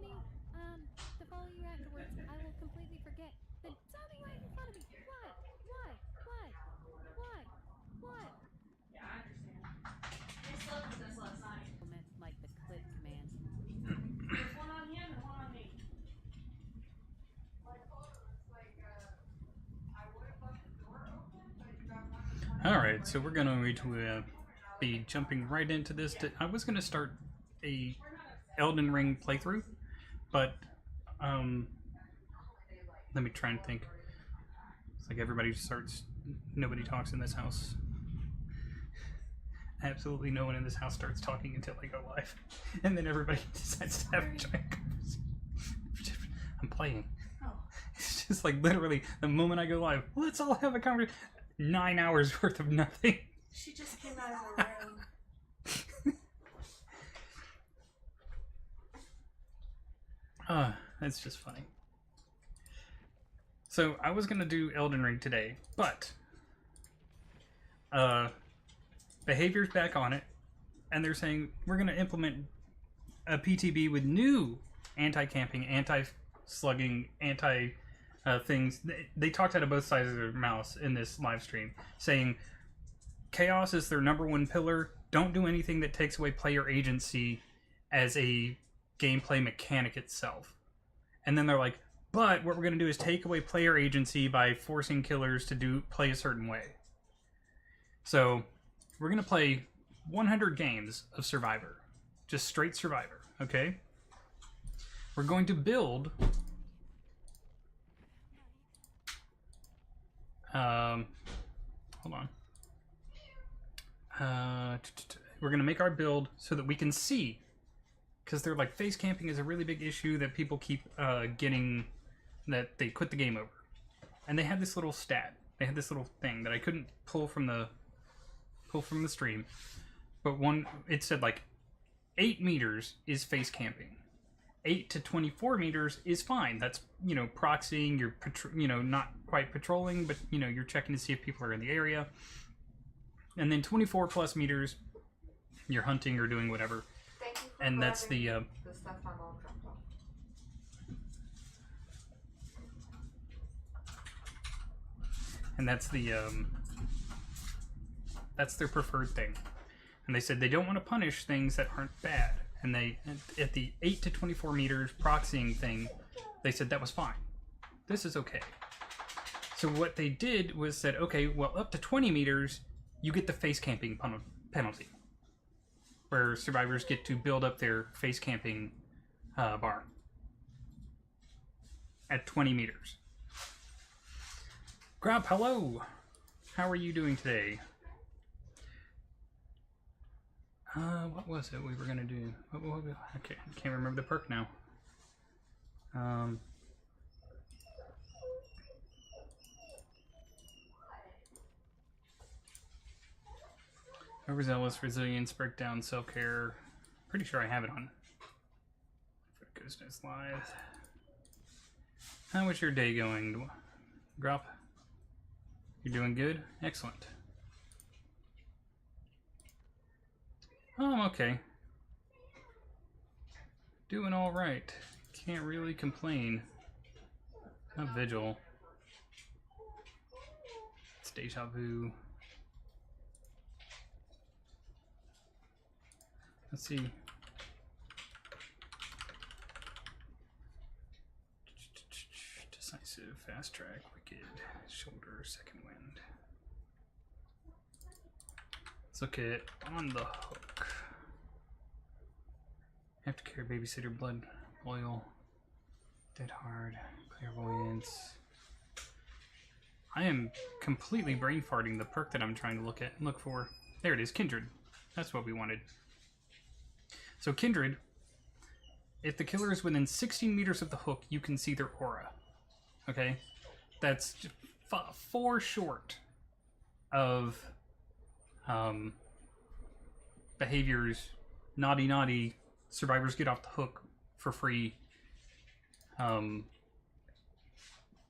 remind me to follow you afterwards. I will completely forget. The zombie right in front of me. What? What? What? What? What? Yeah, I understand. We slept with this last night. Like the click command. There's one on him and one on me. Alright, so we're going to be jumping right into this. I was going to start a Elden Ring playthrough, but let me try and think. It's like everybody starts, nobody talks in this house. Absolutely no one in this house starts talking until I go live. And then everybody decides to have a giant conversation. I'm playing. Oh. It's just like literally the moment I go live, let's all have a conversation. 9 hours worth of nothing. She just came out of her room. That's just funny. So I was gonna do Elden Ring today, but Behavior's back on it, and they're saying we're gonna implement a PTB with new anti-camping, anti-slugging, things. They talked out of both sides of their mouths in this live stream, saying chaos is their #1 pillar. Don't do anything that takes away player agency as a gameplay mechanic itself. And then they're like, but what we're going to do is take away player agency by forcing killers to play a certain way. So we're going to play 100 games of Survivor. Just straight Survivor, okay? We're going to build... hold on. We're going to make our build so that we can see. Because they're like, face camping is a really big issue that people keep getting, that they quit the game over. And they had this little stat. They had this little thing that I couldn't pull from the stream. But it said like 8 meters is face camping. 8 to 24 meters is fine. That's, proxying, you're, not quite patrolling, but, you're checking to see if people are in the area. And then 24 plus meters, you're hunting or doing whatever. And that's the stuff my mom dropped off. And that's their preferred thing. And they said they don't want to punish things that aren't bad. And they, at the 8 to 24 meters proxying thing, they said that was fine. This is okay. So what they did was said, okay, well, up to 20 meters, you get the face camping penalty. Where survivors get to build up their face camping barn at 20 meters. Grub, hello! How are you doing today? What was it we were gonna do? Okay, I can't remember the perk now. Overzealous, resilience, breakdown, self-care. Pretty sure I have it on. Focus is live. How was your day going, Grop? You're doing good? Excellent. Oh, I'm okay. Doing alright. Can't really complain. Not Vigil. It's Deja Vu. Let's see. Decisive, fast track, wicked, shoulder, second wind. Let's look at on the hook. Have to carry babysitter, blood, oil, dead hard, clairvoyance. I am completely brain farting the perk that I'm trying to look for. There it is, Kindred. That's what we wanted. So Kindred, if the killer is within 16 meters of the hook, you can see their aura. Okay? That's just far short of behaviors, naughty, survivors get off the hook for free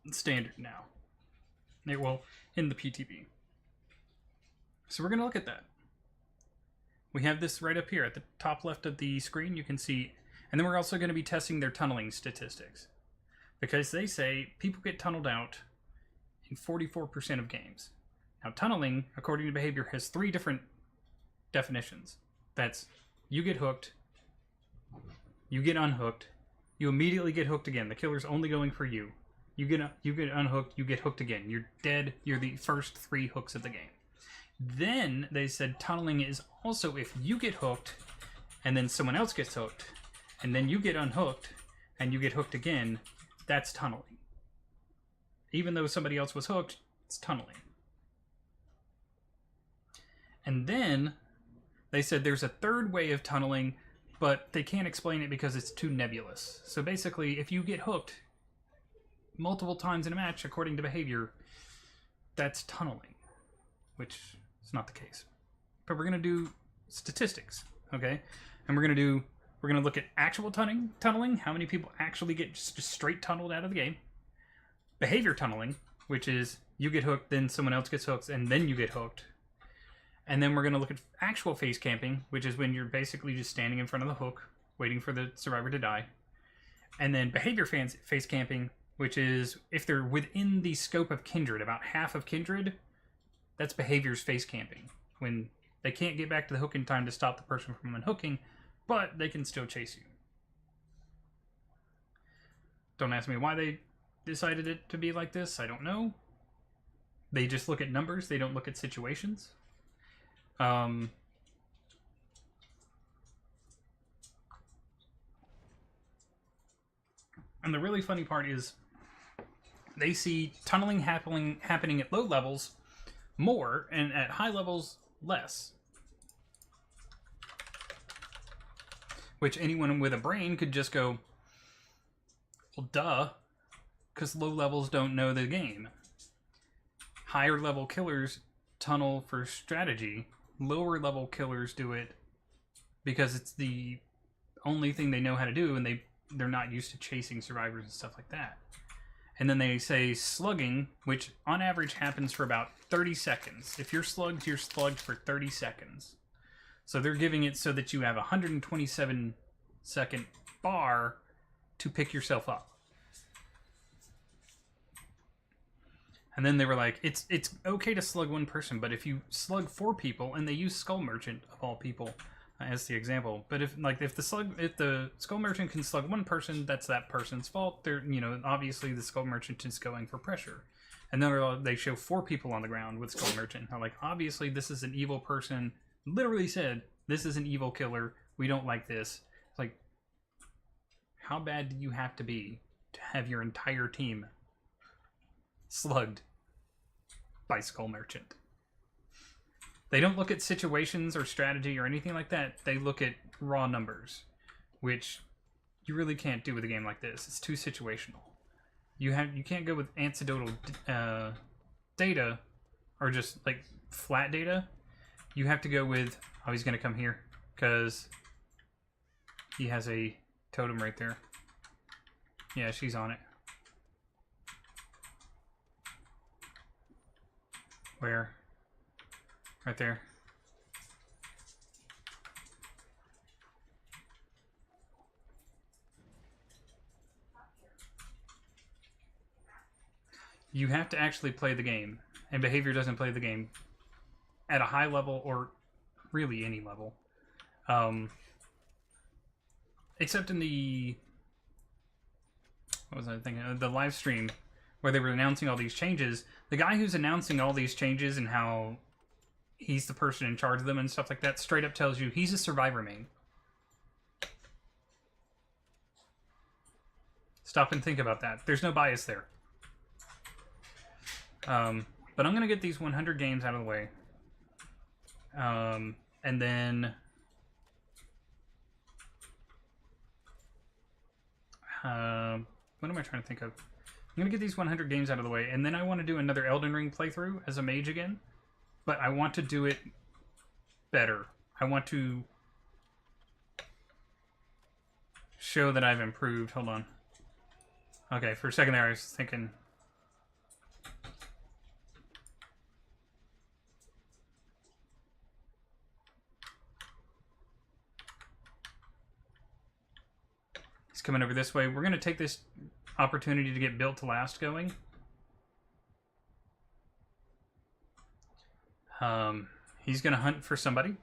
standard now. Well, in the PTB. So we're going to look at that. We have this right up here at the top left of the screen. You can see And then we're also going to be testing their tunneling statistics. Because they say people get tunneled out in 44% of games. Now, tunneling, according to behavior, has 3 different definitions. That's you get hooked, you get unhooked, you immediately get hooked again. The killer's only going for you. You get unhooked, you get hooked again. You're dead. You're the first 3 hooks of the game. Then they said tunneling is also if you get hooked and then someone else gets hooked and then you get unhooked and you get hooked again, that's tunneling. Even though somebody else was hooked, it's tunneling. And then they said there's a third way of tunneling, but they can't explain it because it's too nebulous. So basically, if you get hooked multiple times in a match, according to behavior, that's tunneling, which is not the case. But we're going to do statistics, okay? And we're going to look at actual tunneling, how many people actually get just straight tunneled out of the game. Behavior tunneling, which is you get hooked, then someone else gets hooked, and then you get hooked. And then we're going to look at actual face camping, which is when you're basically just standing in front of the hook, waiting for the survivor to die. And then behavior face camping, which is if they're within the scope of Kindred, about half of Kindred, that's behavior's face camping. When they can't get back to the hook in time to stop the person from unhooking, but they can still chase you. Don't ask me why they decided it to be like this. I don't know. They just look at numbers. They don't look at situations. And the really funny part is they see tunneling happening at low levels more and at high levels less. Which anyone with a brain could just go, well, duh, because low levels don't know the game. Higher level killers tunnel for strategy. Lower level killers do it because it's the only thing they know how to do, and they're not used to chasing survivors and stuff like that. And then they say slugging, which on average happens for about 30 seconds. If you're slugged for 30 seconds. So they're giving it so that you have a 127 second bar to pick yourself up. And then they were like, it's okay to slug one person, but if you slug 4 people, and they use Skull Merchant of all people as the example, but if the Skull Merchant can slug one person, that's that person's fault. They're, obviously the Skull Merchant is going for pressure. And then they show 4 people on the ground with Skull Merchant. They're like, obviously this is an evil person. Literally said, this is an evil killer. We don't like this. It's like, how bad do you have to be to have your entire team slugged by Skull Merchant? They don't look at situations or strategy or anything like that. They look at raw numbers, which you really can't do with a game like this. It's too situational. You can't go with anecdotal data or just like flat data. You have to go with, oh, he's going to come here because he has a totem right there. Yeah, she's on it. Where? Right there. You have to actually play the game, and behavior doesn't play the game at a high level or really any level. Except in the, what was I thinking? The live stream where they were announcing all these changes. The guy who's announcing all these changes and how he's the person in charge of them and stuff like that straight up tells you he's a survivor main. Stop and think about that. There's no bias there. But I'm going to get these 100 games out of the way. And then what am I trying to think of? I'm going to get these 100 games out of the way, and then I want to do another Elden Ring playthrough as a mage again. But I want to do it better. I want to show that I've improved. Hold on. Okay, for a second there I was thinking... coming over this way. We're going to take this opportunity to get built to last going. He's going to hunt for somebody.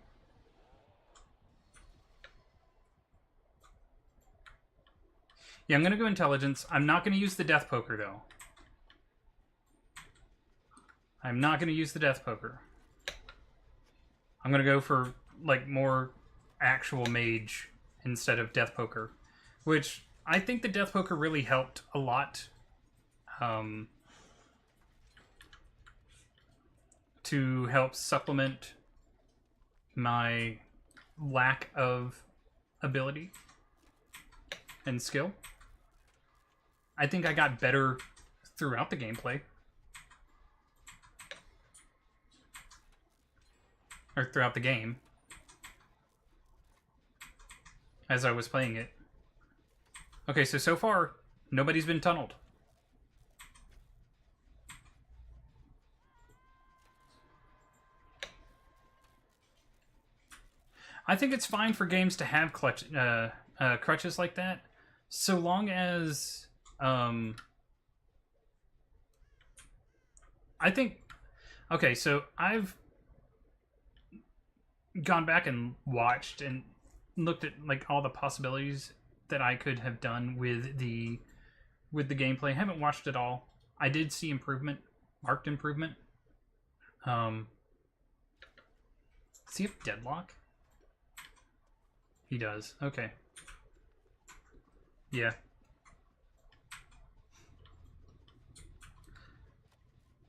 Yeah, I'm going to go intelligence. I'm not going to use the death poker, though. I'm not going to use the death poker. I'm going to go for, like, more actual mage instead of death poker. Which, I think the death poker really helped a lot. To help supplement my lack of ability and skill. I think I got better throughout the gameplay. Or throughout the game. As I was playing it. Okay, so far, nobody's been tunneled. I think it's fine for games to have crutches like that, so long as I think. Okay, so I've gone back and watched and looked at like all the possibilities that I could have done with the gameplay. I haven't watched it all. I did see improvement, marked improvement. Does he have deadlock? He does. Okay. Yeah.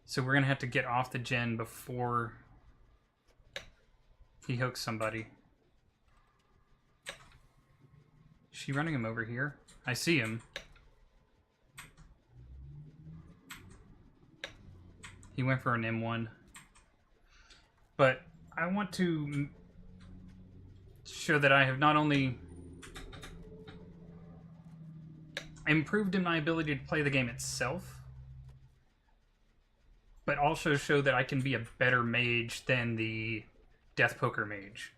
So we're gonna have to get off the gen before he hooks somebody. Is she running him over here? I see him. He went for an M1. But I want to show that I have not only improved in my ability to play the game itself, but also show that I can be a better mage than the death poker mage.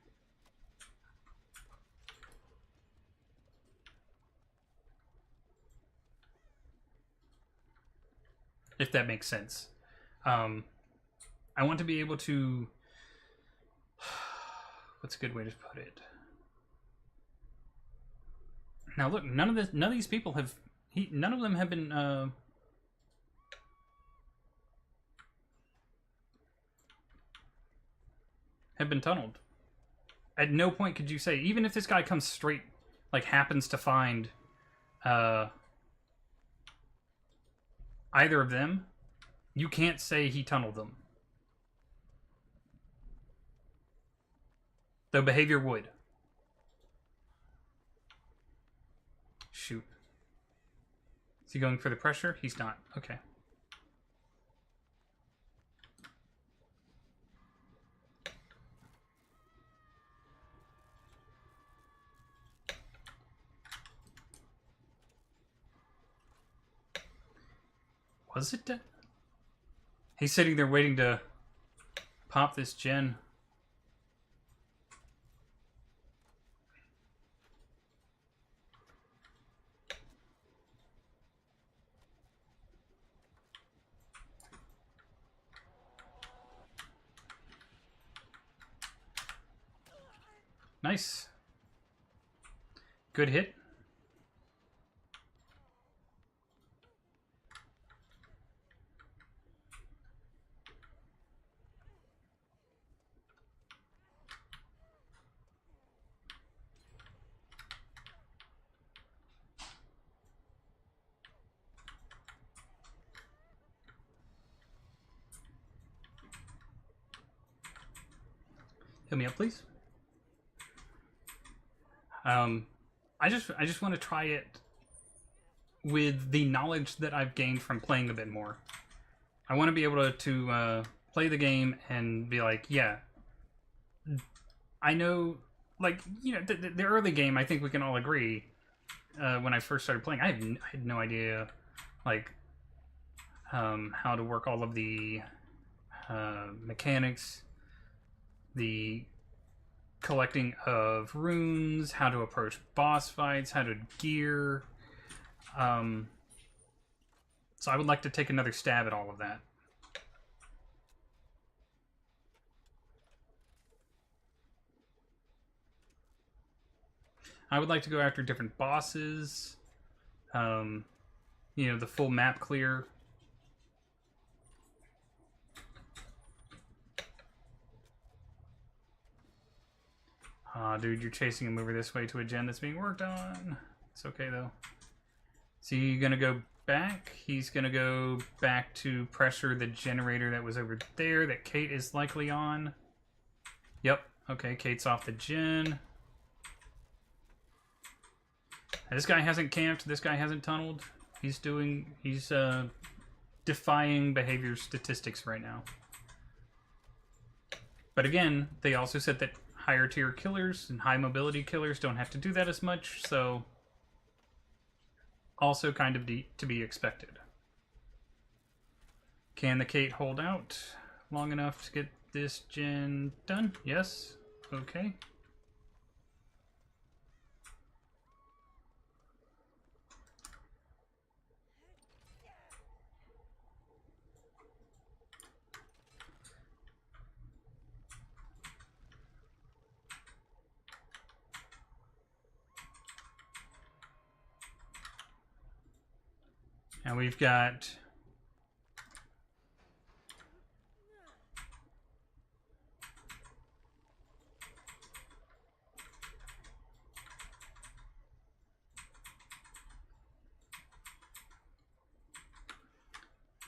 If that makes sense. I want to be able to... What's a good way to put it? Now look, none of these people have... none of them have been... have been tunneled. At no point could you say, even if this guy comes straight, like happens to find either of them, you can't say he tunneled them. Though behavior would. Shoot. Is he going for the pressure? He's not. Okay. Was it dead? He's sitting there waiting to pop this gen. Nice. Good hit. Hit me up, please. I just want to try it with the knowledge that I've gained from playing a bit more. I want to be able to play the game and be like, yeah, I know, like, you know, the early game, I think we can all agree, when I first started playing, I had no idea, like, how to work all of the mechanics, the collecting of runes, how to approach boss fights, how to gear. So I would like to take another stab at all of that. I would like to go after different bosses. You know, the full map clear. Dude, you're chasing him over this way to a gen that's being worked on. It's okay, though. So you're gonna go back. He's gonna go back to pressure the generator that was over there that Kate is likely on. Yep. Okay, Kate's off the gen. This guy hasn't camped. This guy hasn't tunneled. He's defying behavior statistics right now. But again, they also said that higher tier killers and high mobility killers don't have to do that as much, so also kind of to be expected. Can the Kate hold out long enough to get this gen done? Yes. Okay. And we've got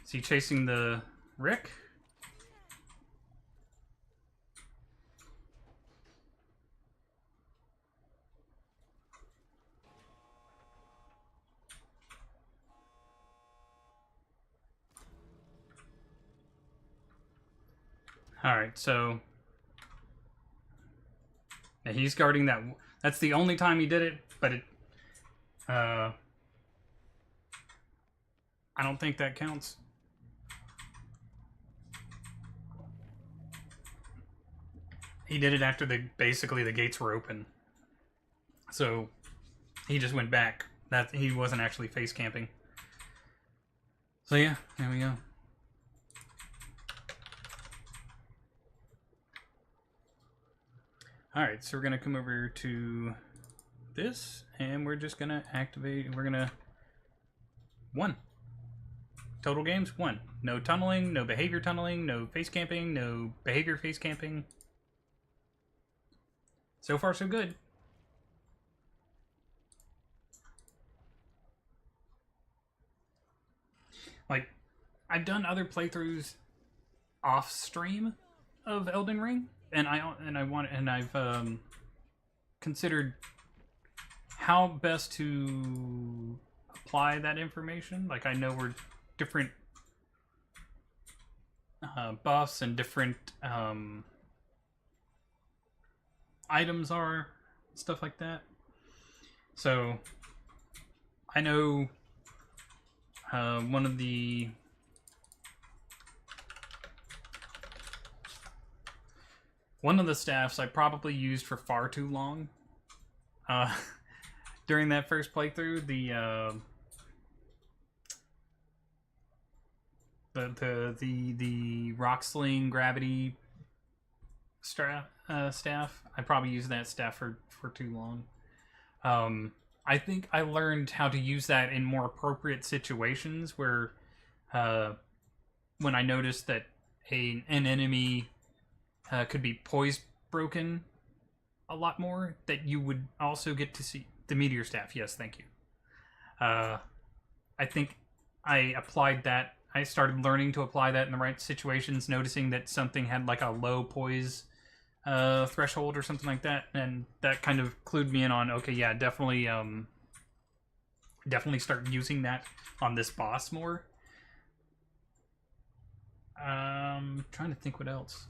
is he chasing the Rick? Alright, so yeah, he's guarding that. That's the only time he did it, but it I don't think that counts. He did it after basically the gates were open. So he just went back. That he wasn't actually face camping. So yeah, there we go. Alright, so we're gonna come over to this and we're just gonna activate. We're gonna 1. Total games 1. No tunneling, no behavior tunneling, no face camping, no behavior face camping. So far, so good. Like, I've done other playthroughs off stream of Elden Ring, and I've considered how best to apply that information. Like, I know where different buffs and different items are, stuff like that. So I know one of the staffs I probably used for far too long during that first playthrough. The rock sling gravity staff. I probably used that staff for too long. I think I learned how to use that in more appropriate situations where when I noticed that an enemy could be poise broken a lot more, that you would also get to see the meteor staff. Yes, thank you. I think I applied that. I started learning to apply that in the right situations, noticing that something had like a low poise threshold or something like that, and that kind of clued me in on, okay, yeah, definitely start using that on this boss more. Trying to think what else.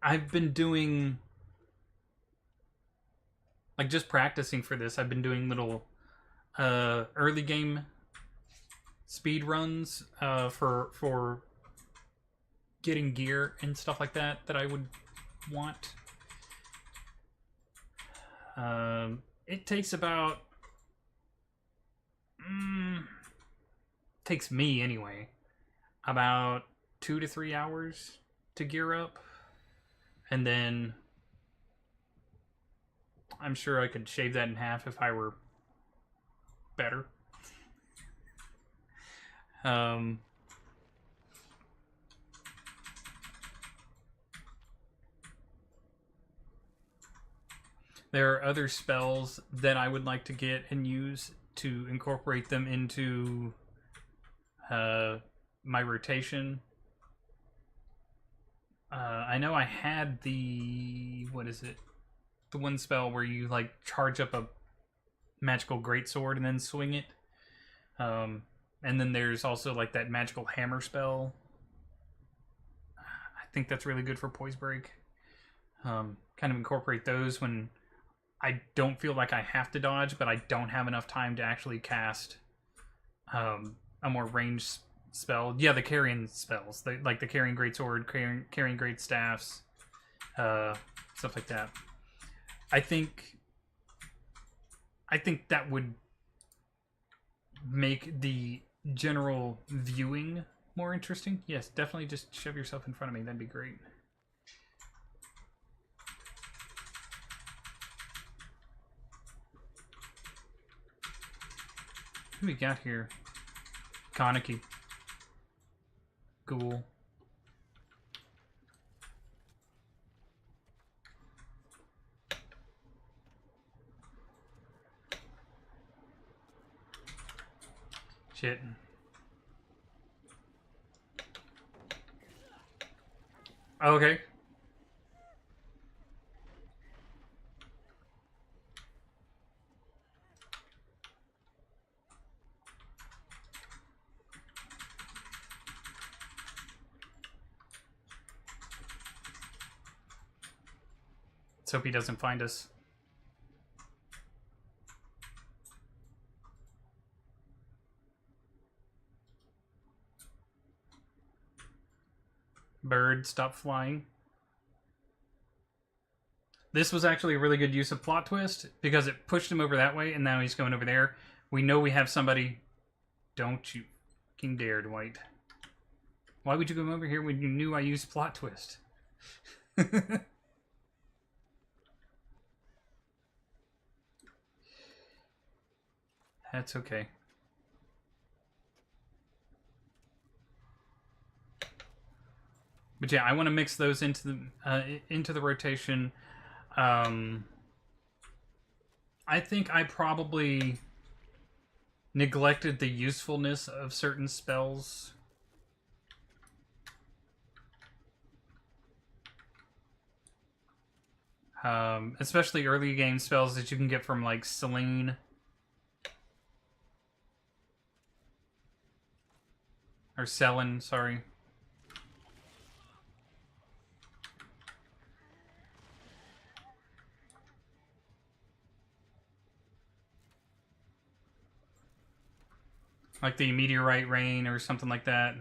I've been doing, like, just practicing for this, I've been doing little early game speed runs for getting gear and stuff like that I would want. It takes about takes me anyway about 2 to 3 hours to gear up, and then I'm sure I could shave that in half if I were better. There are other spells that I would like to get and use to incorporate them into my rotation. I know I had the... what is it? The one spell where you like charge up a magical greatsword and then swing it. And then there's also like that magical hammer spell. I think that's really good for Poise Break. Kind of incorporate those when I don't feel like I have to dodge, but I don't have enough time to actually cast a more ranged spell. Yeah, the carrying spells, like the carrying greatsword, carrying great staffs, stuff like that. I think that would make the general viewing more interesting. Yes, definitely just shove yourself in front of me. That'd be great. Who we got here? Kaneki. Ghoul. Shit. Okay. Let's hope he doesn't find us. Bird, stop flying. This was actually a really good use of plot twist because it pushed him over that way and now he's going over there. We know we have somebody. Don't you fucking dare, Dwight. Why would you come over here when you knew I used plot twist? That's okay. But yeah, I want to mix those into the rotation. I think I probably neglected the usefulness of certain spells. Especially early game spells that you can get from like Selene. Or Selene, sorry. Like the Meteorite Rain or something like that.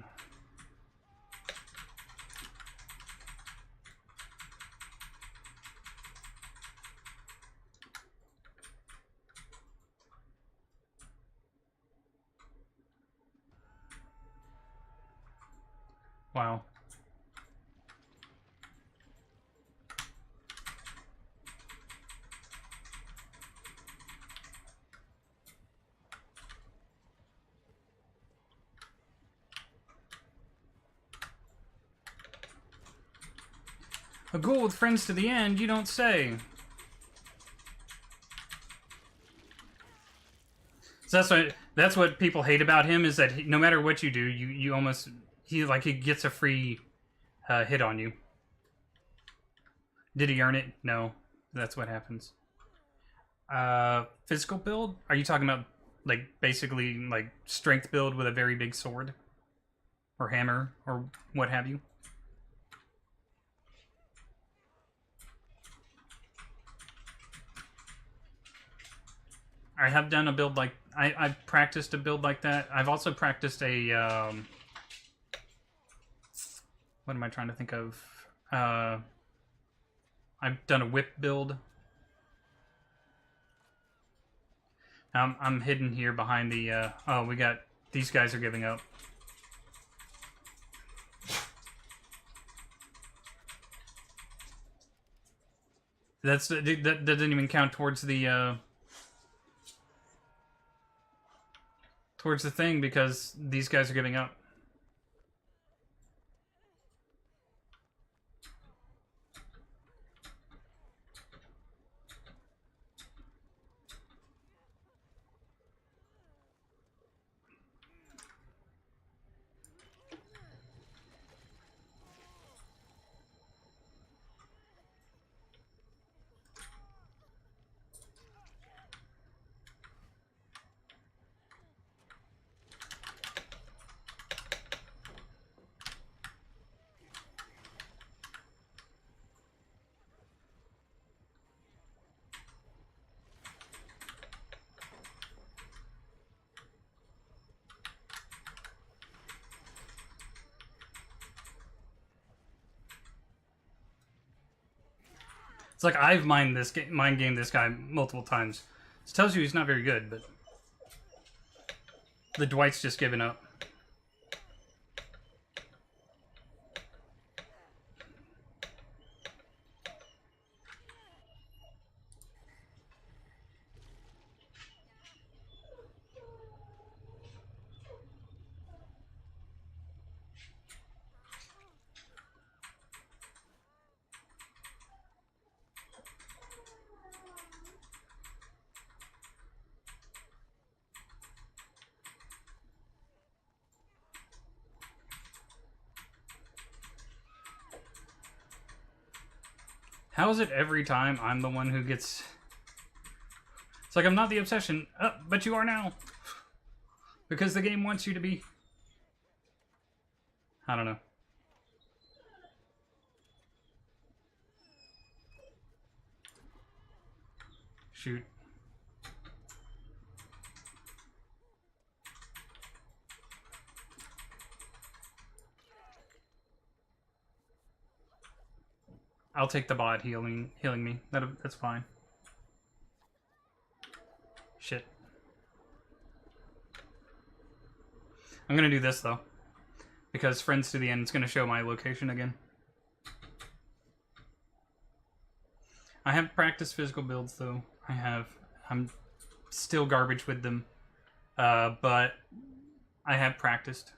Wow. A ghoul with friends to the end, you don't say. So that's what people hate about him is that no matter what you do, you almost he gets a free hit on you. Did he earn it? No, that's what happens. Physical build? Are you talking about like basically like strength build with a very big sword or hammer or what have you? I have done a build like I've practiced a build like that. I've also practiced a what am I trying to think of? I've done a whip build. I'm hidden here behind the. Oh, we got these guys are giving up. That doesn't even count towards the thing because these guys are giving up. It's like I've mind gamed this guy multiple times. It tells you he's not very good, but the Dwight's just given up. How is it every time I'm the one who gets... It's like I'm not the obsession. But you are now. Because the game wants you to be. I don't know. Shoot. I'll take the bot healing me. That's fine. Shit. I'm gonna do this though, because friends to the end is gonna show my location again. I have practiced physical builds though. I'm still garbage with them, but I have practiced.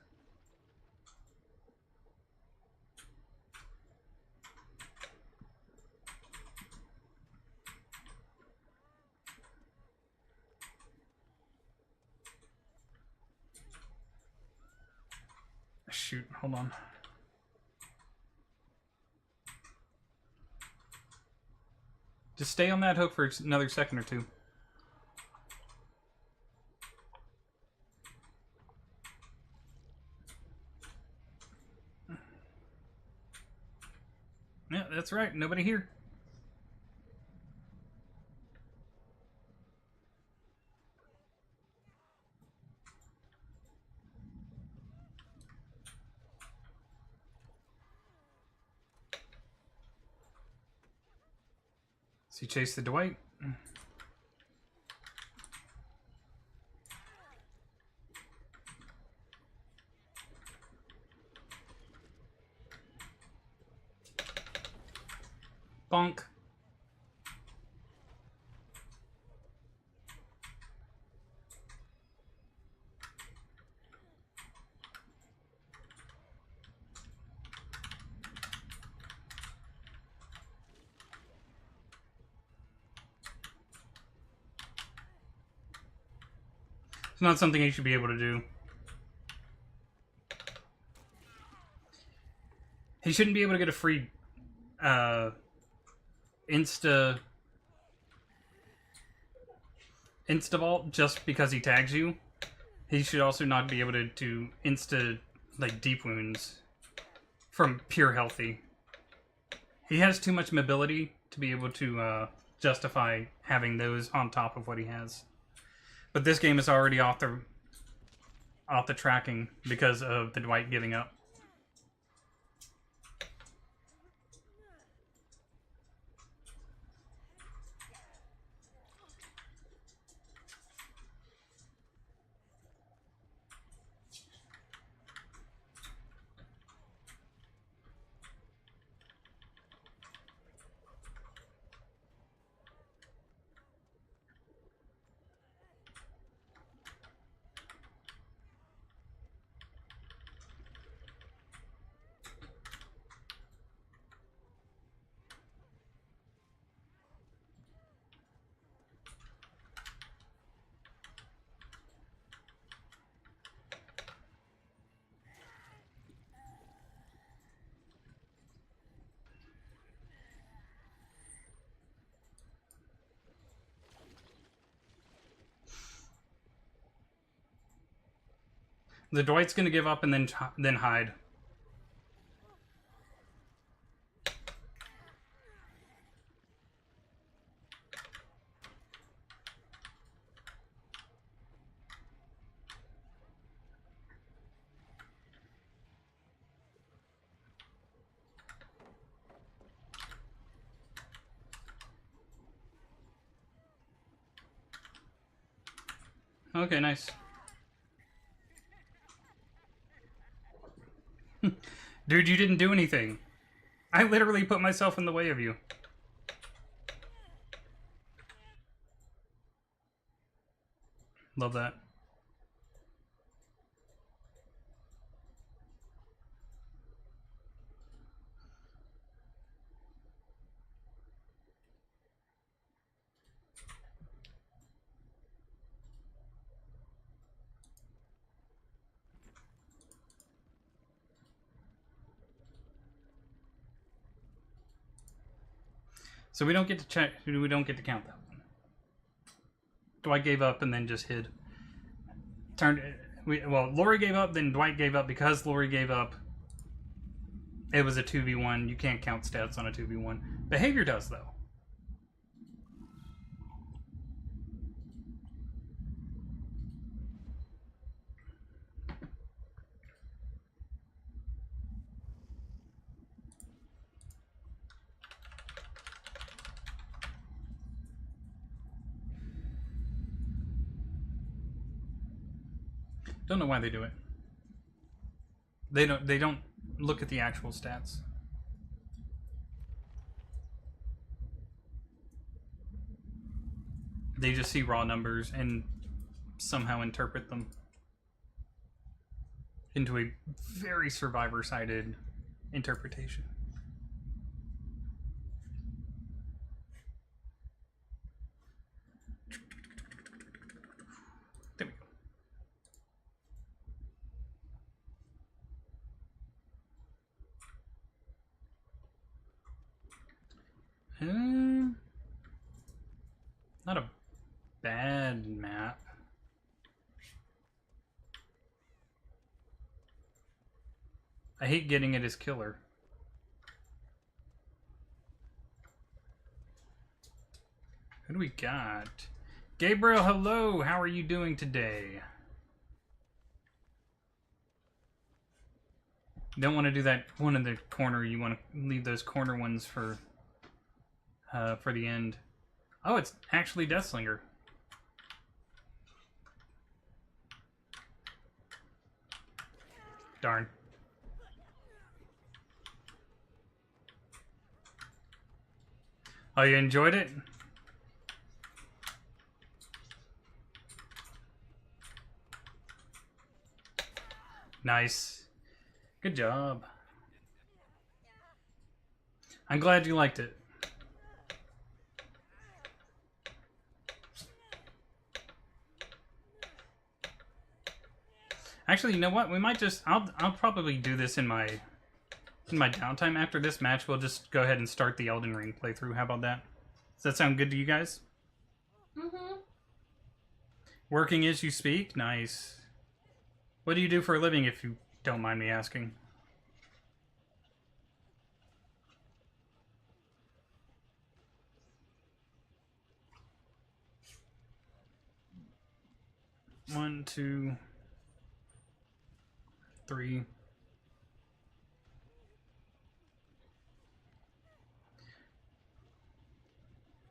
Shoot, hold on. Just stay on that hook for another second or two. Yeah, that's right. Nobody here. So you chase the Dwight. Bonk. It's not something you should be able to do. He shouldn't be able to get a free insta vault just because he tags you. He should also not be able to insta like deep wounds from pure healthy. He has too much mobility to be able to justify having those on top of what he has. But this game is already off the tracking because of the Dwight giving up. The Dwight's gonna give up and then hide. Okay, nice. Dude, you didn't do anything. I literally put myself in the way of you. Love that. So we don't get to check. We don't get to count that one. Dwight gave up and then just hid. Well, Lori gave up, then Dwight gave up. Because Lori gave up, it was a 2v1. You can't count stats on a 2v1. Behavior does, though. Don't know why they do it. They don't look at the actual stats. They just see raw numbers and somehow interpret them into a very survivor-sided interpretation. There we go. Not a bad map. I hate getting it as killer. Who do we got? Gabriel, hello. How are you doing today? Don't want to do that one in the corner. You want to leave those corner ones for the end. Oh, it's actually Deathslinger. Darn. Oh, you enjoyed it? Nice. Good job. I'm glad you liked it. Actually, you know what? We might just... I'll probably do this in my downtime. After this match, we'll just go ahead and start the Elden Ring playthrough. How about that? Does that sound good to you guys? Mm-hmm. Working as you speak? Nice. What do you do for a living, if you don't mind me asking? One, two, three.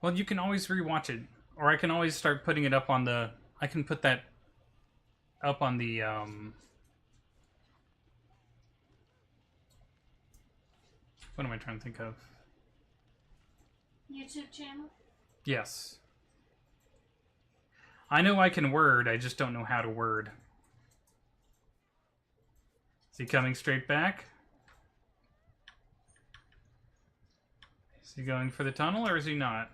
Well, you can always rewatch it, or I can always start putting it up on the... I can put that up on the, what am I trying to think of? YouTube channel? Yes. I know I can word, I just don't know how to word. Is he coming straight back? Is he going for the tunnel, or is he not?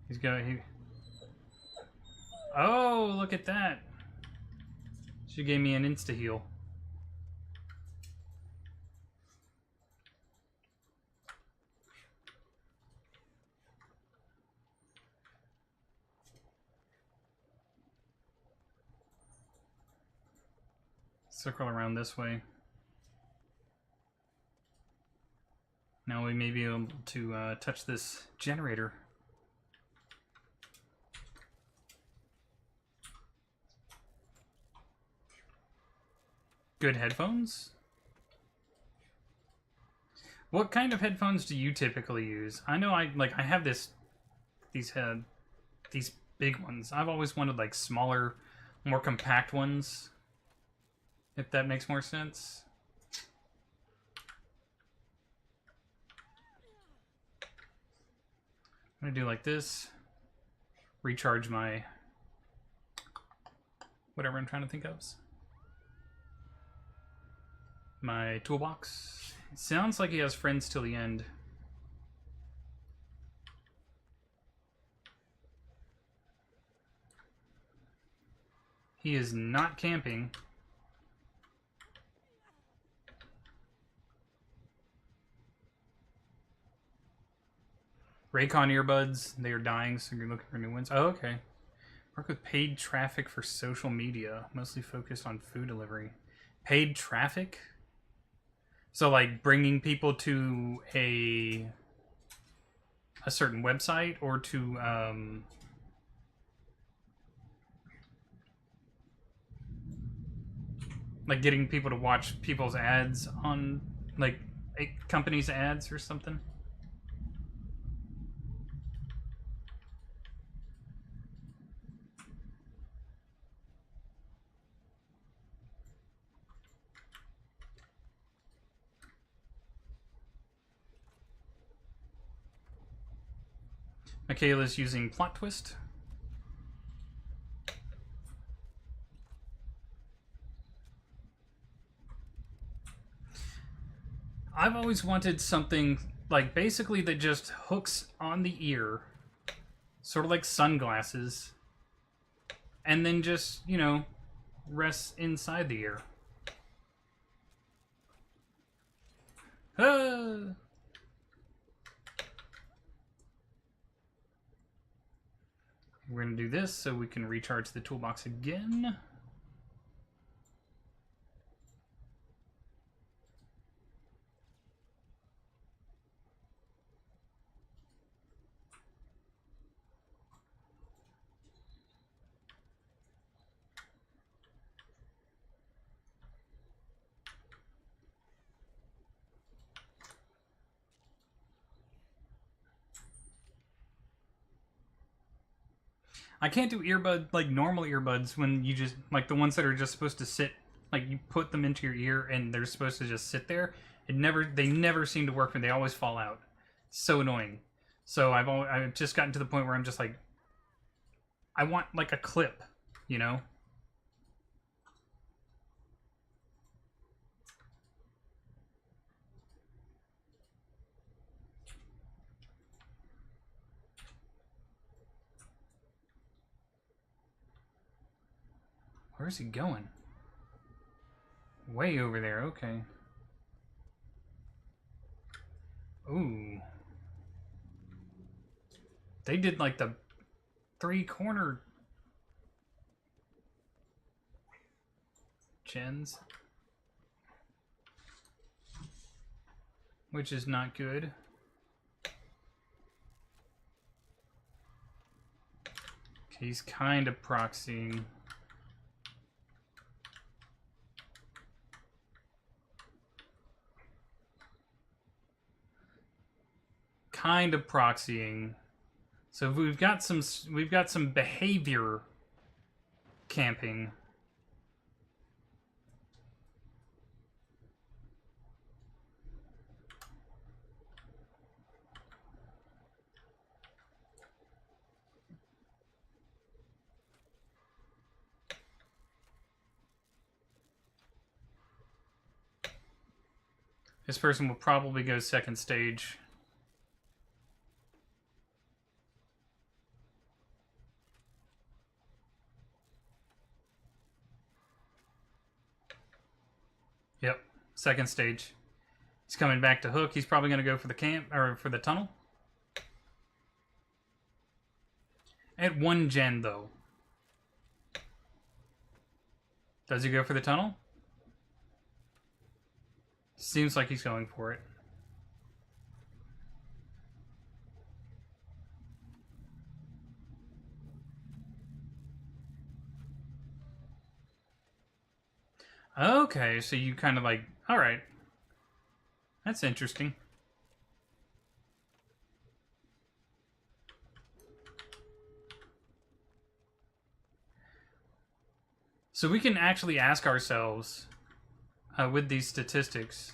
He's going... Oh, look at that. She gave me an insta-heal. Circle around this way. Now we may be able to touch this generator. Good headphones? What kind of headphones do you typically use? I know I have these big ones. I've always wanted like smaller, more compact ones. If that makes more sense. I'm gonna do like this. Recharge my whatever I'm trying to think of. My toolbox. It sounds like he has friends till the end. He is not camping. Raycon earbuds, they are dying, so you're looking for new ones. Oh, okay. Work with paid traffic for social media, mostly focused on food delivery. Paid traffic? So, like, bringing people to a certain website, or to, like, getting people to watch people's ads on, like, a company's ads or something? Michaela's using plot twist. I've always wanted something like basically that just hooks on the ear, sort of like sunglasses, and then just, you know, rests inside the ear. Ah! We're going to do this so we can recharge the toolbox again. I can't do earbud, like normal earbuds, when you just, like the ones that are just supposed to sit, like you put them into your ear and they're supposed to just sit there. They never seem to work, and they always fall out. So annoying. So I've just gotten to the point where I'm just like, I want like a clip, you know? Where's he going? Way over there, okay. Ooh. They did like the 3-corner gens. Which is not good. Okay, he's kind of proxying. Kind of proxying. So we've got some behavior camping. This person will probably go second stage. Yep, second stage. He's coming back to hook. He's probably going to go for the camp, or for the tunnel. At 1 gen, though. Does he go for the tunnel? Seems like he's going for it. Okay, so you kind of like, alright. That's interesting. So we can actually ask ourselves, with these statistics...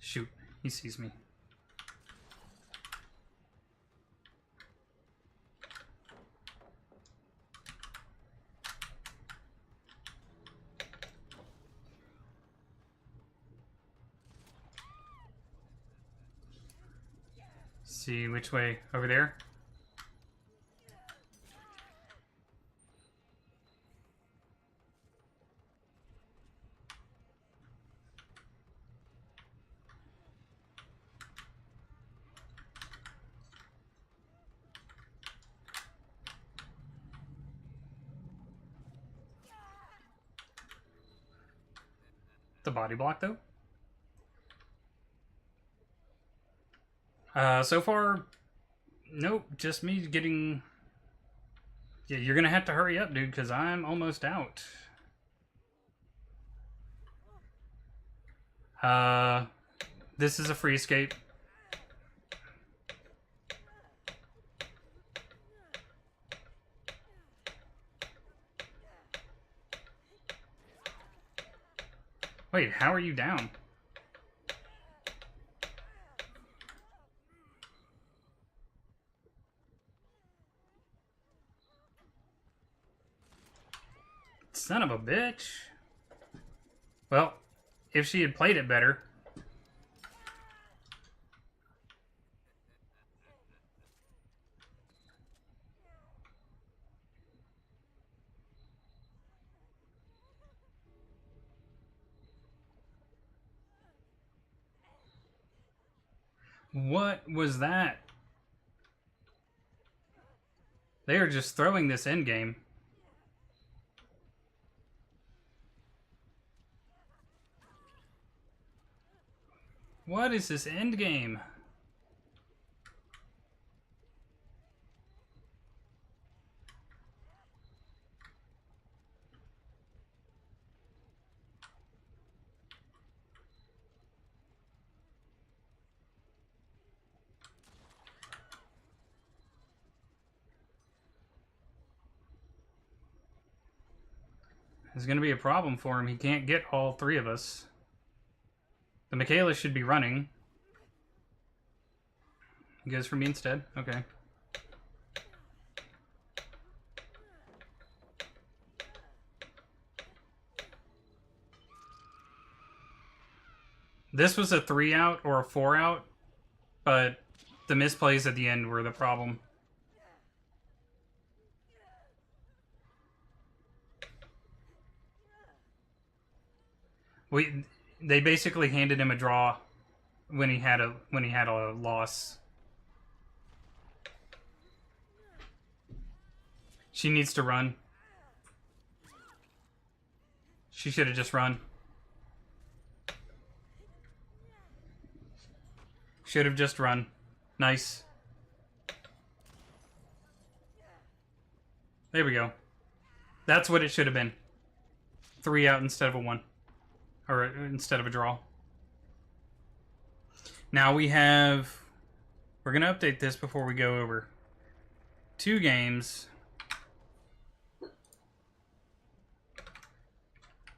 Shoot, he sees me. See which way? Over there? The body block, though? So far, nope. Just me getting... Yeah, you're gonna have to hurry up, dude, because I'm almost out. This is a free escape. Wait, how are you down? Son of a bitch. Well, if she had played it better. What was that? They are just throwing this endgame. What is this endgame? There's going to be a problem for him. He can't get all three of us. The Michaela should be running. He goes for me instead? Okay. This was a 3 out or a 4 out, but the misplays at the end were the problem. They basically handed him a draw when he had a loss. She needs to run. She should have just run. Should have just run. Nice. There we go. That's what it should have been. 3 out instead of a 1. Or instead of a draw. Now we have... We're going to update this before we go over. 2 games.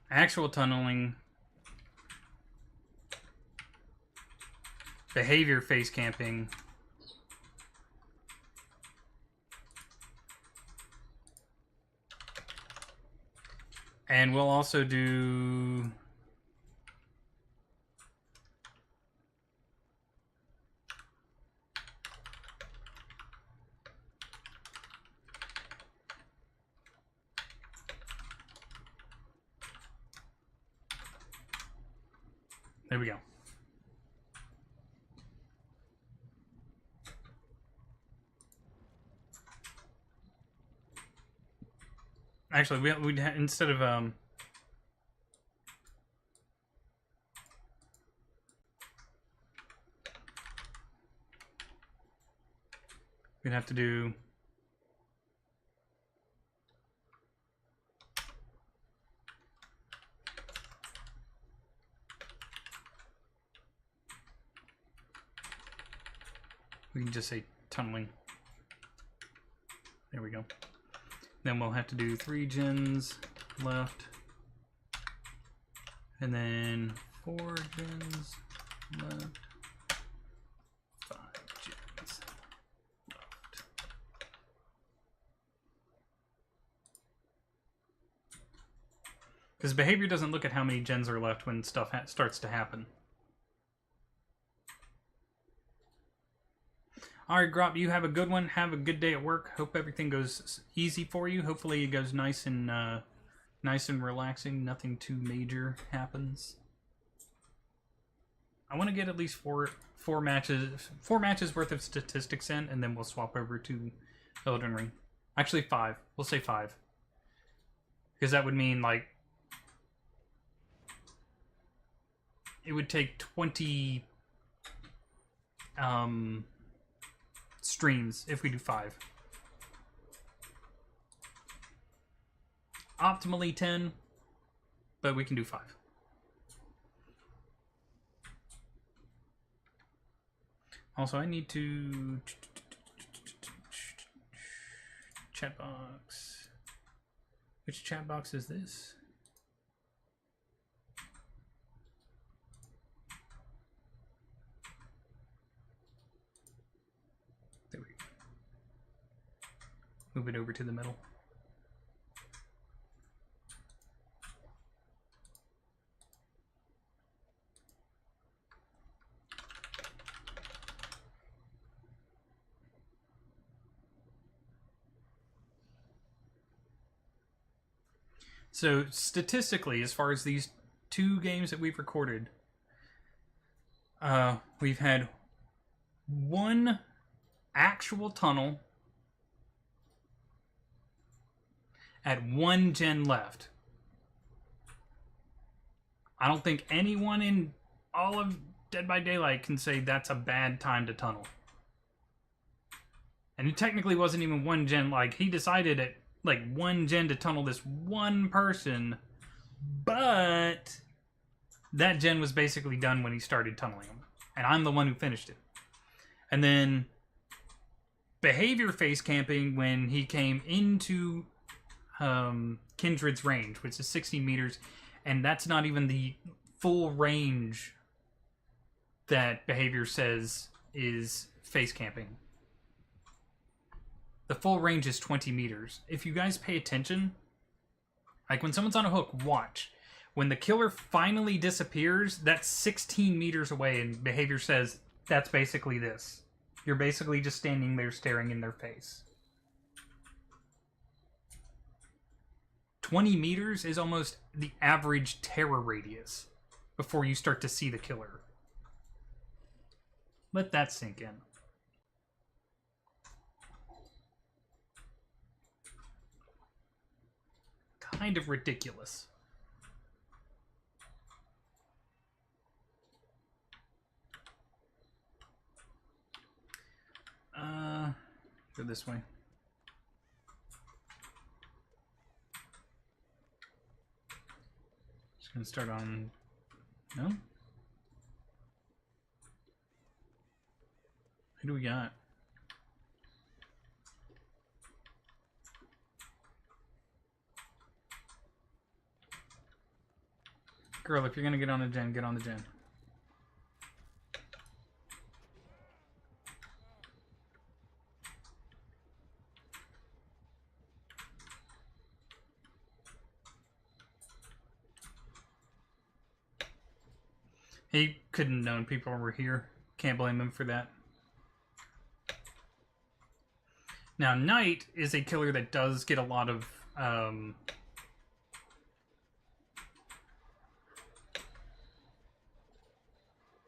Actual tunneling. Behavior face camping. And we'll also do... There we go. Actually, we'd instead of We'd have to do... We can just say tunneling. There we go. Then we'll have to do 3 gens left. And then 4 gens left. 5 gens left. Because behavior doesn't look at how many gens are left when stuff starts to happen. Alright, Grop, you have a good one. Have a good day at work. Hope everything goes easy for you. Hopefully it goes nice and relaxing. Nothing too major happens. I want to get at least four matches worth of statistics in, and then we'll swap over to Elden Ring. Actually, 5. We'll say 5. Because that would mean, like, it would take 20 streams if we do 5. Optimally 10, but we can do 5. Also, I need to chat box. Which chat box is this? There we go. Move it over to the middle. So statistically, as far as these 2 games that we've recorded, we've had 1 actual tunnel at 1 gen left. I don't think anyone in all of Dead by Daylight can say that's a bad time to tunnel. And it technically wasn't even 1 gen. Like, he decided at like 1 gen to tunnel this 1 person, but that gen was basically done when he started tunneling him, and I'm the one who finished it. And then behavior face camping when he came into Kindred's range, which is 16 meters, and that's not even the full range that behavior says is face camping. The full range is 20 meters. If you guys pay attention, like when someone's on a hook, watch. When the killer finally disappears, that's 16 meters away, and behavior says that's basically this. You're basically just standing there staring in their face. 20 meters is almost the average terror radius before you start to see the killer. Let that sink in. Kind of ridiculous. Go this way. Just gonna start on... No? Who do we got? Girl, if you're gonna get on the gen, get on the gen. He couldn't have known people were here. Can't blame him for that. Now, Knight is a killer that does get a lot of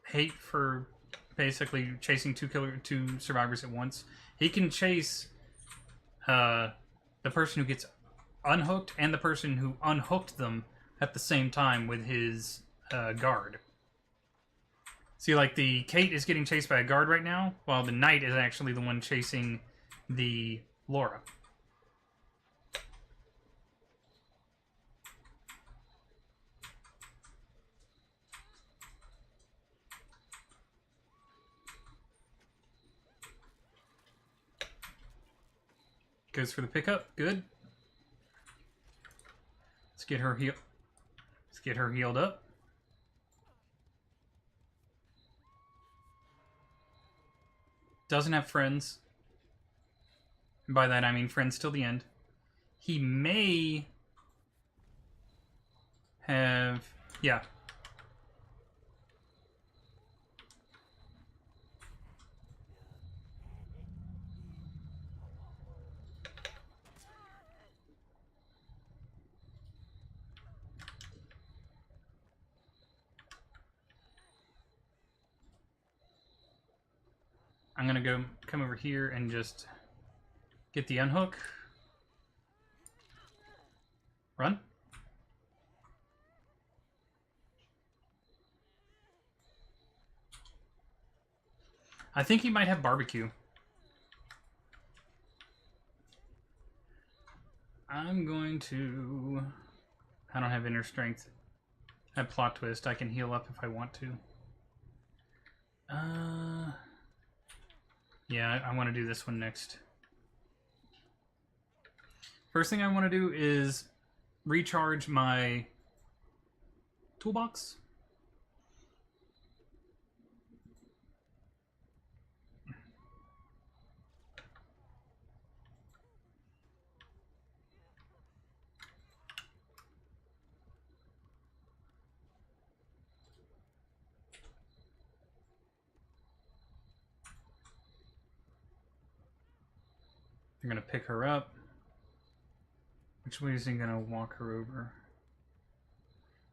hate for basically chasing two survivors at once. He can chase the person who gets unhooked and the person who unhooked them at the same time with his guard. See, like, the Kate is getting chased by a guard right now, while the Knight is actually the one chasing the Laura. Goes for the pickup. Good. Let's get her healed up. Doesn't have friends. And by that I mean friends till the end. He may have... Yeah. I'm gonna come over here and just get the unhook. Run. I think he might have barbecue. I'm going to... I don't have inner strength. I have plot twist. I can heal up if I want to. Yeah, I want to do this one next. First thing I want to do is recharge my toolbox. They're going to pick her up. Which way is he going to walk her over?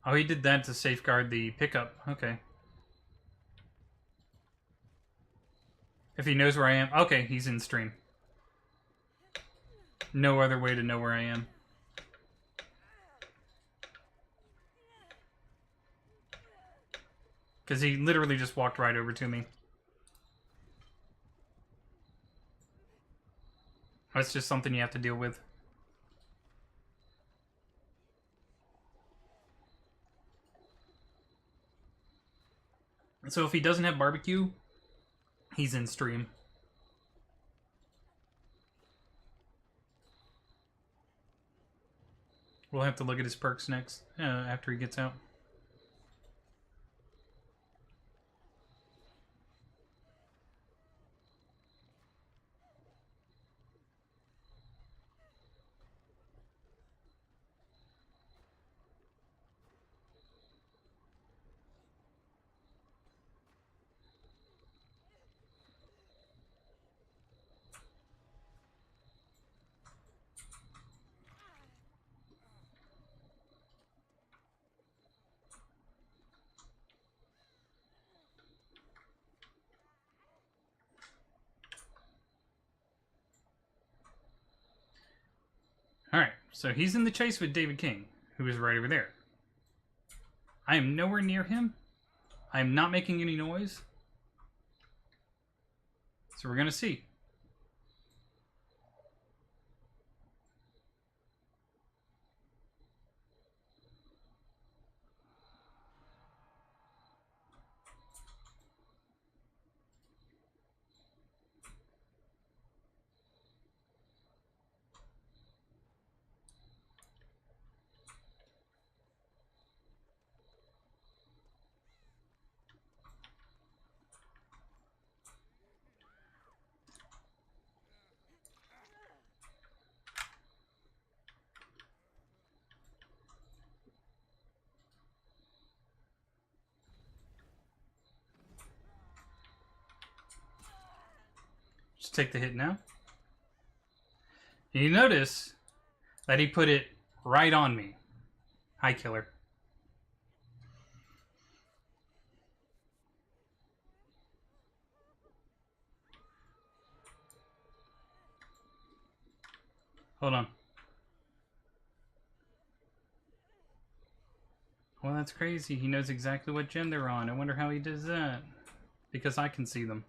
Oh, he did that to safeguard the pickup. Okay. If he knows where I am... Okay, he's in stream. No other way to know where I am. Because he literally just walked right over to me. That's just something you have to deal with. So if he doesn't have barbecue, he's in stream. We'll have to look at his perks next, after he gets out. Alright, so he's in the chase with David King, who is right over there. I am nowhere near him. I am not making any noise. So we're going to see. Just take the hit now. And you notice that he put it right on me. Hi, killer. Hold on. Well, that's crazy. He knows exactly what gem they're on. I wonder how he does that. Because I can see them.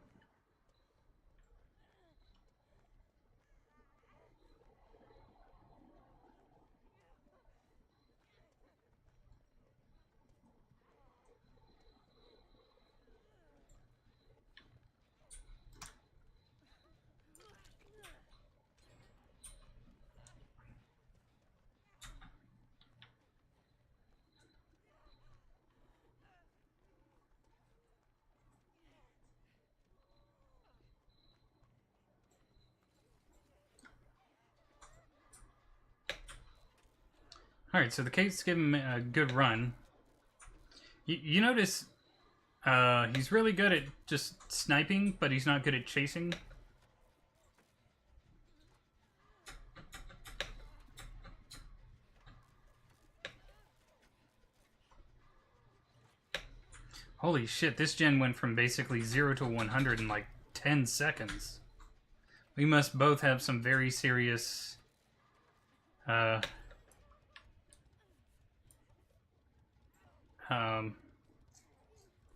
Alright, so the cake's giving him a good run. You notice he's really good at just sniping, but he's not good at chasing. Holy shit, this gen went from basically 0 to 100 in like 10 seconds. We must both have some very serious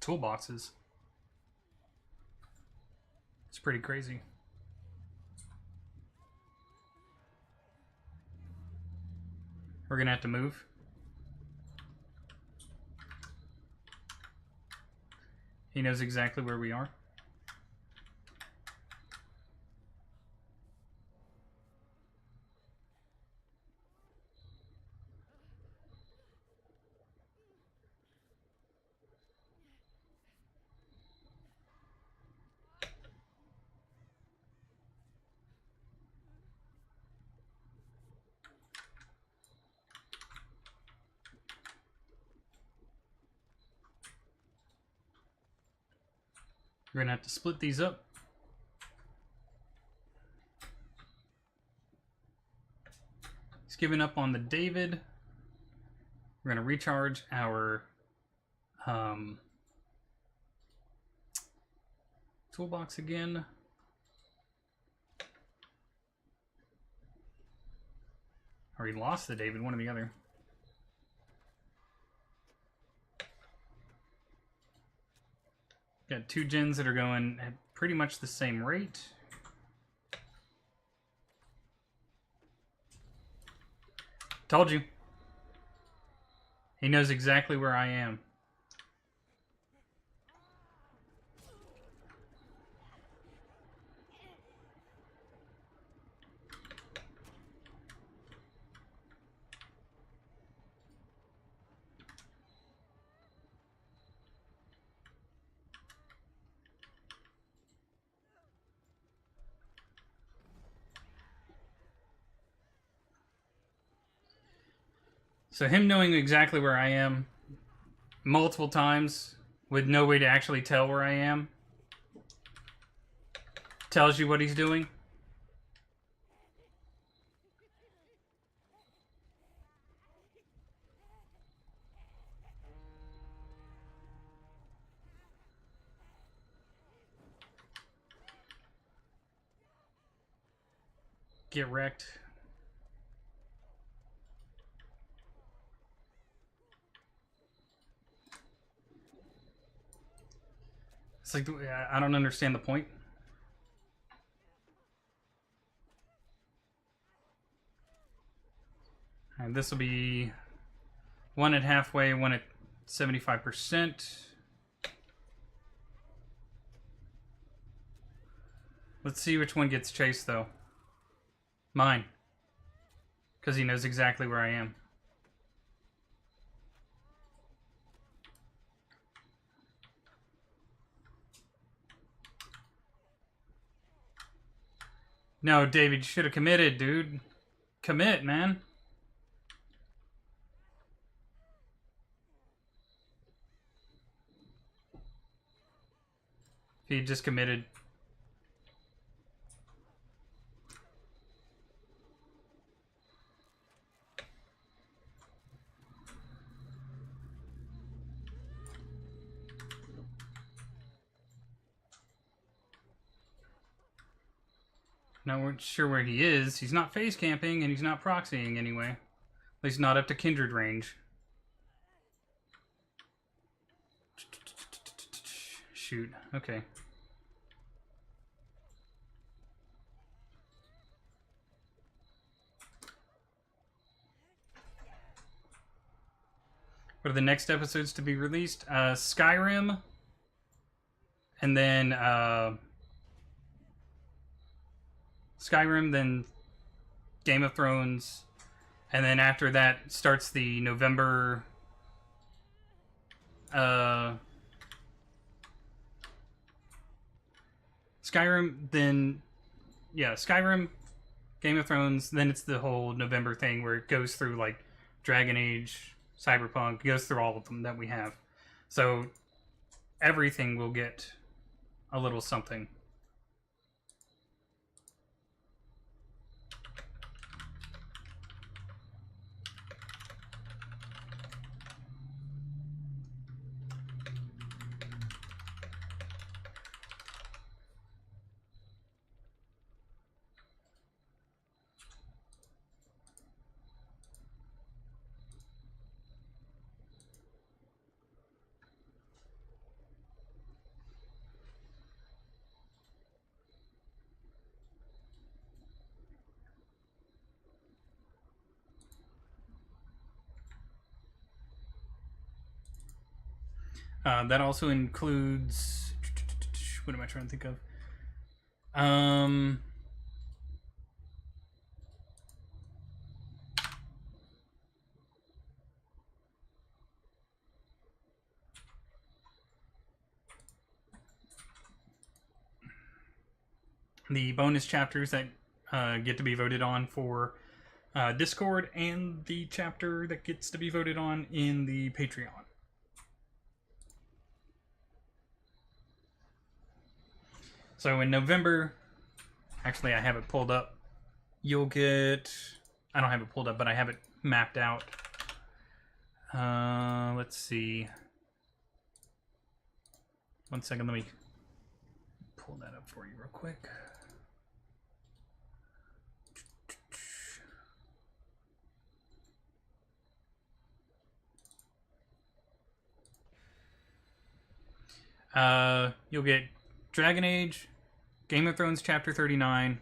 toolboxes. It's pretty crazy. We're gonna have to move. He knows exactly where we are. We're gonna have to split these up. He's giving up on the David. We're gonna recharge our toolbox again. Or he lost the David, one or the other. Got two gens that are going at pretty much the same rate. Told you. He knows exactly where I am. So him knowing exactly where I am multiple times with no way to actually tell where I am tells you what he's doing. Get wrecked. It's like, I don't understand the point. And this will be one at halfway, one at 75%. Let's see which one gets chased, though. Mine. Because he knows exactly where I am. No, David, you should have committed, dude. Commit, man. If he just committed. Now we're sure where he is. He's not face camping and he's not proxying anyway. At least not up to kindred range. Shoot. Okay. What are the next episodes to be released? Skyrim. And then Skyrim, then Game of Thrones, and then after that starts the November Skyrim, then yeah, Skyrim, Game of Thrones, then it's the whole November thing where it goes through like Dragon Age, Cyberpunk. It goes through all of them that we have. So everything will get a little something. That also includes, what am I trying to think of? The bonus chapters that get to be voted on for Discord, and the chapter that gets to be voted on in the Patreon. So in November, actually I have it pulled up, you'll get, I don't have it pulled up, but I have it mapped out. Let's see. One second, let me pull that up for you real quick. You'll get Dragon Age, Game of Thrones Chapter 39,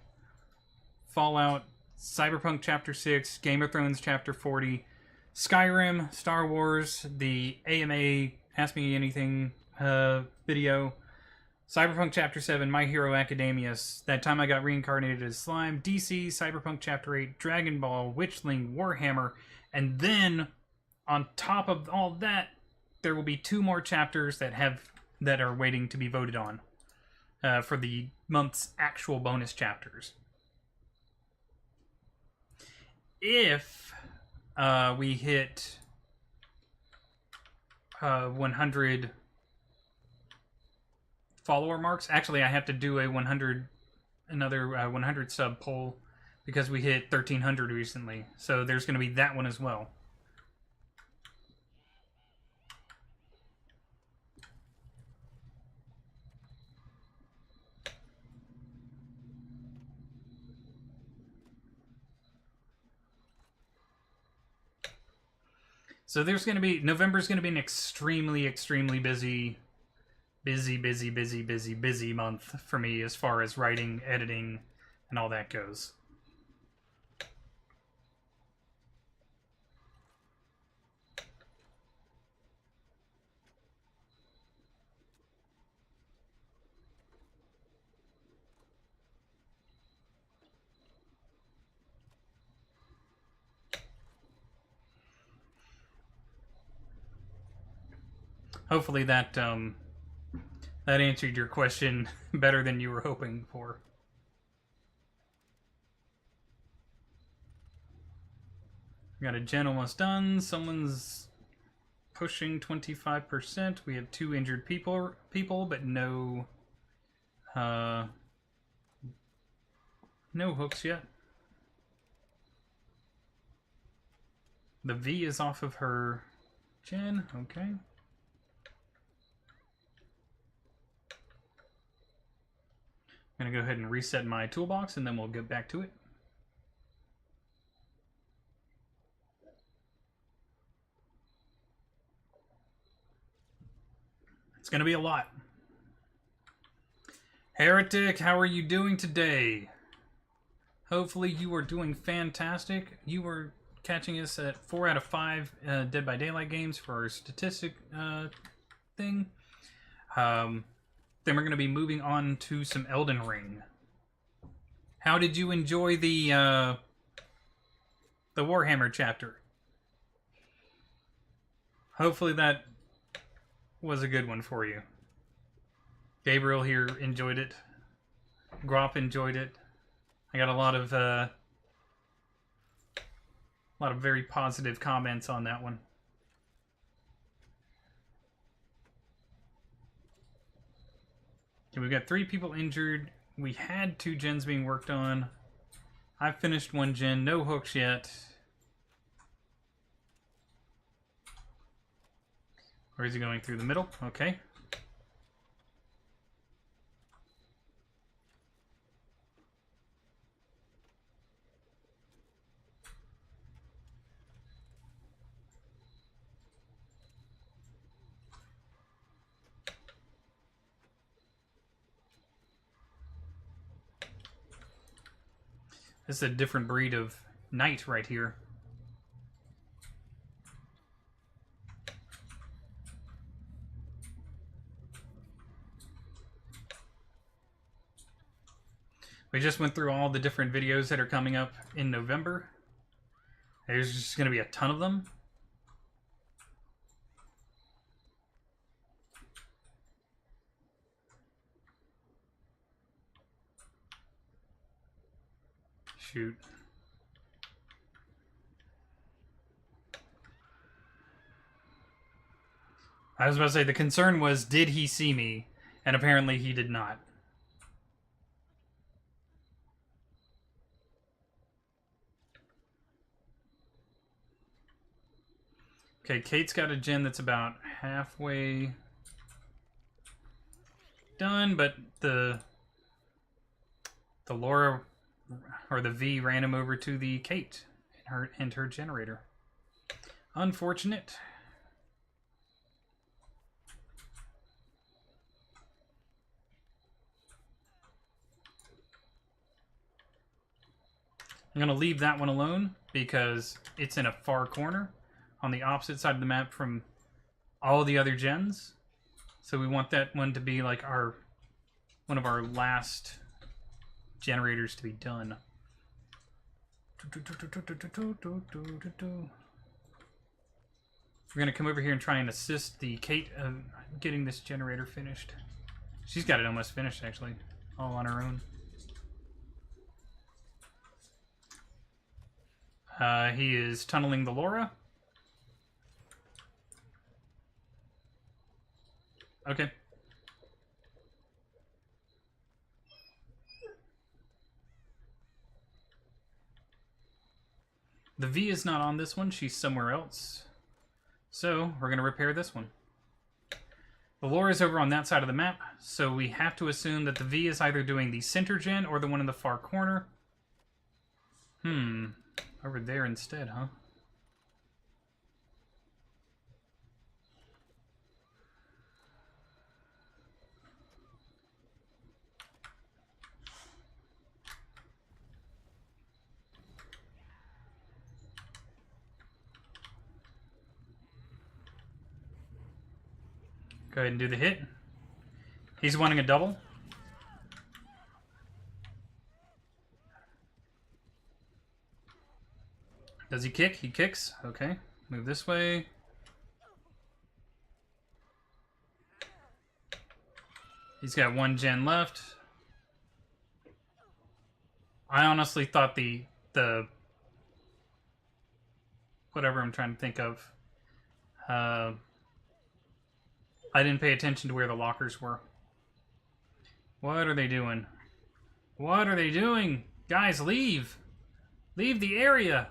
Fallout, Cyberpunk Chapter 6, Game of Thrones Chapter 40, Skyrim, Star Wars, the AMA Ask Me Anything video, Cyberpunk Chapter 7, My Hero Academia, That Time I Got Reincarnated as Slime, DC, Cyberpunk Chapter 8, Dragon Ball, Witchling, Warhammer, and then, on top of all that, there will be 2 more chapters that are waiting to be voted on for the month's actual bonus chapters. If we hit 100 follower marks, actually I have to do another 100 sub poll because we hit 1300 recently. So there's going to be that one as well. So there's going to be, November's going to be an extremely, extremely busy month for me as far as writing, editing, and all that goes. Hopefully that that answered your question better than you were hoping for. We got a gen almost done. Someone's pushing 25%. We have 2 injured people, but no hooks yet. The V is off of her gen. Okay. I'm going to go ahead and reset my toolbox, and then we'll get back to it. It's going to be a lot. Heretic, how are you doing today? Hopefully you are doing fantastic. You were catching us at 4 out of 5 Dead by Daylight games for our statistic thing. Then we're going to be moving on to some Elden Ring. How did you enjoy the Warhammer chapter? Hopefully that was a good one for you. Gabriel here enjoyed it. Grop enjoyed it. I got a lot of A lot of very positive comments on that one. Okay, we've got 3 people injured. We had 2 gens being worked on. I've finished 1 gen. No hooks yet. Or is he going through the middle? Okay. This is a different breed of knight right here. We just went through all the different videos that are coming up in November. There's just going to be a ton of them. Shoot. I was about to say, the concern was, did he see me? And apparently he did not. Okay, Kate's got a gen that's about halfway done, but the Laura, or the V, ran him over to the Kate and her generator. Unfortunate. I'm going to leave that one alone because it's in a far corner on the opposite side of the map from all the other gens. So we want that one to be like one of our last generators to be done. We're going to come over here and try and assist the Kate getting this generator finished. She's got it almost finished, actually, all on her own. He is tunneling the Laura. Okay. The V is not on this one. She's somewhere else. So, we're going to repair this one. The Laura is over on that side of the map, so we have to assume that the V is either doing the center gen or the one in the far corner. Over there instead, huh? Go ahead and do the hit. He's wanting a double. Does he kick? He kicks. Okay. Move this way. He's got 1 gen left. I honestly thought the whatever I'm trying to think of. I didn't pay attention to where the lockers were. What are they doing? What are they doing? Guys, leave! Leave the area!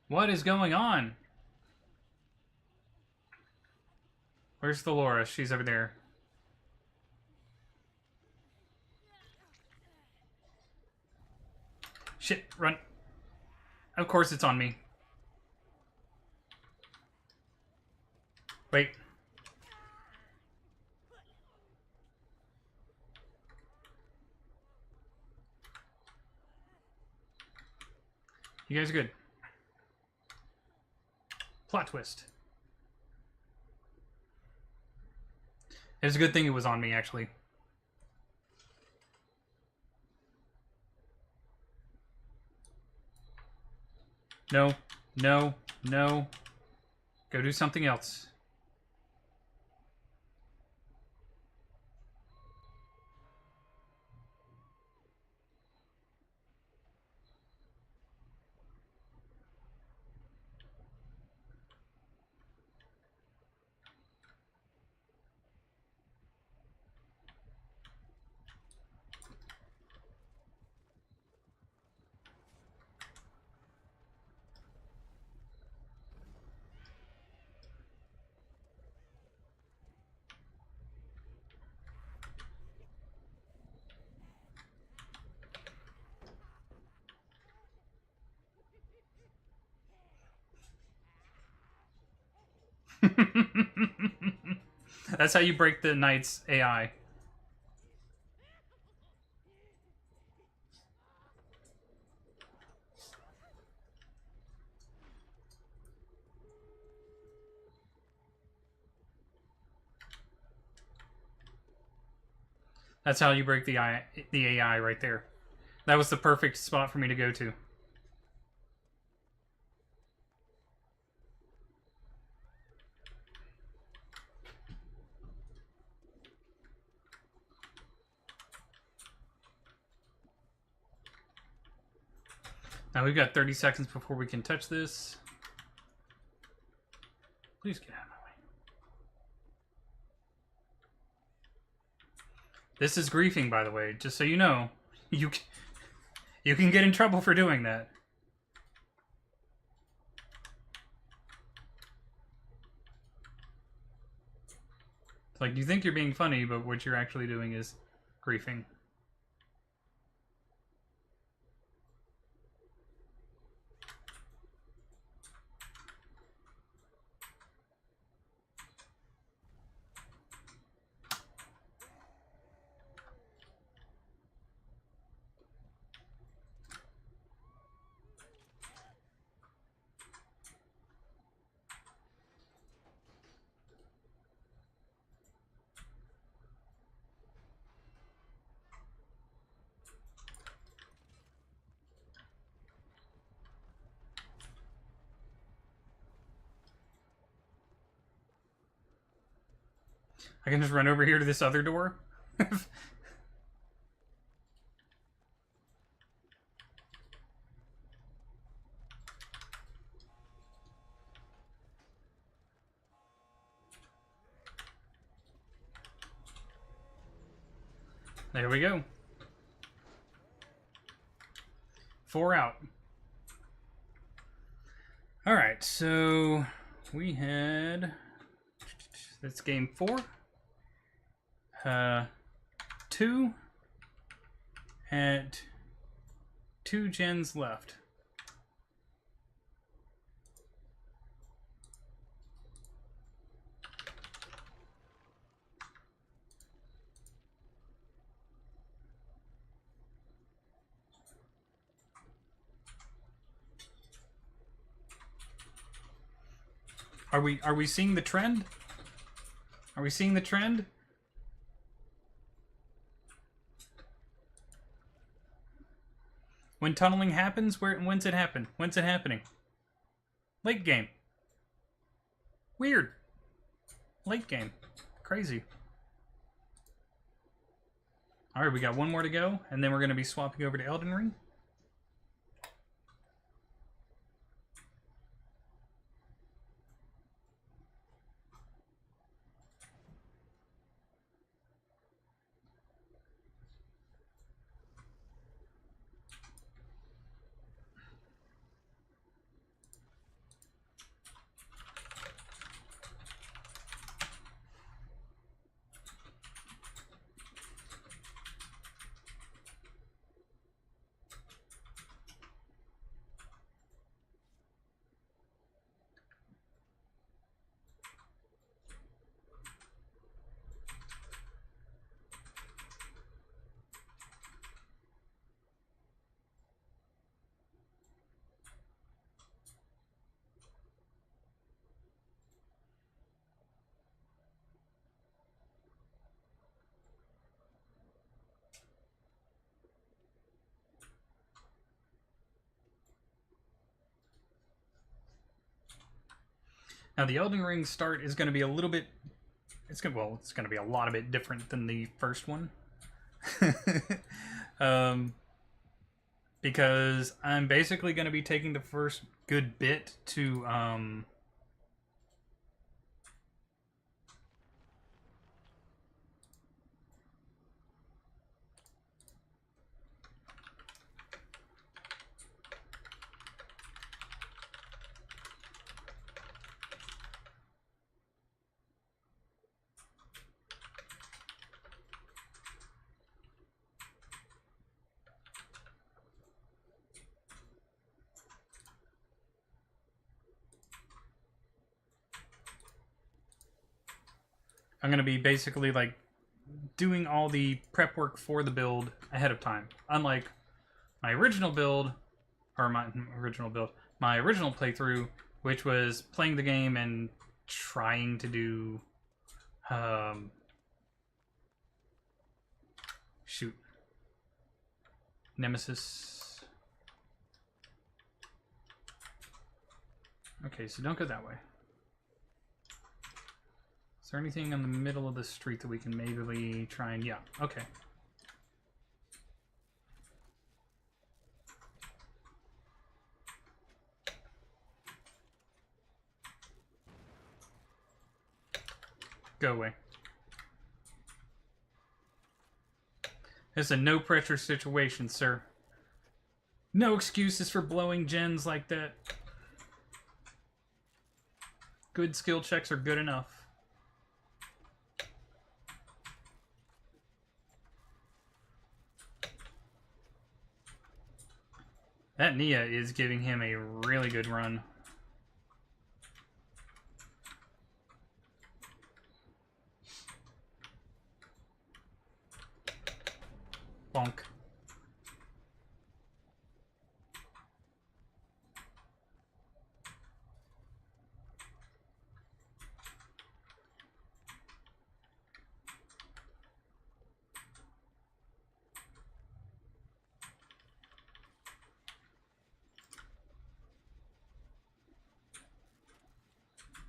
What is going on? Where's the Laura? She's over there. Shit, run. Of course it's on me. Wait. You guys are good. Plot twist. It's a good thing it was on me, actually. No, no, no. Go do something else. That's how you break the knight's AI. That's how you break the AI right there. That was the perfect spot for me to go to. Now we've got 30 seconds before we can touch this. Please get out of my way. This is griefing, by the way, just so you know. You can get in trouble for doing that. It's like, you think you're being funny, but what you're actually doing is griefing. I can just run over here to this other door. There we go. 4 out. Alright, so we had... That's game 4. 2 at 2 gens left. Are we seeing the trend? Are we seeing the trend? When tunneling happens, when's it happen? When's it happening? Late game. Weird. Late game. Crazy. Alright, we got 1 more to go, and then we're going to be swapping over to Elden Ring. Now the Elden Ring start is going to be a little bit... it's going to be a lot of bit different than the first one. Because I'm basically going to be taking the first good bit to... I'm going to be basically like doing all the prep work for the build ahead of time. Unlike my original build, or my original playthrough, which was playing the game and trying to do, shoot, Nemesis. Okay, so don't go that way. Is there anything in the middle of the street that we can maybe try and... Yeah, okay. Go away. It's a no-pressure situation, sir. No excuses for blowing gens like that. Good skill checks are good enough. That Nia is giving him a really good run. Bonk.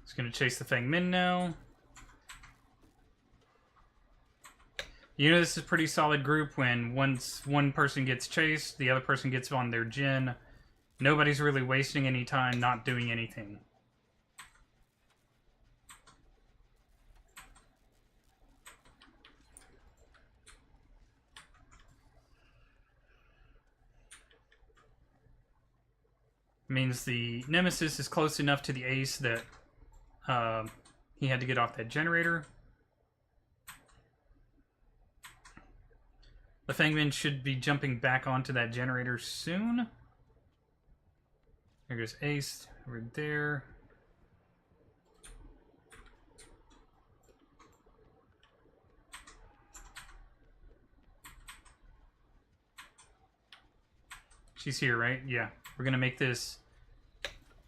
It's gonna chase the Feng Min now. You know this is a pretty solid group when once one person gets chased, the other person gets on their Jin. Nobody's really wasting any time not doing anything. Means the Nemesis is close enough to the Ace that he had to get off that generator. The Fangman should be jumping back onto that generator soon. There goes Ace over there. She's here, right? Yeah. We're going to make this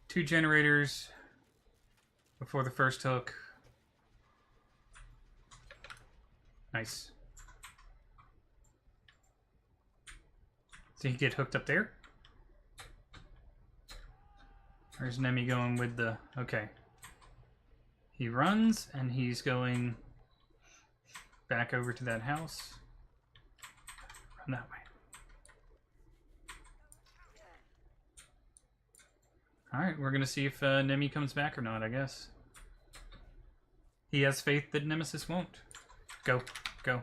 2 generators before the first hook. Nice. Did he get hooked up there? Where's Nemi going with the... Okay. He runs, and he's going back over to that house. Run that way. Alright, we're going to see if Nemi comes back or not, I guess. He has faith that Nemesis won't. Go. Go.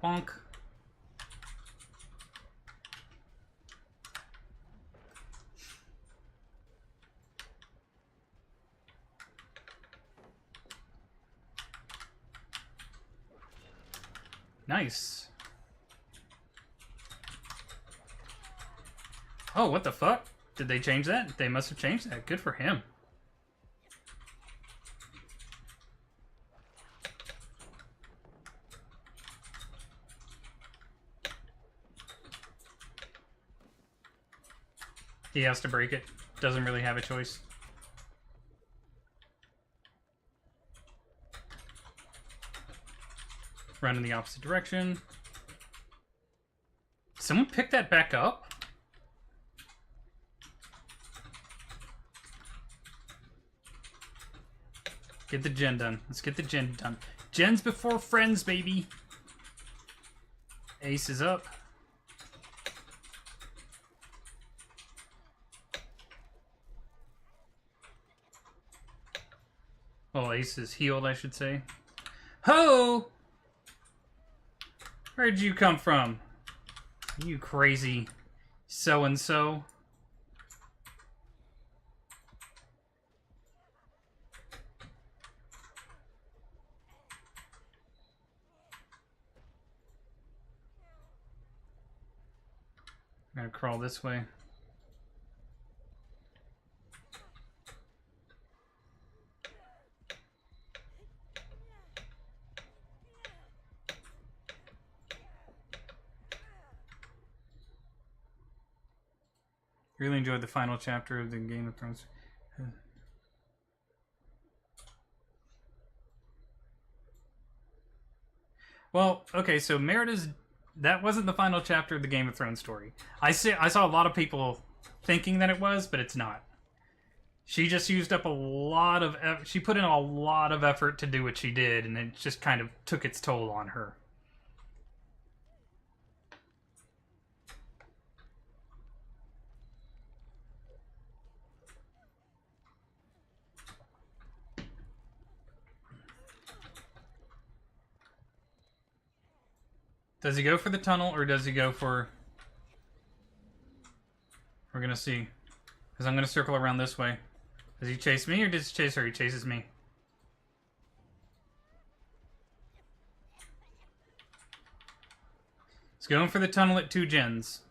Bonk. Nice. Oh, what the fuck? Did they change that? They must have changed that. Good for him. He has to break it. Doesn't really have a choice. Run in the opposite direction. Someone pick that back up? Get the gen done. Let's get the gen done. Gens before friends, baby. Ace is up. Well, Ace is healed, I should say. Ho! Where'd you come from? You crazy so-and-so. gonna crawl this way. Really enjoyed the final chapter of the Game of Thrones. Well, okay, so Merida's... That wasn't the final chapter of the Game of Thrones story. I saw a lot of people thinking that it was, but it's not. She just used up a lot of... She put in a lot of effort to do what she did, and it just kind of took its toll on her. Does he go for the tunnel, or does he go for... We're gonna see. Because I'm gonna circle around this way. Does he chase me, or does he chase her? He chases me. He's going for the tunnel at 2 gens.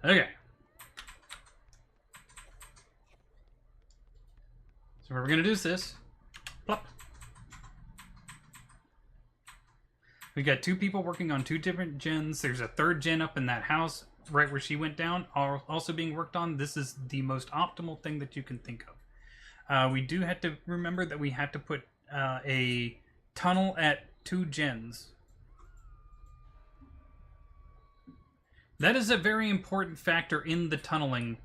Okay. So what we're gonna do is this. Plop. We got 2 people working on 2 different gens. There's a 3rd gen up in that house right where she went down, also being worked on. This is the most optimal thing that you can think of. We do have to remember that we have to put a tunnel at 2 gens. That is a very important factor in the tunneling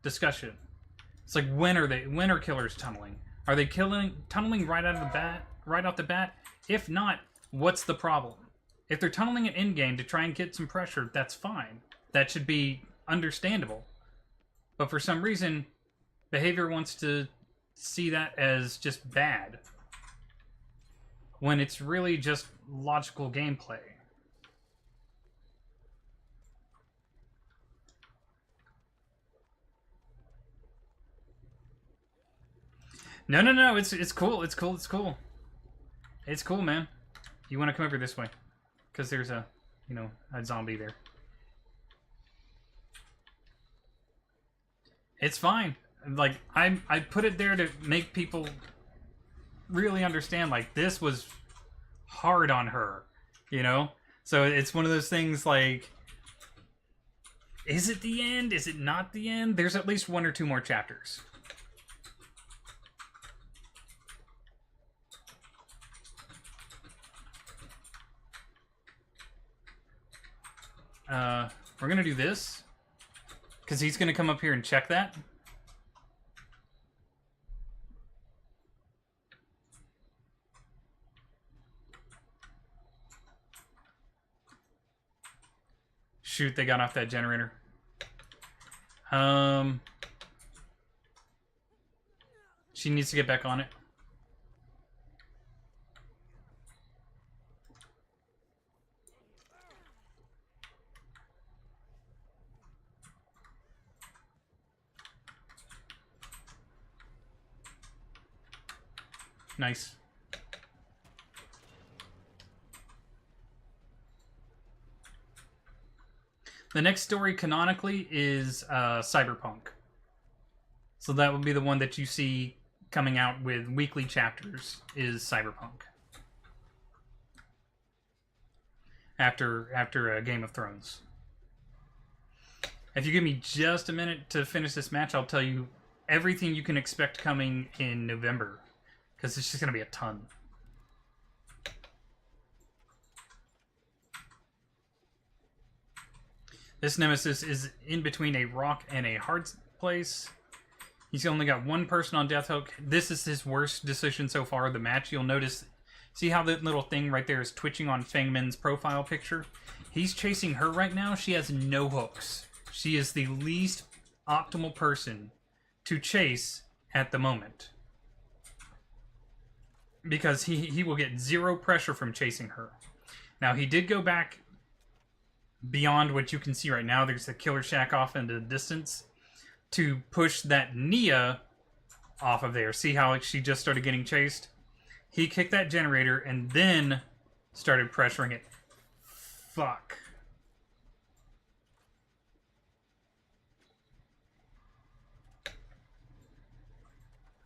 discussion. It's like, when are killers tunneling? Are they tunneling right off the bat? If not, what's the problem? If they're tunneling it in-game to try and get some pressure, that's fine. That should be understandable. But for some reason, behavior wants to see that as just bad, when it's really just logical gameplay. No, it's cool, it's cool. It's cool, man. You want to come over this way, because there's a zombie there. It's fine. Like, I put it there to make people really understand, like, this was hard on her, you know? So it's one of those things, like, is it the end? Is it not the end? There's at least 1 or 2 more chapters. We're gonna do this, because he's gonna come up here and check that. Shoot, they got off that generator. She needs to get back on it. Nice. The next story canonically is Cyberpunk. So that would be the one that you see coming out with weekly chapters, is Cyberpunk. After Game of Thrones. If you give me just a minute to finish this match, I'll tell you everything you can expect coming in November. Because it's just going to be a ton. This Nemesis is in between a rock and a hard place. He's only got 1 person on Death Hook. This is his worst decision so far of the match. You'll notice See how the little thing right there is twitching on Fangmin's profile picture? He's chasing her right now. She has no hooks. She is the least optimal person to chase at the moment. Because he will get zero pressure from chasing her. Now, he did go back beyond what you can see right now. There's a killer shack off into the distance to push that Nia off of there. See how she just started getting chased? He kicked that generator and then started pressuring it. Fuck.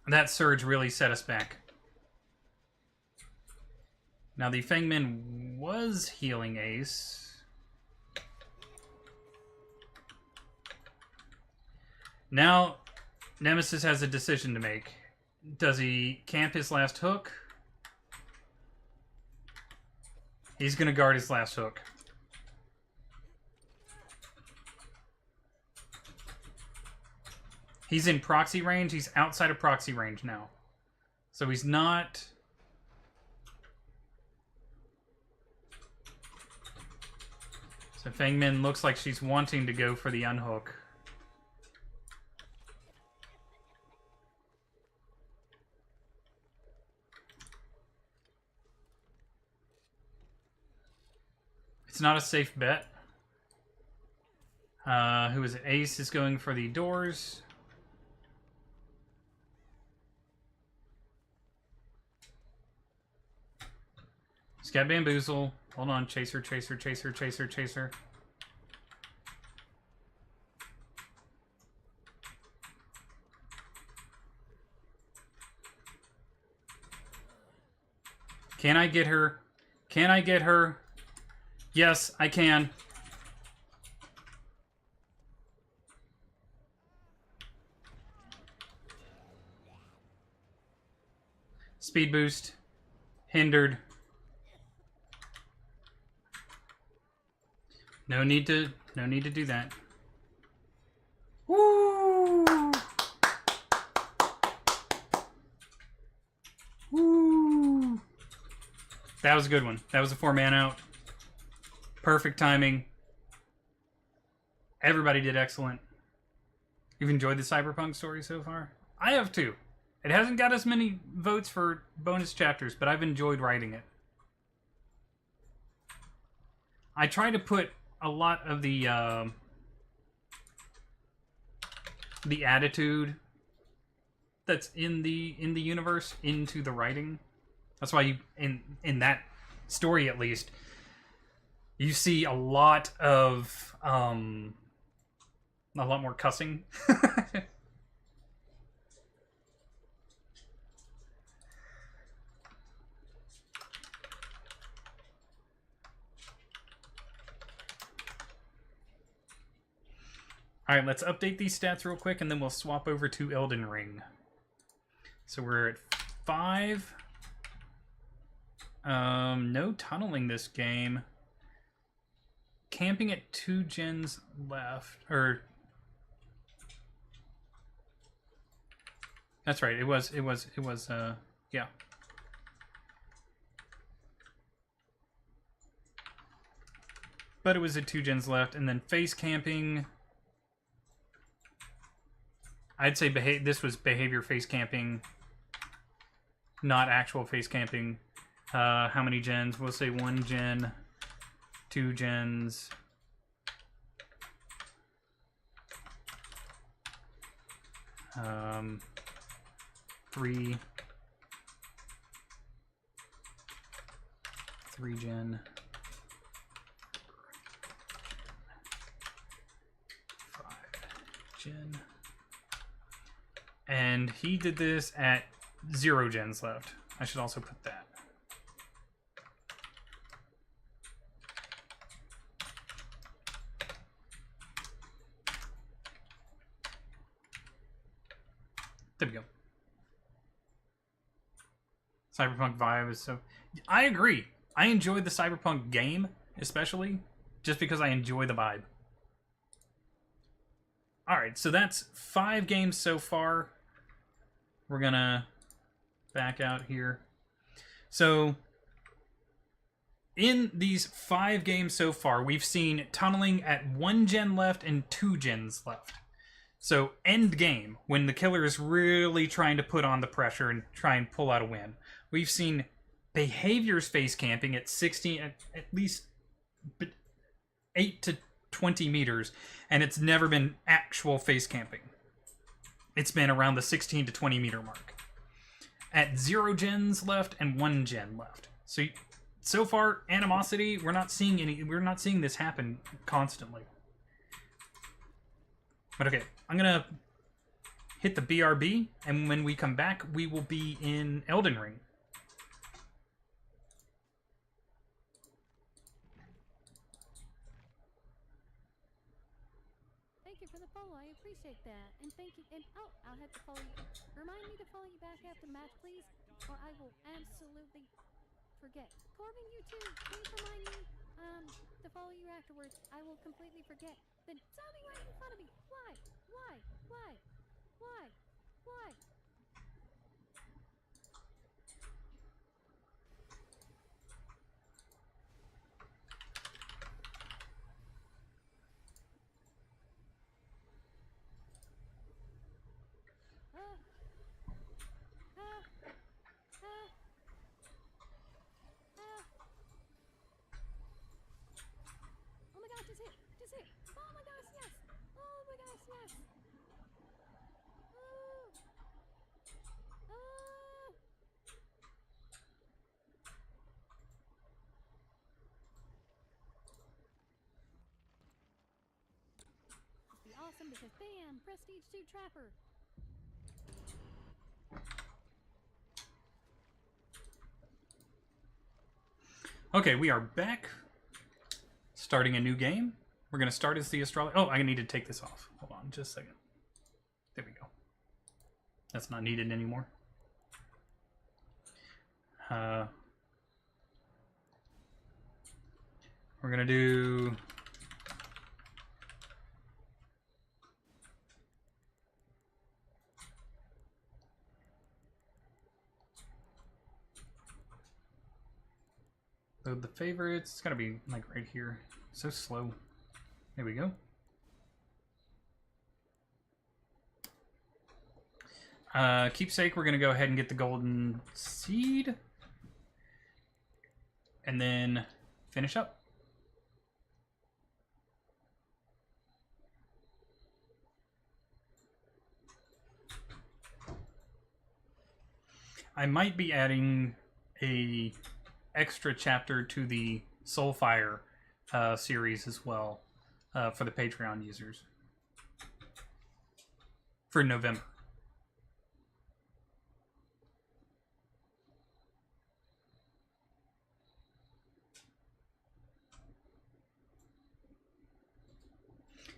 That surge really set us back. Now the Fangmin was healing Ace. Now Nemesis has a decision to make. Does he camp his last hook? He's going to guard his last hook. He's in proxy range. He's outside of proxy range now. So he's not... So Fangmin looks like she's wanting to go for the unhook. It's not a safe bet. Who is it? Ace is going for the doors. He's got bamboozle. Hold on. Chaser, chaser, chaser, chaser, chaser. Can I get her? Can I get her? Yes, I can. Speed boost. Hindered. No need to do that. Woo! Woo! That was a good one. That was a 4-man out. Perfect timing. Everybody did excellent. You've enjoyed the Cyberpunk story so far? I have too. It hasn't got as many votes for bonus chapters, but I've enjoyed writing it. I try to put a lot of the attitude that's in the universe into the writing. That's why you in that story at least you see a lot of a lot more cussing. All right, let's update these stats real quick, and then we'll swap over to Elden Ring. So we're at 5. No tunneling this game. Camping at 2 gens left, or that's right. It was. Yeah. But it was at 2 gens left, and then face camping. I'd say this was behavior face camping, not actual face camping. How many gens? We'll say 1 gen, 2 gens. Three gen. 5 gen. And he did this at 0 gens left. I should also put that. There we go. Cyberpunk vibe is so... I agree. I enjoyed the Cyberpunk game, especially, just because I enjoy the vibe. Alright, so that's 5 games so far. We're gonna back out here. So, in these 5 games so far, we've seen tunneling at 1 gen left and 2 gens left. So, end game, when the killer is really trying to put on the pressure and try and pull out a win, we've seen behaviors face camping at 60, at least 8 to 20 meters, and it's never been actual face camping. It's been around the 16 to 20 meter mark. At 0 gens left and 1 gen left. So far, animosity, we're not seeing this happen constantly. But okay, I'm gonna hit the BRB, and when we come back, we will be in Elden Ring. Thank you for the follow. I appreciate that. And thank you. And oh, I'll have to follow you. Remind me to follow you back after the match, please, or I will absolutely forget. Corbin, you too. Please remind me to follow you afterwards. I will completely forget. Then zombie right in front of me. Why? Why? Why? Why? Why? Oh my gosh, just hit! Just hit! Oh my gosh, yes! Oh my gosh, yes! Oh! Oh! This be awesome because bam! Prestige 2 Trapper! Okay, we are back. Starting a new game. We're going to start as the astrologer. Oh, I need to take this off. Hold on just a second. There we go. That's not needed anymore. We're going to do... load the favorites. It's gotta be like right here. So slow. There we go. Keepsake, we're gonna go ahead and get the golden seed. And then finish up. I might be adding a extra chapter to the Soulfire series as well for the Patreon users for November.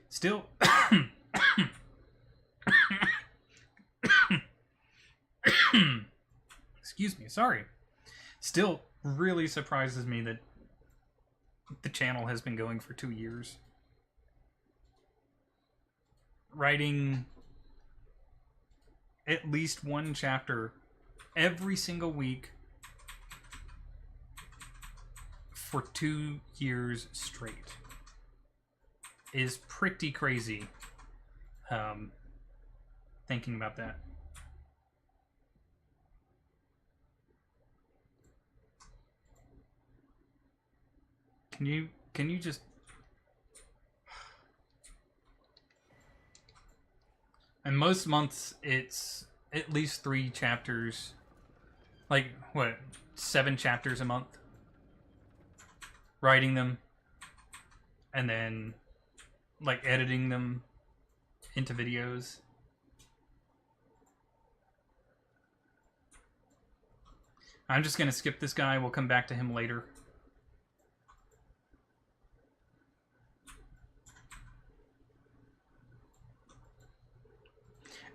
Still excuse me, sorry. Still really surprises me that the channel has been going for 2 years. Writing at least 1 chapter every single week for 2 years straight is pretty crazy. Thinking about that. Can you just... And most months it's at least 3 chapters. Like, what, 7 chapters a month? Writing them. And then, like, editing them into videos. I'm just gonna skip this guy. We'll come back to him later.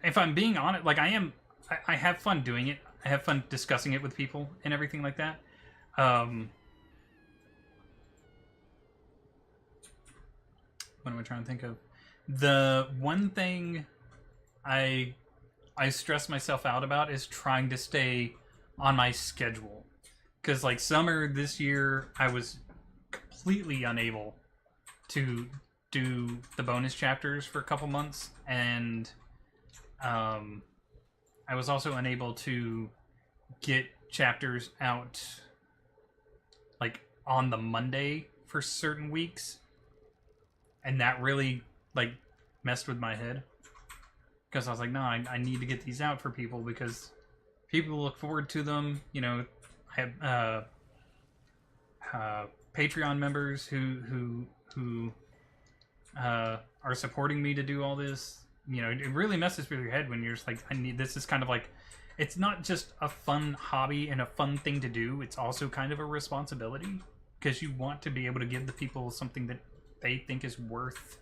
If I'm being honest, like I have fun doing it. I have fun discussing it with people and everything like that. What am I trying to think of? The one thing I stress myself out about is trying to stay on my schedule. Because, like, summer this year, I was completely unable to do the bonus chapters for a couple months, and I was also unable to get chapters out, like, on the Monday for certain weeks, and that really, like, messed with my head. Because I was like, no, I need to get these out for people, because people look forward to them. You know, I have Patreon members who are supporting me to do all this. You know, it really messes with your head when you're just like, I need this. Is kind of like, it's not just a fun hobby and a fun thing to do. It's also kind of a responsibility, because you want to be able to give the people something that they think is worth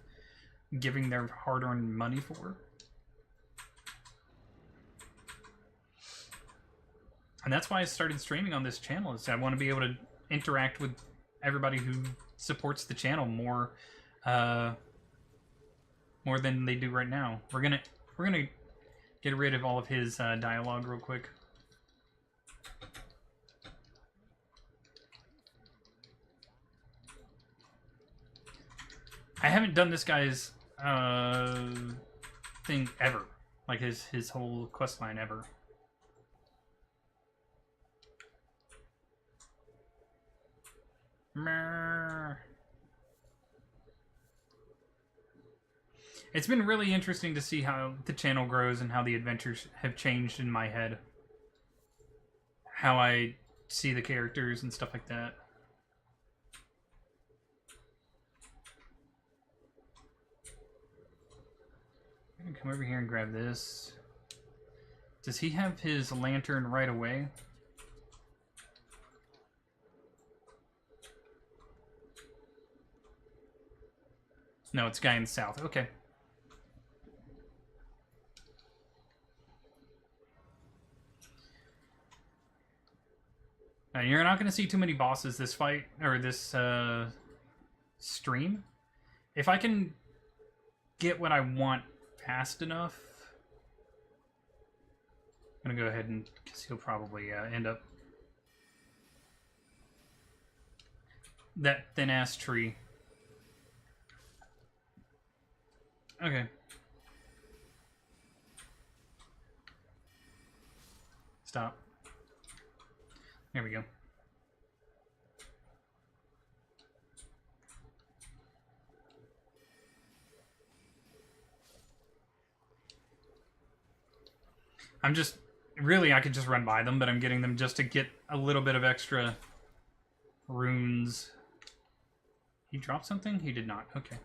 giving their hard-earned money for. And that's why I started streaming on this channel. Is I want to be able to interact with everybody who supports the channel more, more than they do right now. We're gonna get rid of all of his dialogue real quick. I haven't done this guy's thing ever, like his whole quest line ever. It's been really interesting to see how the channel grows and how the adventures have changed in my head. How I see the characters and stuff like that. I'm gonna come over here and grab this. Does he have his lantern right away? No, it's guy in the south. Okay. Now, you're not going to see too many bosses this fight, or this stream. If I can get what I want fast enough, I'm going to go ahead and, because he'll probably end up that thin-ass tree. Okay. Stop. There we go. I'm just... Really, I could just run by them, but I'm getting them just to get a little bit of extra runes. He dropped something? He did not. Okay.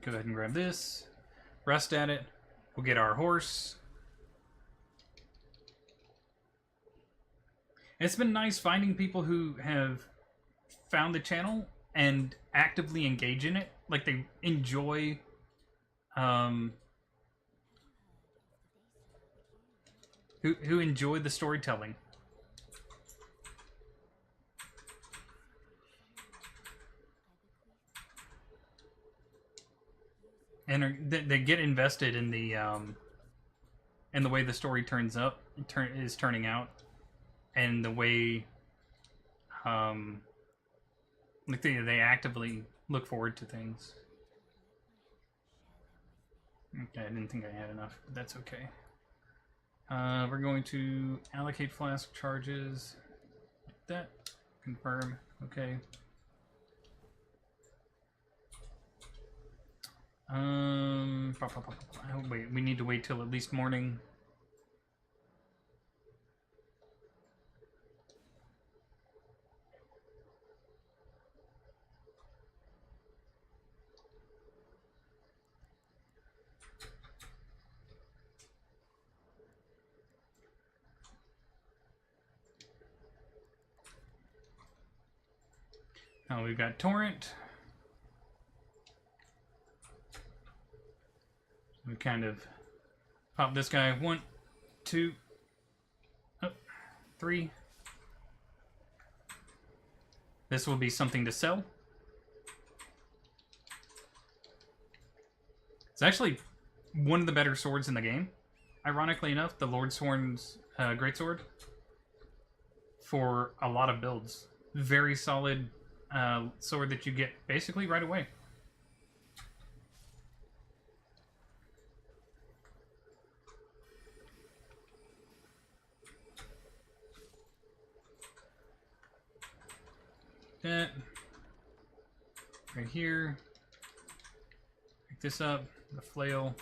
Go ahead and grab this. Rest at it. We'll get our horse. It's been nice finding people who have found the channel and actively engage in it. Like, they enjoy who enjoy the storytelling. And they get invested in the way the story turns up, is turning out, and the way like they actively look forward to things. Okay, I didn't think I had enough, but that's okay. We're going to allocate flask charges. Like that. Confirm. Okay. Wait, we need to wait till at least morning. Now we've got Torrent. We kind of pop this guy. 1, 2, 3. This will be something to sell. It's actually one of the better swords in the game. Ironically enough, the Lord Sworn's greatsword for a lot of builds. Very solid sword that you get basically right away. That right here. Pick this up. The flail.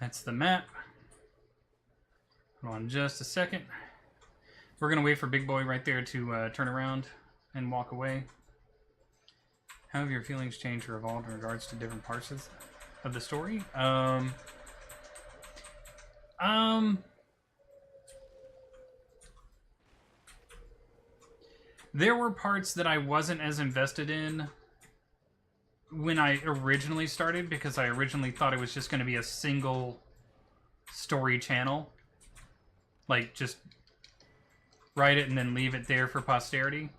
That's the map. Hold on just a second. We're going to wait for Big Boy right there to turn around and walk away. How have your feelings changed or evolved in regards to different parts of the story? There were parts that I wasn't as invested in when I originally started, because I originally thought it was just going to be a single story channel. Like, just write it and then leave it there for posterity.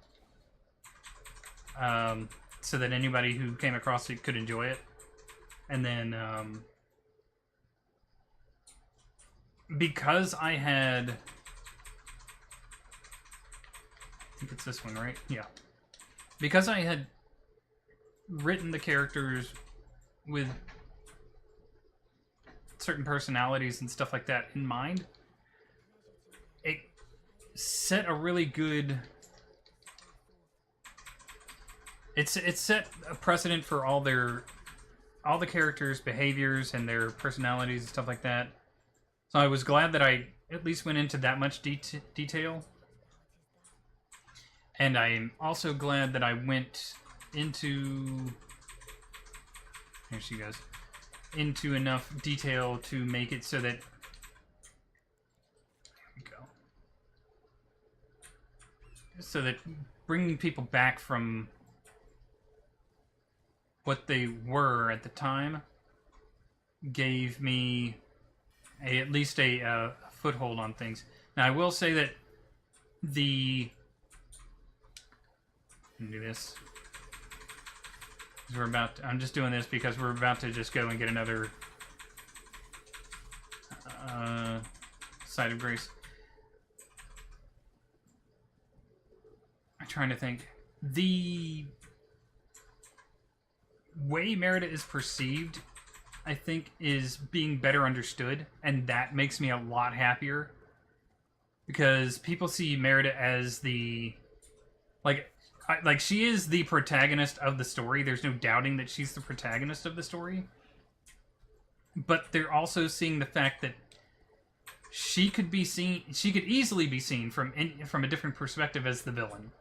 So that anybody who came across it could enjoy it. And then, because I had... I think it's this one, right? Yeah. Because I had written the characters with certain personalities and stuff like that in mind, it set a really good... It set a precedent for all the characters' behaviors and their personalities and stuff like that. So I was glad that I at least went into that much detail. And I'm also glad that I went into... Here she goes. Into enough detail to make it so that... There we go. So that bringing people back from what they were at the time gave me at least a foothold on things. Now, I will say that the... do this. We're about to, I'm just doing this because we're about to just go and get another Site of Grace. I'm trying to think. The way Merida is perceived, I think, is being better understood, and that makes me a lot happier. Because people see Merida as the... Like, she is the protagonist of the story. There's no doubting that she's the protagonist of the story. But they're also seeing the fact that she could be seen... She could easily be seen from a different perspective as the villain.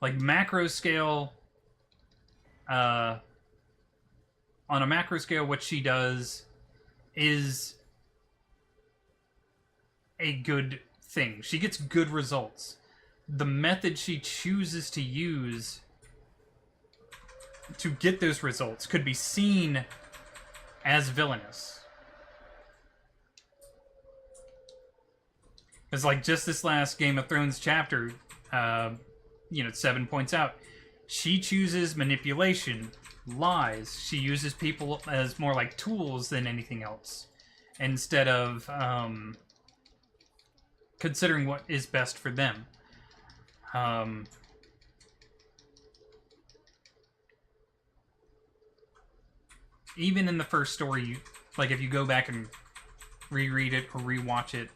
Like, macro scale... on a macro scale, what she does is a good thing. She gets good results. The method she chooses to use to get those results could be seen as villainous. It's like just this last Game of Thrones chapter, 7 points out. She chooses manipulation, lies. She uses people as more like tools than anything else, instead of considering what is best for them. Even in the first story, like if you go back and reread it or rewatch it,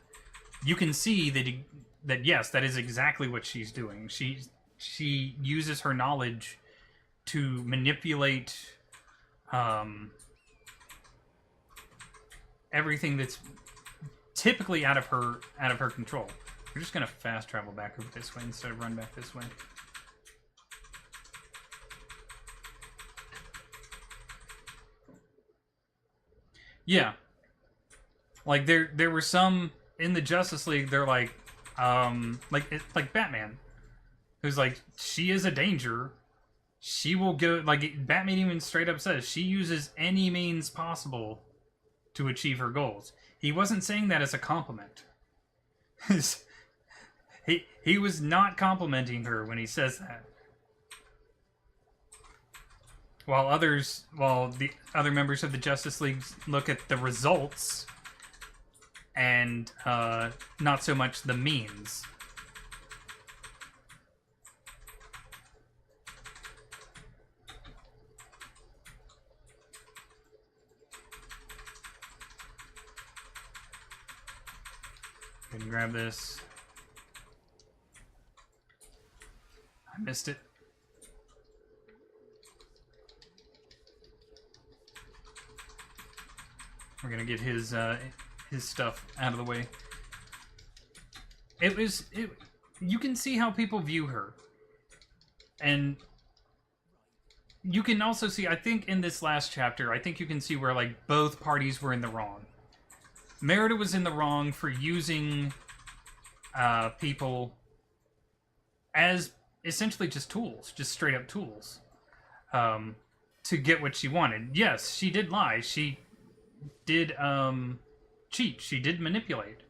you can see that yes, that is exactly what she's doing. She uses her knowledge to manipulate everything that's typically out of her control. We're just gonna fast travel back over this way instead of run back this way. Yeah. Like there were some in the Justice League, they're like Batman, who's like, she is a danger. She will go, like, Batman even straight up says she uses any means possible to achieve her goals. He wasn't saying that as a compliment. he was not complimenting her when he says that. While the other members of the Justice League look at the results and not so much the means. Go ahead and grab this. I missed it. We're gonna get his stuff out of the way. You can see how people view her. And you can also see, I think in this last chapter, I think you can see where, like, both parties were in the wrong. Merida was in the wrong for using people as essentially just tools, just straight up tools, to get what she wanted. Yes, she did lie. She did cheat. She did manipulate.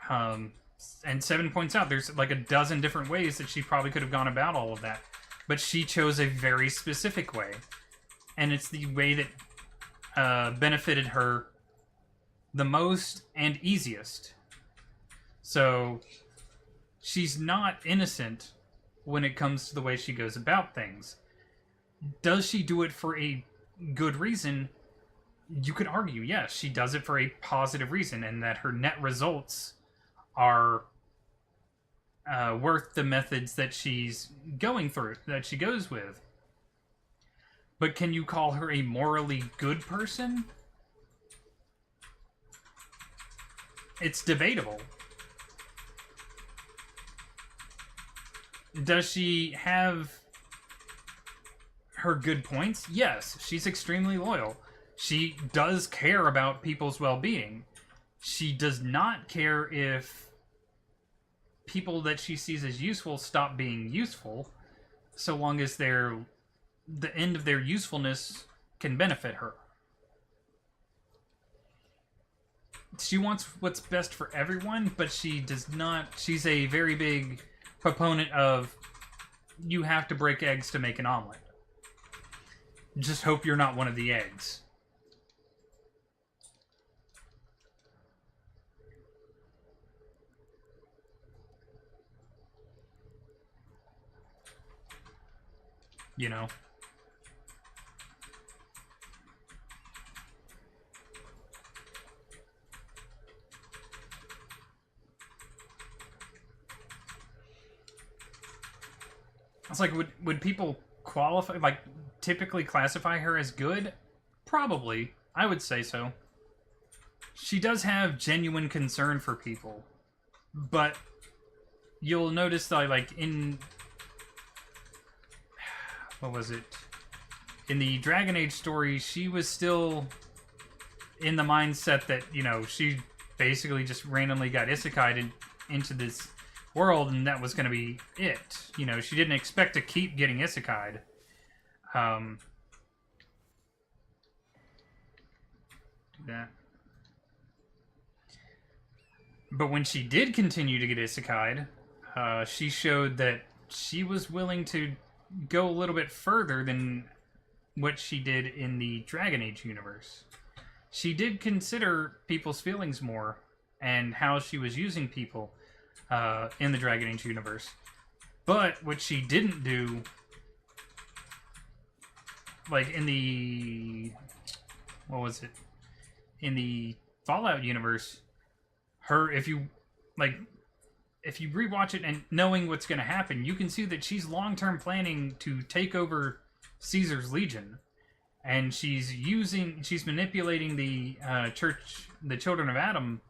And Seven points out there's like a dozen different ways that she probably could have gone about all of that. But she chose a very specific way. And it's the way that benefited her the most and easiest. So she's not innocent when it comes to the way she goes about things. Does she do it for a good reason? You could argue, yes, she does it for a positive reason, and that her net results are worth the methods that she's going through, that she goes with. But can you call her a morally good person? It's debatable. Does she have her good points? Yes, she's extremely loyal. She does care about people's well-being. She does not care if people that she sees as useful stop being useful, so long as the end of their usefulness can benefit her. She wants what's best for everyone, but she does not. She's a very big proponent of, you have to break eggs to make an omelet. Just hope you're not one of the eggs. You know? It's like, would people qualify, like, typically classify her as good? Probably. I would say so. She does have genuine concern for people. But you'll notice that, like, in... what was it? In the Dragon Age story, she was still in the mindset that, you know, she basically just randomly got isekai'd into this world, and that was going to be it. You know, she didn't expect to keep getting isekai'd. Do that. But when she did continue to get isekai'd, she showed that she was willing to go a little bit further than what she did in the Dragon Age universe. She did consider people's feelings more, and how she was using people in the Dragon Age universe. But what she didn't do, like in the... what was it? In the Fallout universe, if you rewatch it and knowing what's going to happen, you can see that she's long-term planning to take over Caesar's Legion. and she's manipulating the the children of Adam,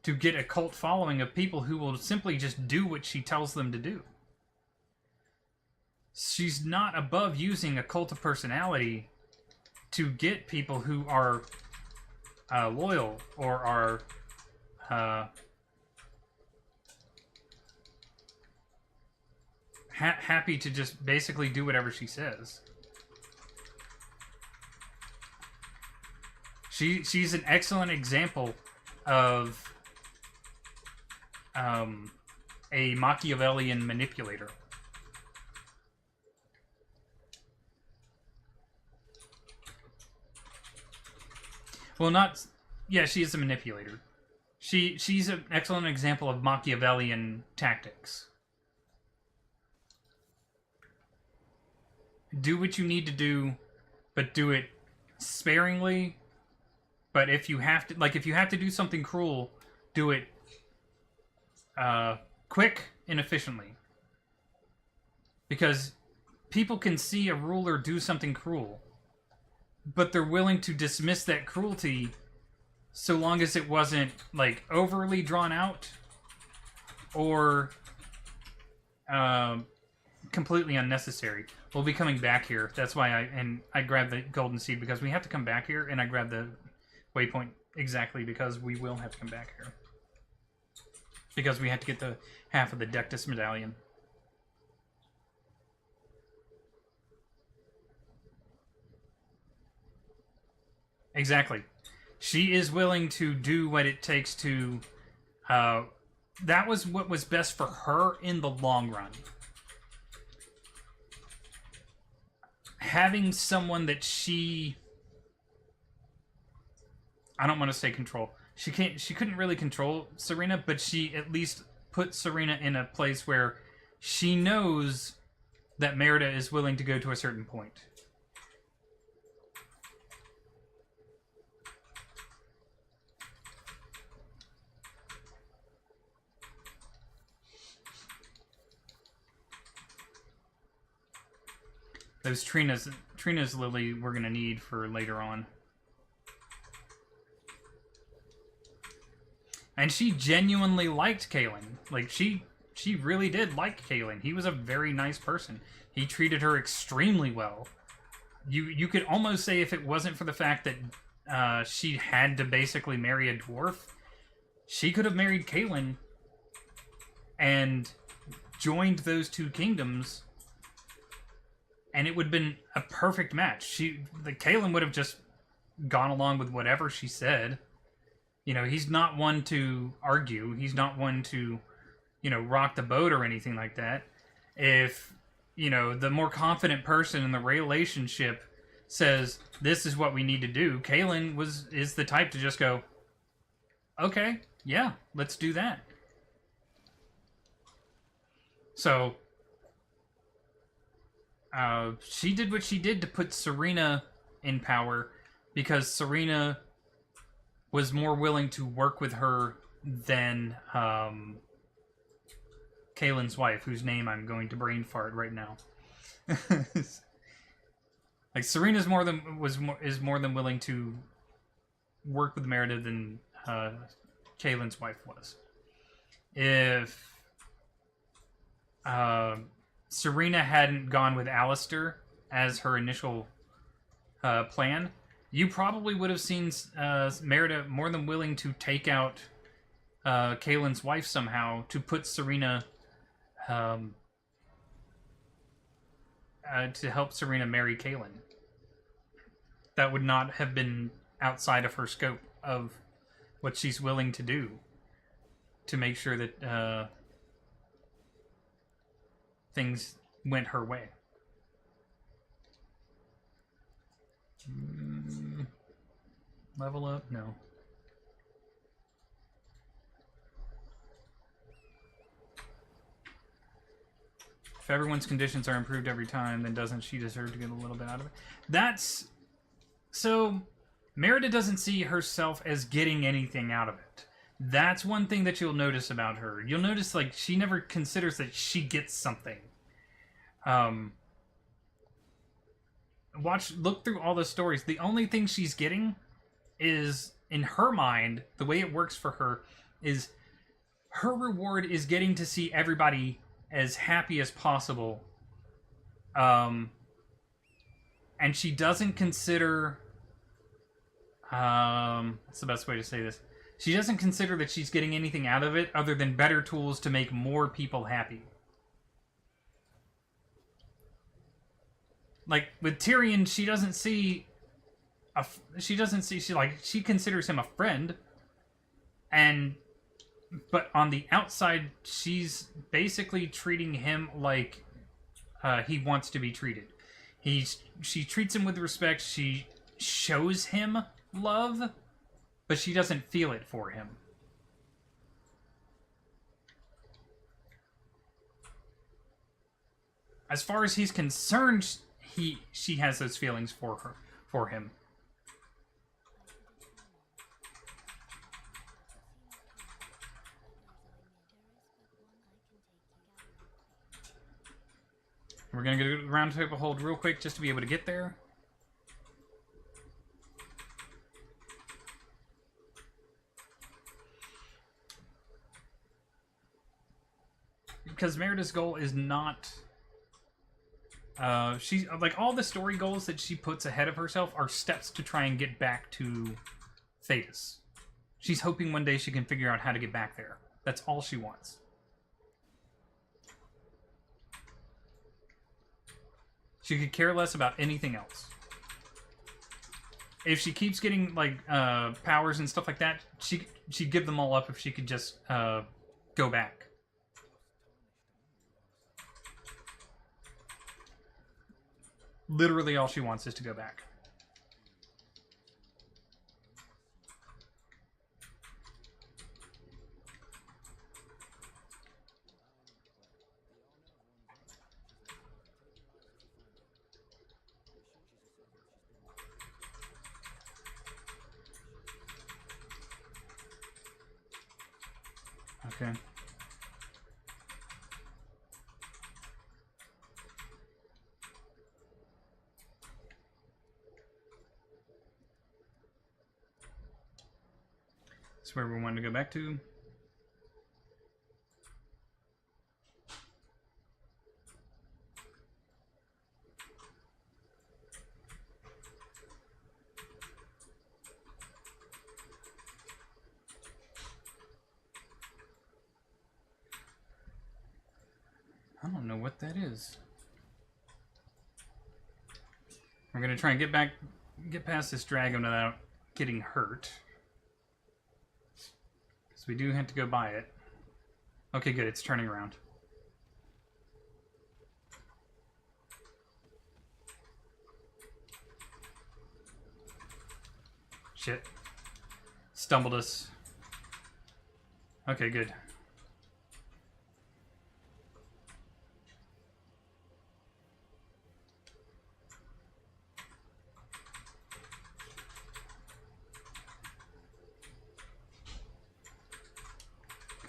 to get a cult following of people who will simply just do what she tells them to do. She's not above using a cult of personality to get people who are loyal or are happy to just basically do whatever she says. She's an excellent example of a Machiavellian manipulator. Well, not... Yeah, she is a manipulator. She's an excellent example of Machiavellian tactics. Do what you need to do, but do it sparingly. But if you have to... Like, if you have to do something cruel, do it quick and efficiently. Because people can see a ruler do something cruel, but they're willing to dismiss that cruelty so long as it wasn't, like, overly drawn out or completely unnecessary. We'll be coming back here. That's why I grabbed the golden seed, because we have to come back here, and I grabbed the waypoint exactly because we will have to come back here. Because we have to get the half of the Dectus medallion. Exactly. She is willing to do what it takes to... that was what was best for her in the long run. Having someone that she... I don't want to say control. She couldn't really control Serena, but she at least put Serena in a place where she knows that Merida is willing to go to a certain point. Those Trina's Lily we're gonna need for later on. And she genuinely liked Kalen. Like, she really did like Kalen. He was a very nice person. He treated her extremely well. You could almost say, if it wasn't for the fact that she had to basically marry a dwarf, she could have married Kalen and joined those two kingdoms, and it would have been a perfect match. Kalen would have just gone along with whatever she said. You know, he's not one to argue. He's not one to, you know, rock the boat or anything like that. If, you know, the more confident person in the relationship says, this is what we need to do, Kalen is the type to just go, okay, yeah, let's do that. So, she did what she did to put Serena in power, because Serena was more willing to work with her than Kalen's wife, whose name I'm going to brain fart right now. Like, Serena's is more than willing to work with Merida than Kalen's wife was. If Serena hadn't gone with Alistair as her initial plan, you probably would have seen Merida more than willing to take out Kalen's wife somehow to put Serena, to help Serena marry Kalen. That would not have been outside of her scope of what she's willing to do to make sure that things went her way. Level up? No. If everyone's conditions are improved every time, then doesn't she deserve to get a little bit out of it? That's... So, Merida doesn't see herself as getting anything out of it. That's one thing that you'll notice about her. You'll notice, like, she never considers that she gets something. look through all the stories. The only thing she's getting is, in her mind, the way it works for her is her reward is getting to see everybody as happy as possible. And she doesn't consider, what's the best way to say this? She doesn't consider that she's getting anything out of it other than better tools to make more people happy. Like with Tyrion, she considers him a friend, but on the outside, she's basically treating him like he wants to be treated. She treats him with respect. She shows him love, but she doesn't feel it for him. As far as he's concerned, she has those feelings for him. We're gonna go to the round table hold real quick just to be able to get there. Because Merida's goal is not... she's like, all the story goals that she puts ahead of herself are steps to try and get back to Thetis. She's hoping one day she can figure out how to get back there. That's all she wants. She could care less about anything else. If she keeps getting like powers and stuff like that, she'd give them all up if she could just go back. Literally all she wants is to go back. Okay. That's where we wanted to go back to. I don't know what that is. We're gonna try and get past this dragon without getting hurt. Because we do have to go by it. Okay, good, it's turning around. Shit. Stumbled us. Okay, good.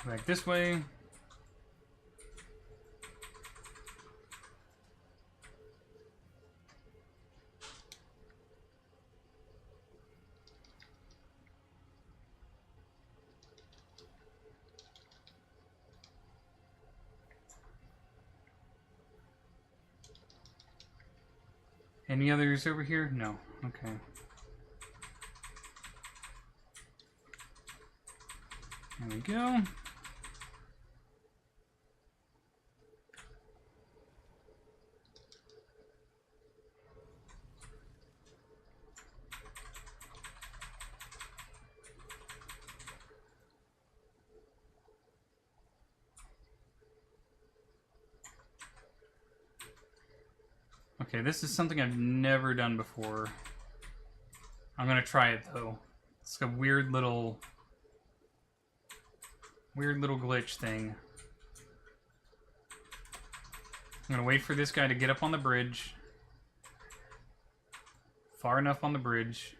Back this way. Any others over here? No. Okay. There we go. Okay, this is something I've never done before. I'm gonna try it though. It's a weird little glitch thing. I'm gonna wait for this guy to get up on the bridge. Far enough on the bridge.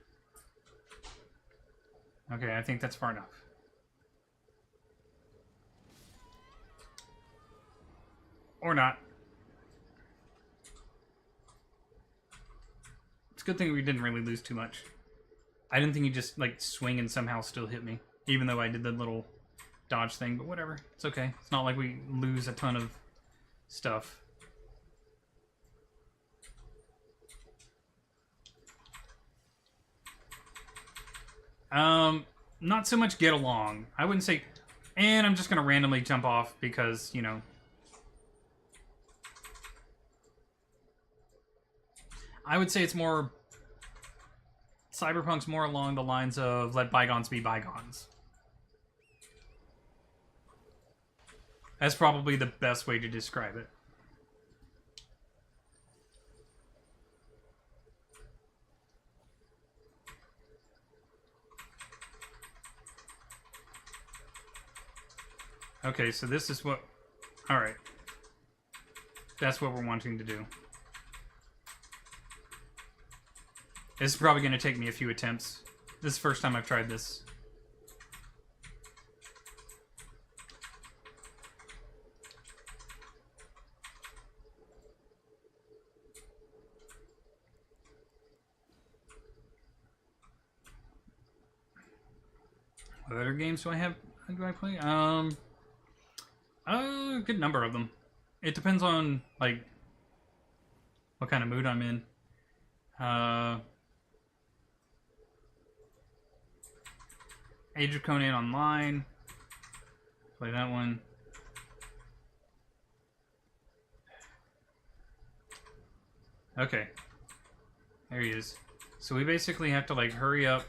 Okay, I think that's far enough. Or not. It's a good thing we didn't really lose too much. I didn't think he just, like, swing and somehow still hit me. Even though I did the little dodge thing, but whatever. It's okay. It's not like we lose a ton of stuff. Not so much get along. I wouldn't say... And I'm just going to randomly jump off because, you know... I would say it's more... Cyberpunk's more along the lines of let bygones be bygones. That's probably the best way to describe it. Okay, so this is what... Alright. That's what we're wanting to do. This is probably going to take me a few attempts. This is the first time I've tried this. What other games do I have? Do I play? A good number of them. It depends on, like, what kind of mood I'm in. Age of Conan Online. Play that one. Okay. There he is. So we basically have to, like, hurry up.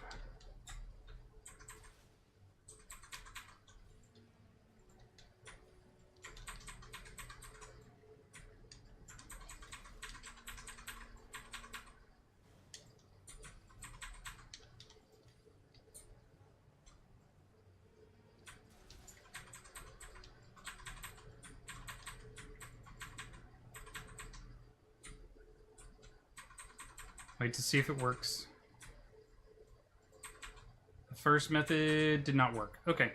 Wait to see if it works. The first method did not work. Okay.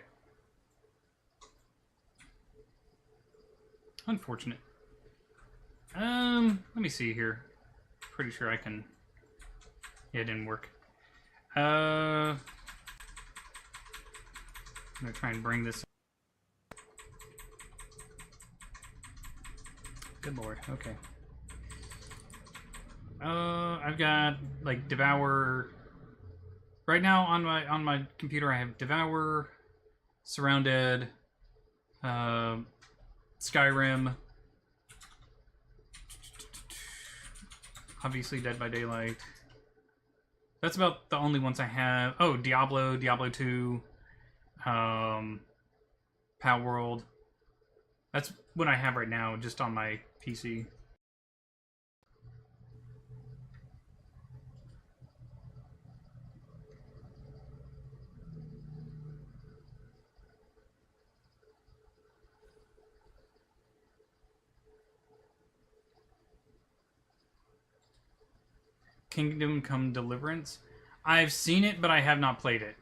Unfortunate. Let me see here. Pretty sure I can... Yeah, it didn't work. I'm gonna try and bring this... Good lord, okay. I've got, like, Devour... Right now, on my computer, I have Devour, Surrounded, Skyrim, obviously Dead by Daylight. That's about the only ones I have. Oh, Diablo, Diablo 2, Power World. That's what I have right now, just on my PC. Kingdom Come Deliverance. I've seen it, but I have not played it.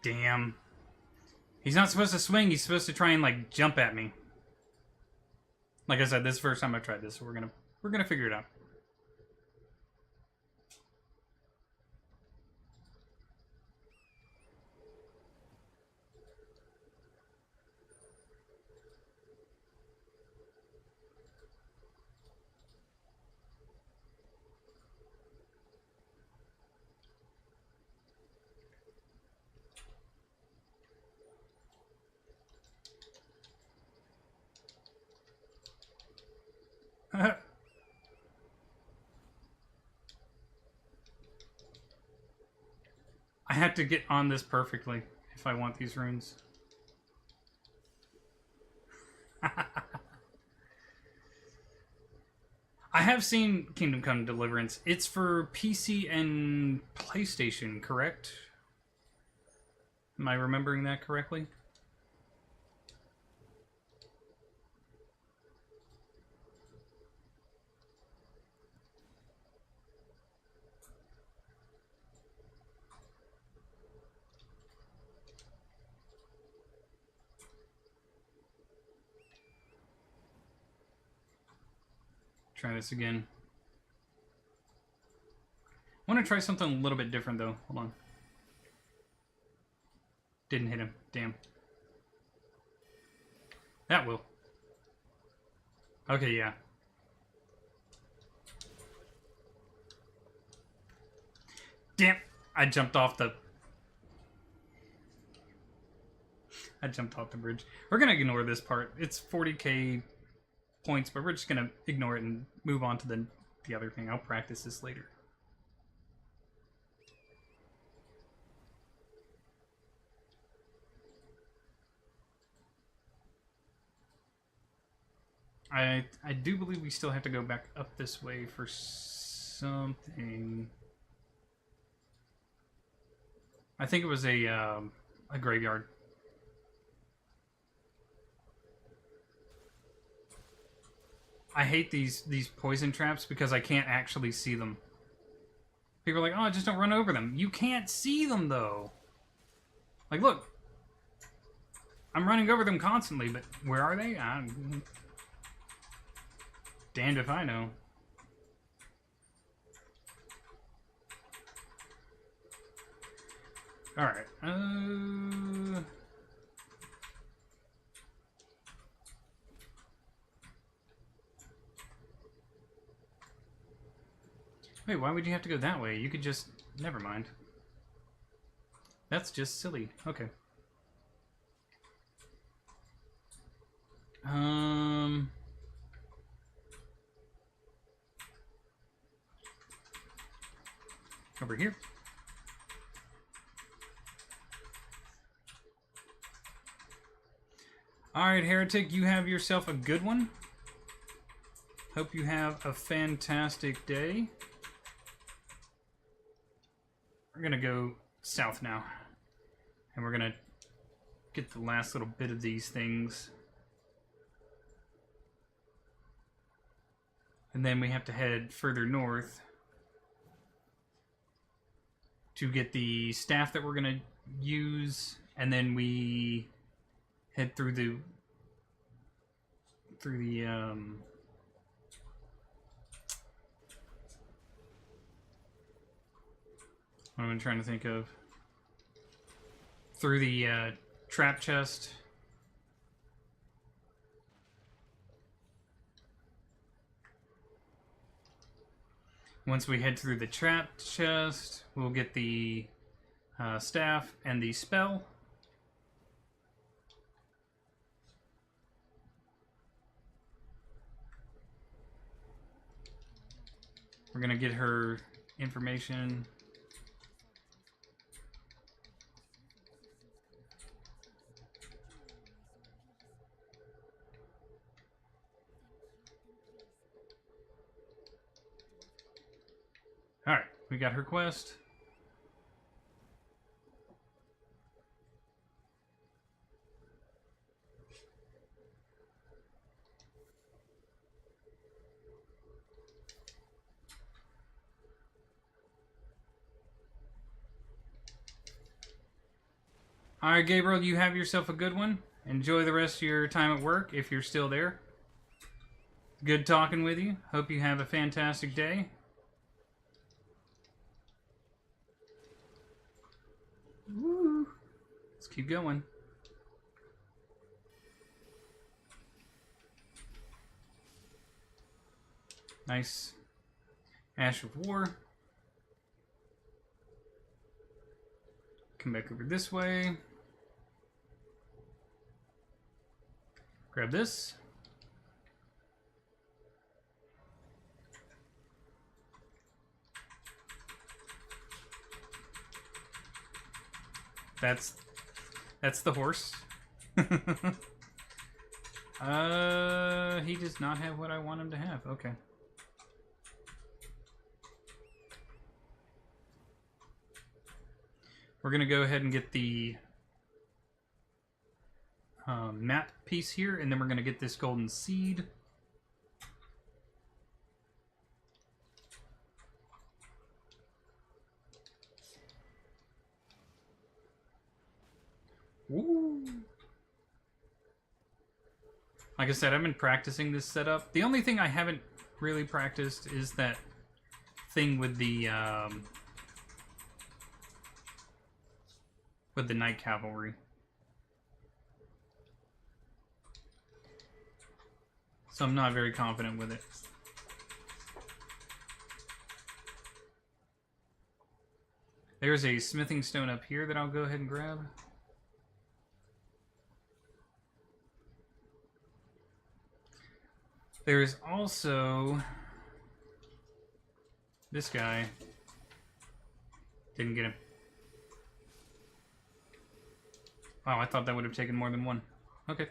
Damn. He's not supposed to swing, he's supposed to try and, like, jump at me. Like I said, this is the first time I've tried this, so we're gonna figure it out. I have to get on this perfectly if I want these runes. I have seen Kingdom Come Deliverance. It's for PC and PlayStation, correct? Am I remembering that correctly? Try this again. I want to try something a little bit different, though. Hold on. Didn't hit him. Damn. That will. Okay, yeah. Damn! I jumped off the bridge. We're gonna ignore this part. It's 40k points, but we're just gonna ignore it and move on to the other thing. I'll practice this later. I do believe we still have to go back up this way for something. I think it was a graveyard. I hate these poison traps because I can't actually see them. People are like, oh, just don't run over them. You can't see them, though. Like, look. I'm running over them constantly, but where are they? Damned if I know. Alright. Wait, why would you have to go that way? You could just... Never mind. That's just silly. Okay. Over here. Alright, Heretic, you have yourself a good one. Hope you have a fantastic day. We're gonna go south now. And we're gonna get the last little bit of these things. And then we have to head further north to get the staff that we're gonna use, and then we head through the what am I trying to think of? Through the trap chest. Once we head through the trap chest, we'll get the staff and the spell. We're gonna get her information. Alright, we got her quest. Alright, Gabriel, you have yourself a good one. Enjoy the rest of your time at work, if you're still there. Good talking with you. Hope you have a fantastic day. Woo. Let's keep going. Nice. Ash of War. Come back over this way. Grab this. That's the horse. He does not have what I want him to have. Okay. We're gonna go ahead and get the map piece here, and then we're gonna get this golden seed. Woo. Like I said, I've been practicing this setup. The only thing I haven't really practiced is that thing with the night cavalry. So I'm not very confident with it. There's a smithing stone up here that I'll go ahead and grab. There's also this guy. Didn't get him. Wow, I thought that would have taken more than one. Okay.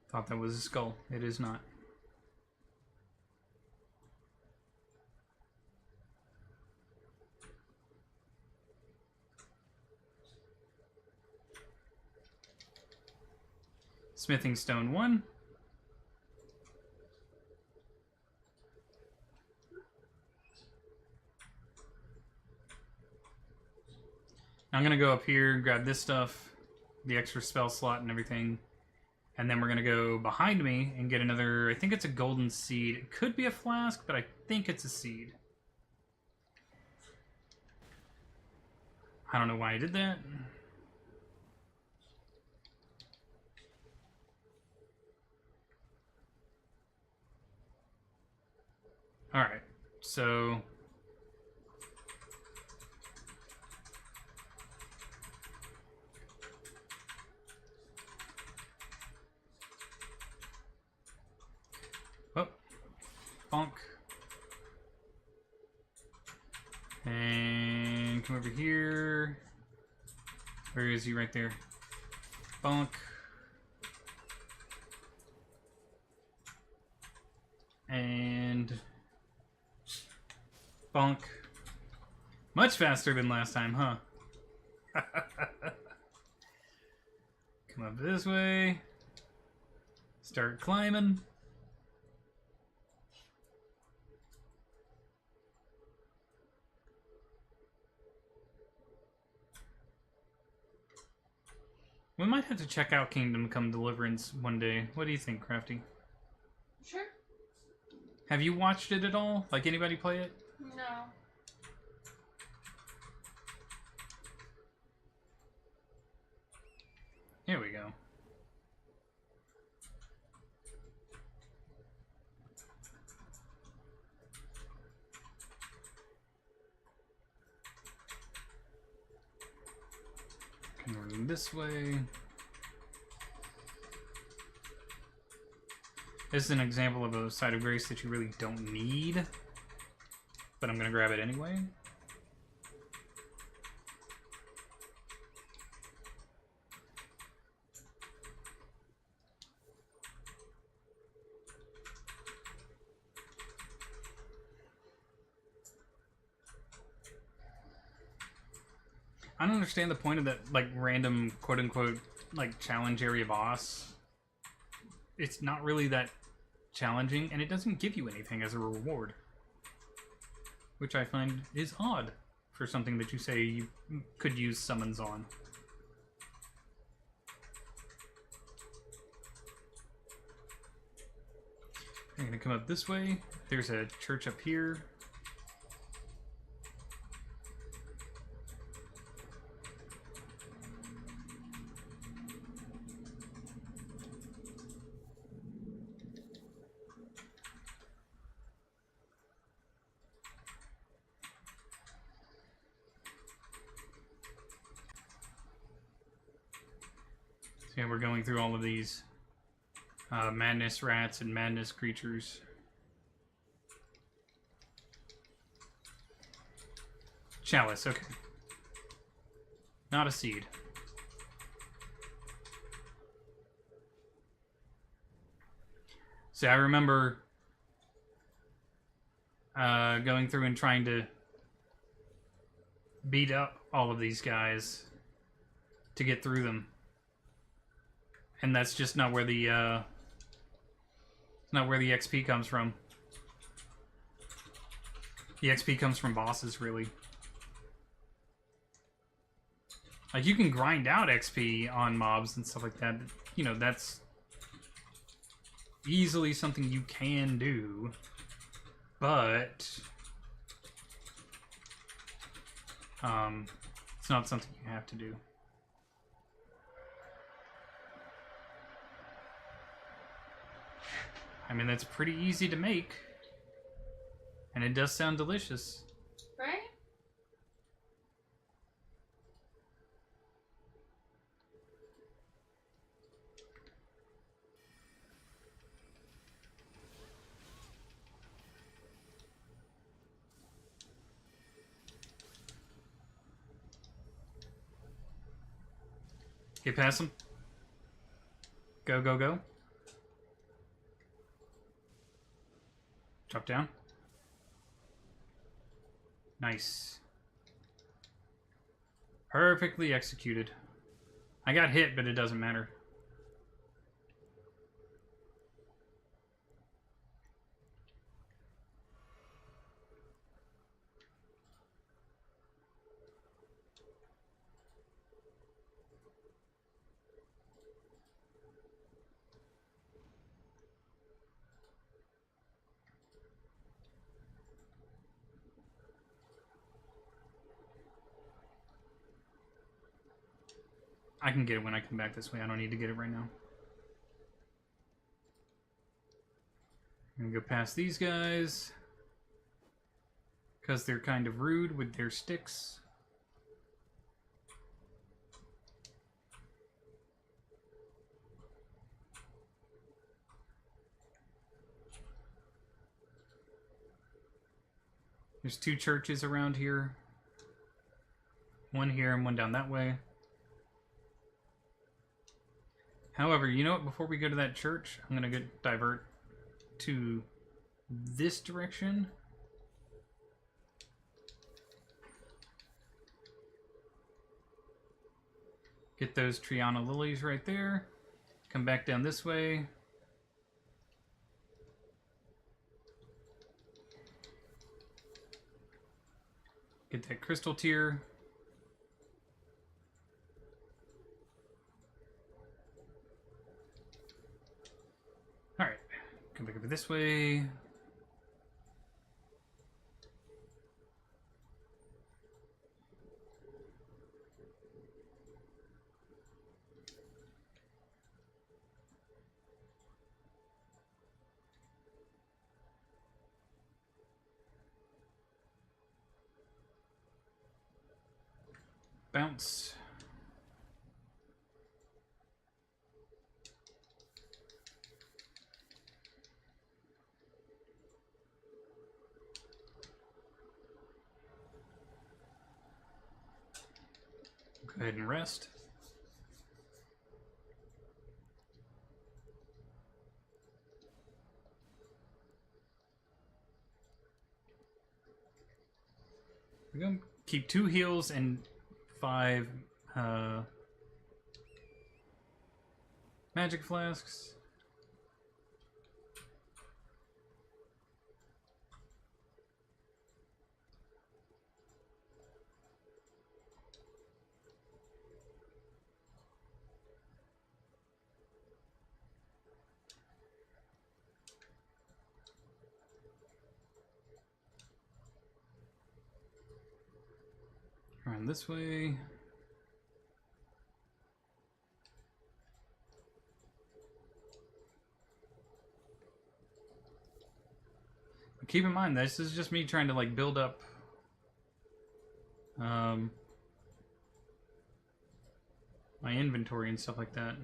Thought that was a skull. It is not. Smithing stone 1. I'm gonna go up here, grab this stuff, the extra spell slot and everything, and then we're gonna go behind me and get another, I think it's a golden seed. It could be a flask, but I think it's a seed. I don't know why I did that. Alright, so... Oh, bonk. And come over here. Where is he? Right there. Bonk. And... bonk. Much faster than last time, huh? Come up this way. Start climbing. We might have to check out Kingdom Come Deliverance one day. What do you think, Crafty? Sure. Have you watched it at all? Like, anybody play it? No. Here we go. Going this way. This is an example of a side of grace that you really don't need, but I'm gonna grab it anyway. I don't understand the point of that, like, random quote-unquote, like, challenge area boss. It's not really that challenging, and it doesn't give you anything as a reward. Which I find is odd for something that you say you could use summons on. I'm gonna come up this way. There's a church up here. Yeah, we're going through all of these madness rats and madness creatures. Chalice, okay. Not a seed. See, I remember going through and trying to beat up all of these guys to get through them. And that's just not where the XP comes from. The XP comes from bosses, really. Like, you can grind out XP on mobs and stuff like that. You know, that's easily something you can do. But it's not something you have to do. I mean, that's pretty easy to make. And it does sound delicious. Right? Get past him. Go, go, go. Drop down. Nice. Perfectly executed. I got hit, but it doesn't matter. I can get it when I come back this way. I don't need to get it right now. I'm gonna go past these guys because they're kind of rude with their sticks. There's 2 churches around here. One here and one down that way. However, you know what? Before we go to that church, I'm going to divert to this direction. Get those Triana lilies right there. Come back down this way. Get that crystal tier. Alright, come back over this way. Bounce. Go ahead and rest. We're going to keep 2 heals and 5 magic flasks. Around this way. But keep in mind, this is just me trying to like build up my inventory and stuff like that.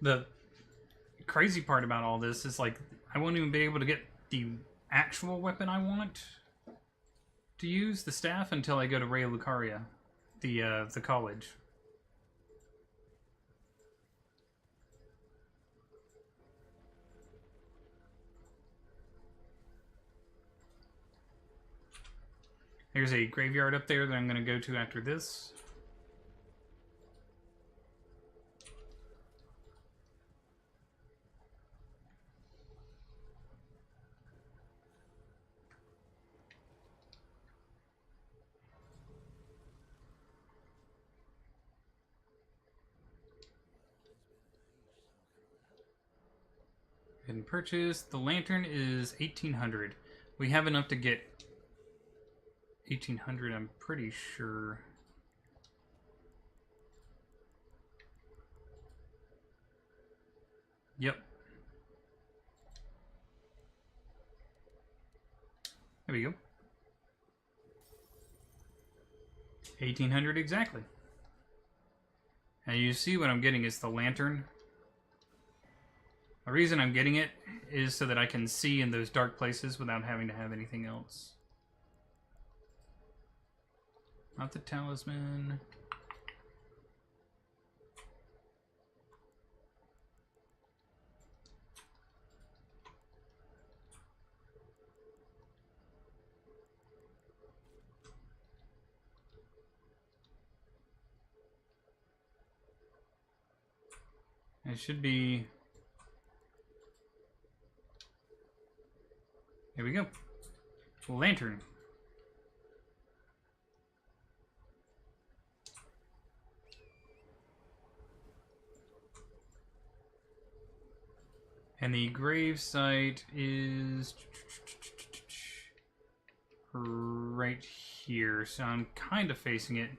The crazy part about all this is like I won't even be able to get the actual weapon I want to use, the staff, until I go to Raya Lucaria. the college. There's a graveyard up there that I'm going to go to after this. And purchase. The lantern is 1,800. We have enough to get 1,800, I'm pretty sure. Yep. There we go. 1,800 exactly. Now you see what I'm getting is the lantern. The reason I'm getting it is so that I can see in those dark places without having to have anything else. Not the talisman. It should be... Here we go. Lantern. And the grave site is right here, so I'm kind of facing it.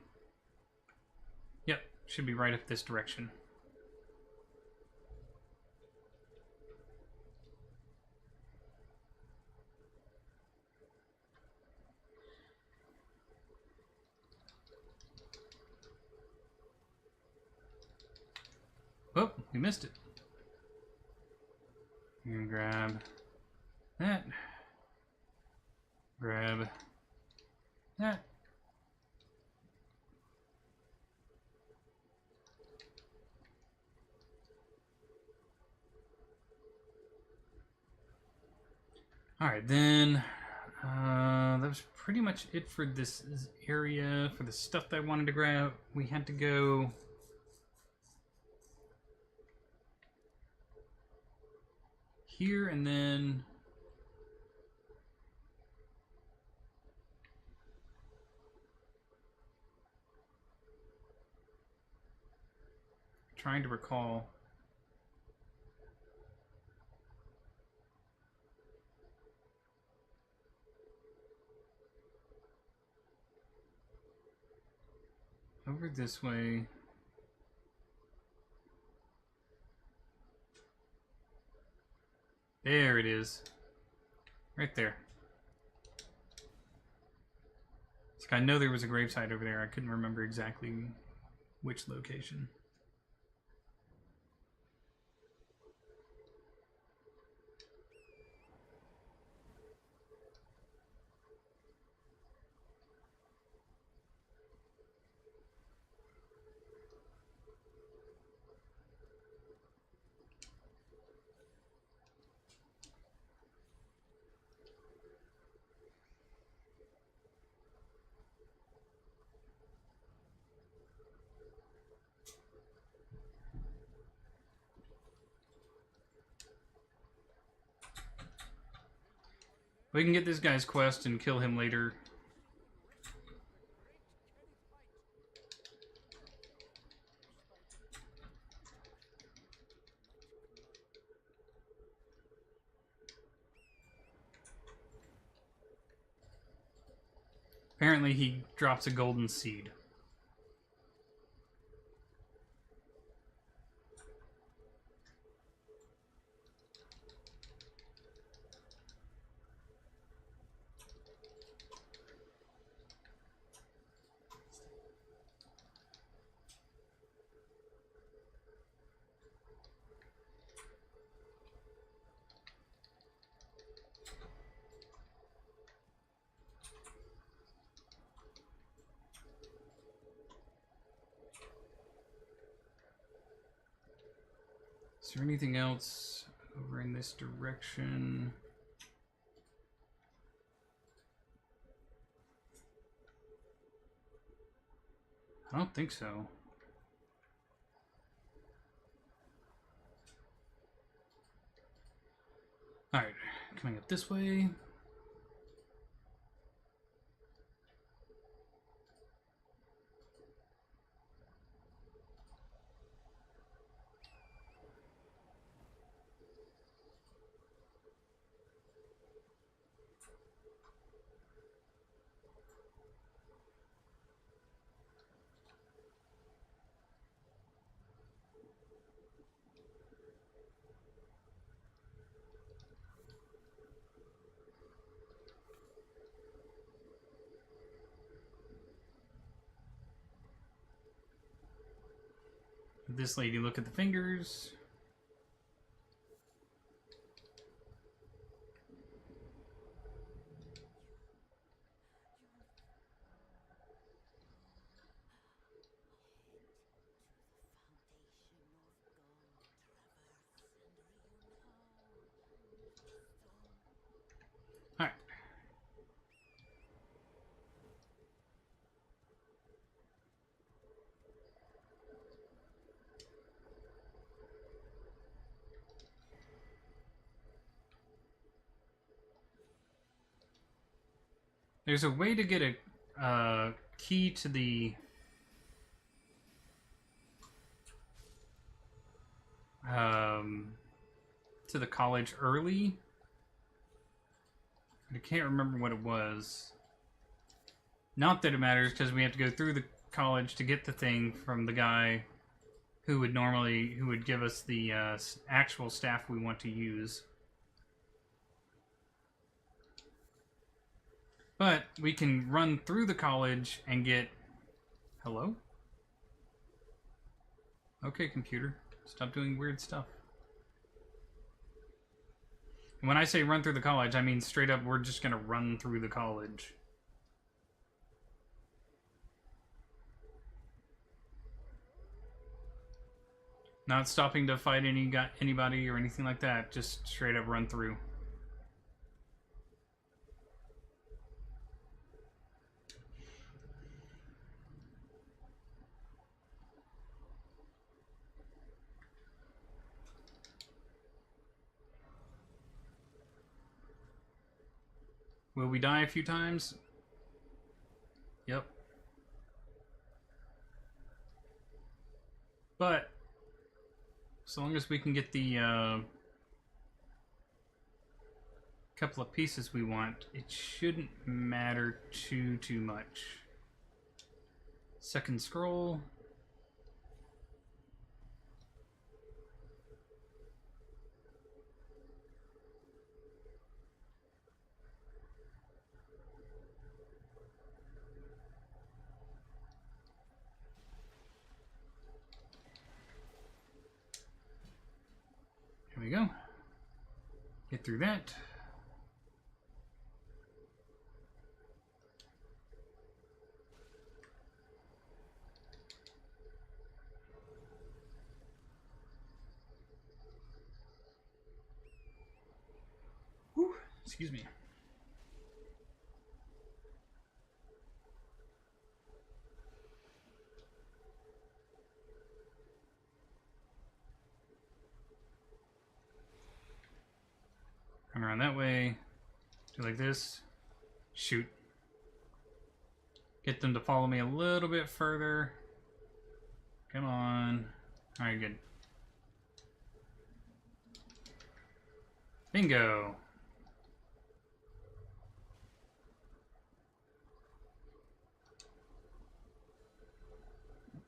Yep, should be right up this direction. Oh, we missed it. I'm gonna grab that. Grab that. Alright, then that was pretty much it for this area. For the stuff that I wanted to grab, we had to go here and then trying to recall. Over this way. There it is. Right there. It's like I know there was a gravesite over there. I couldn't remember exactly which location. We can get this guy's quest and kill him later. Apparently he drops a golden seed. Is there anything else over in this direction? I don't think so. Alright, coming up this way. This lady, look at the fingers. Alright. There's a way to get a key to the college early. I can't remember what it was. Not that it matters, because we have to go through the college to get the thing from the guy who would give us the actual staff we want to use. But we can run through the college and get... Hello? Okay, computer. Stop doing weird stuff. And when I say run through the college, I mean straight up we're just going to run through the college. Not stopping to fight anybody or anything like that. Just straight up run through. Will we die a few times? Yep. But as long as we can get the couple of pieces we want, it shouldn't matter too much. Second scroll. There we go. Get through that. Whew, excuse me. Come around that way. Do like this. Shoot. Get them to follow me a little bit further. Come on. Alright, good. Bingo.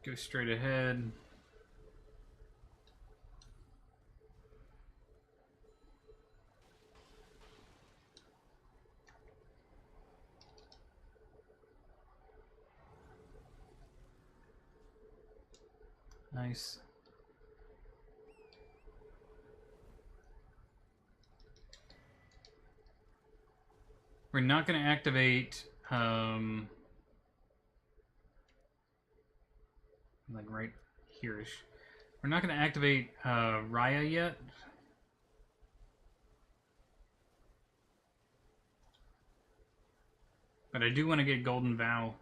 Go straight ahead. Nice. We're not going to activate like right here-ish. We're not going to activate Raya yet. But I do want to get Golden Vow.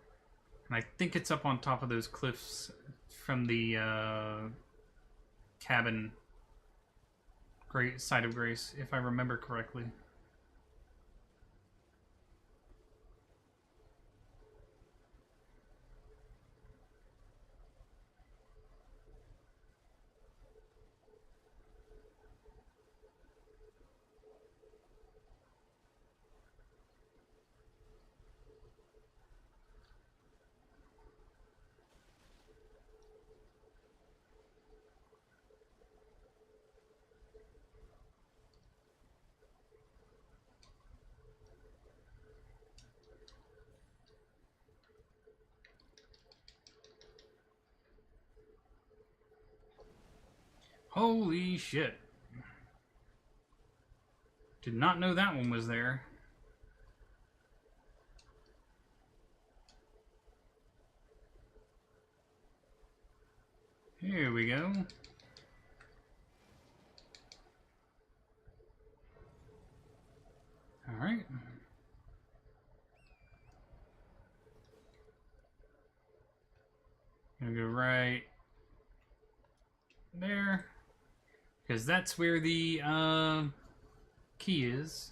And I think it's up on top of those cliffs from the cabin Great Site of Grace, if I remember correctly. Holy shit. Did not know that one was there. Here we go. Alright. Gonna go right there. Because that's where the key is.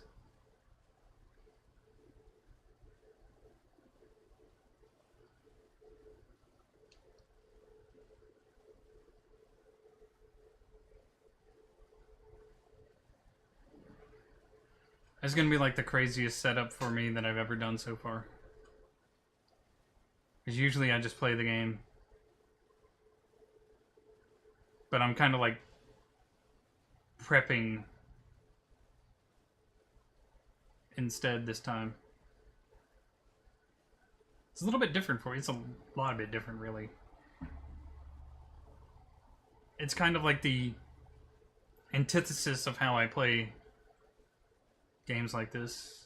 That's gonna be like the craziest setup for me that I've ever done so far. Because usually I just play the game. But I'm kind of like prepping instead this time. It's a little bit different for you. It's a lot bit different, really. It's kind of like the antithesis of how I play games like this.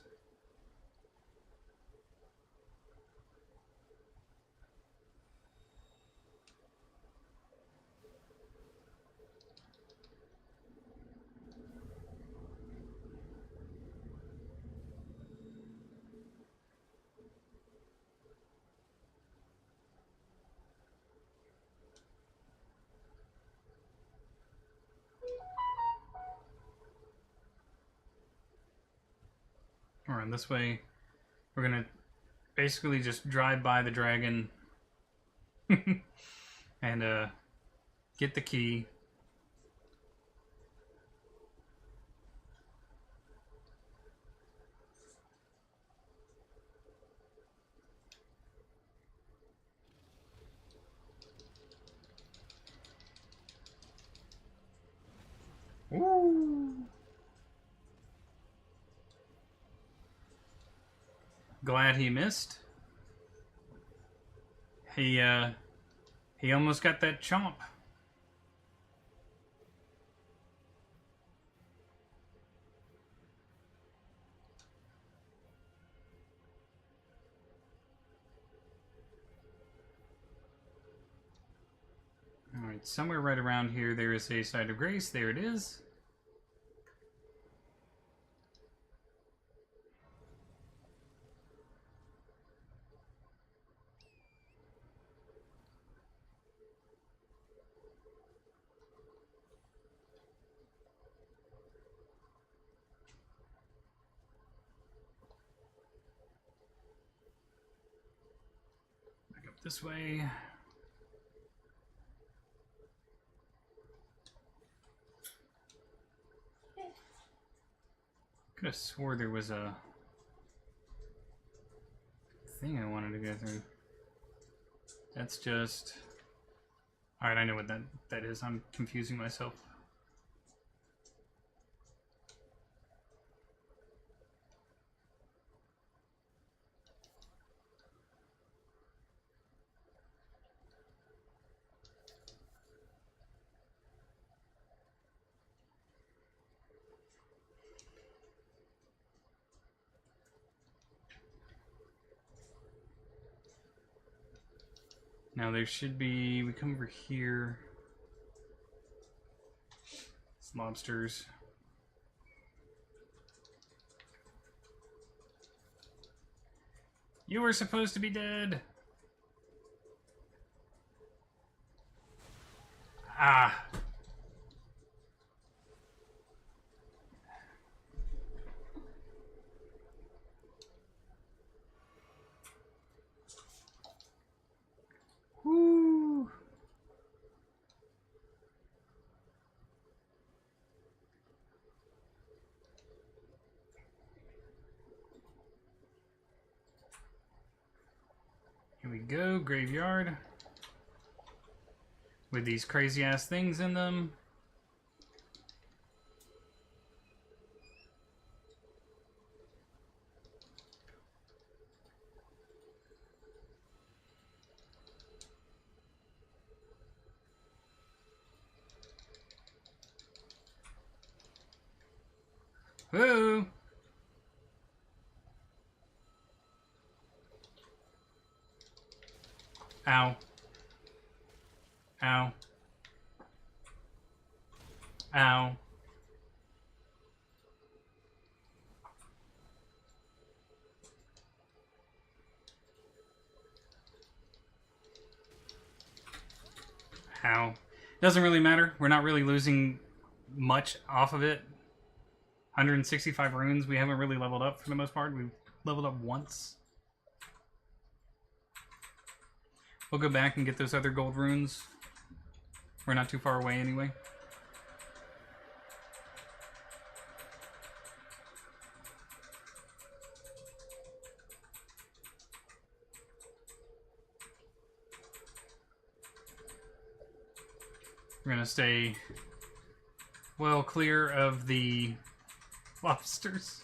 Alright, this way we're gonna basically just drive by the dragon and get the key. Ooh. Glad he missed. He almost got that chomp. Alright, somewhere right around here there is a Site of Grace. There it is. Back up this way. Could have swore there was a thing I wanted to go through. That's just... Alright, I know what that is. I'm confusing myself. Now there should be, we come over here. Lobsters. You were supposed to be dead. Ah. Woo. Here we go, graveyard. With these crazy ass things in them. Woo! Ow. Ow. Ow. Ow. Doesn't really matter. We're not really losing much off of it. 165 runes. We haven't really leveled up for the most part. We've leveled up once. We'll go back and get those other gold runes. We're not too far away anyway. We're gonna stay well clear of the lobsters.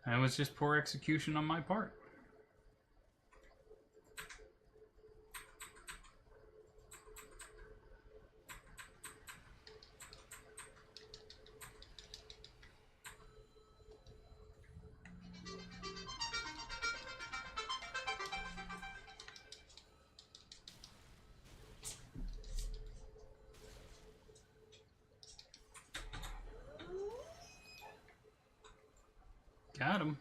That was just poor execution on my part. Got him.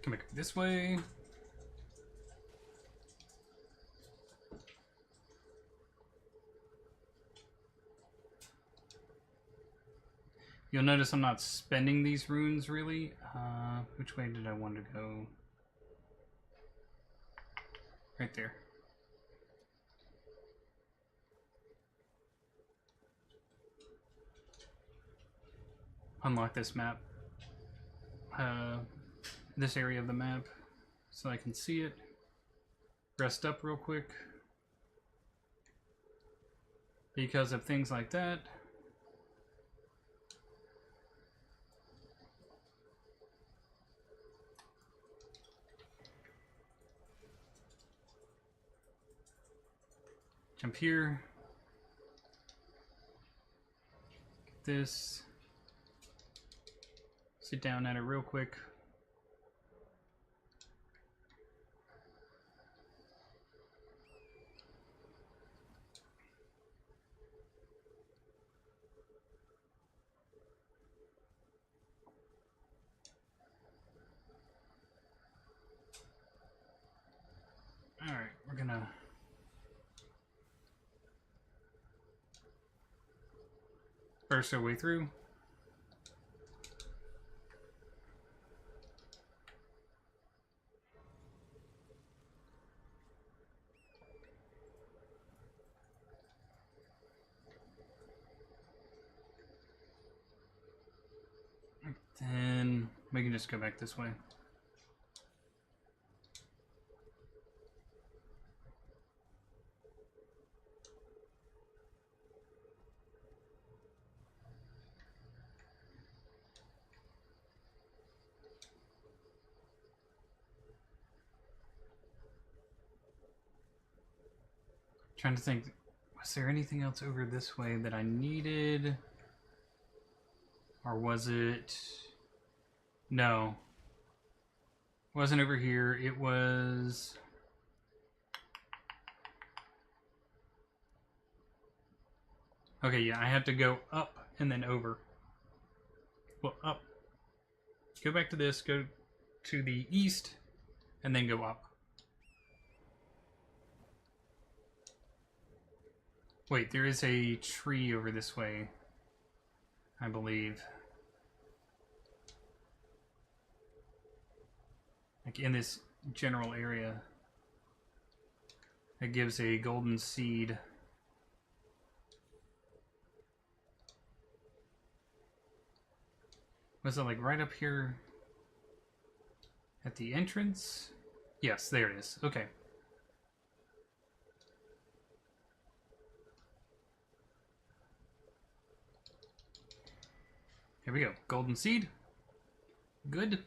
Come back this way. You'll notice I'm not spending these runes really. Which way did I want to go? Right there. Unlock this map. This area of the map so I can see it. Rest up real quick. Because of things like that. Jump here. Get this. Sit down at it real quick. Alright, we're gonna burst our way through. Then we can just go back this way. Trying to think, was there anything else over this way that I needed? Or was it... No. It wasn't over here. It was... Okay, yeah, I have to go up and then over. Well, up. Go back to this, go to the east, and then go up. Wait, there is a tree over this way, I believe. Like in this general area. It gives a golden seed. Was it like right up here at the entrance? Yes, there it is. Okay. Here we go. Golden seed. Good.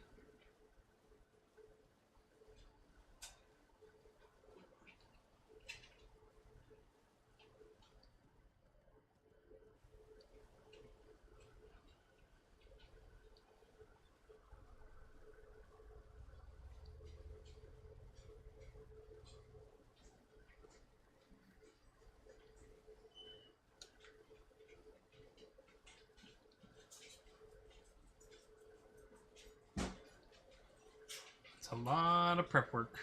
It's a lot of prep work.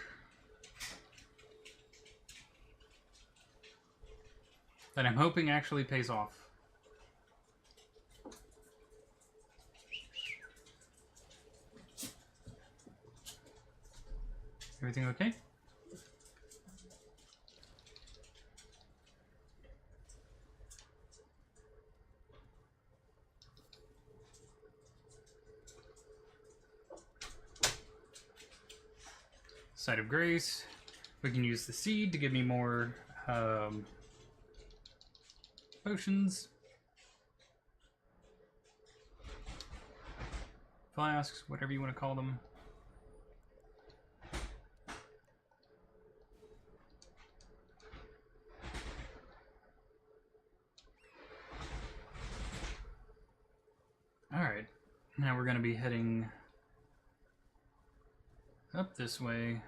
That I'm hoping actually pays off. Everything okay? Site of Grace. We can use the seed to give me more potions. Flasks, whatever you want to call them. Alright, now we're going to be heading up this way.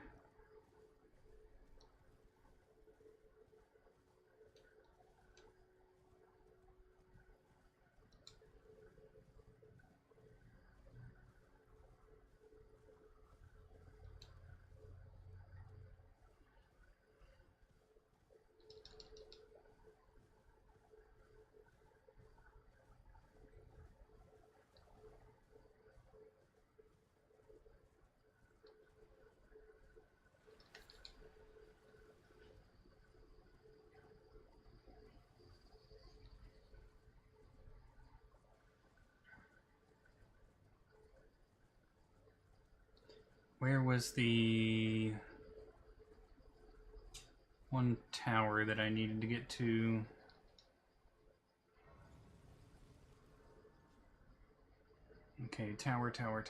Where was the one tower that I needed to get to? Okay, tower. Tower.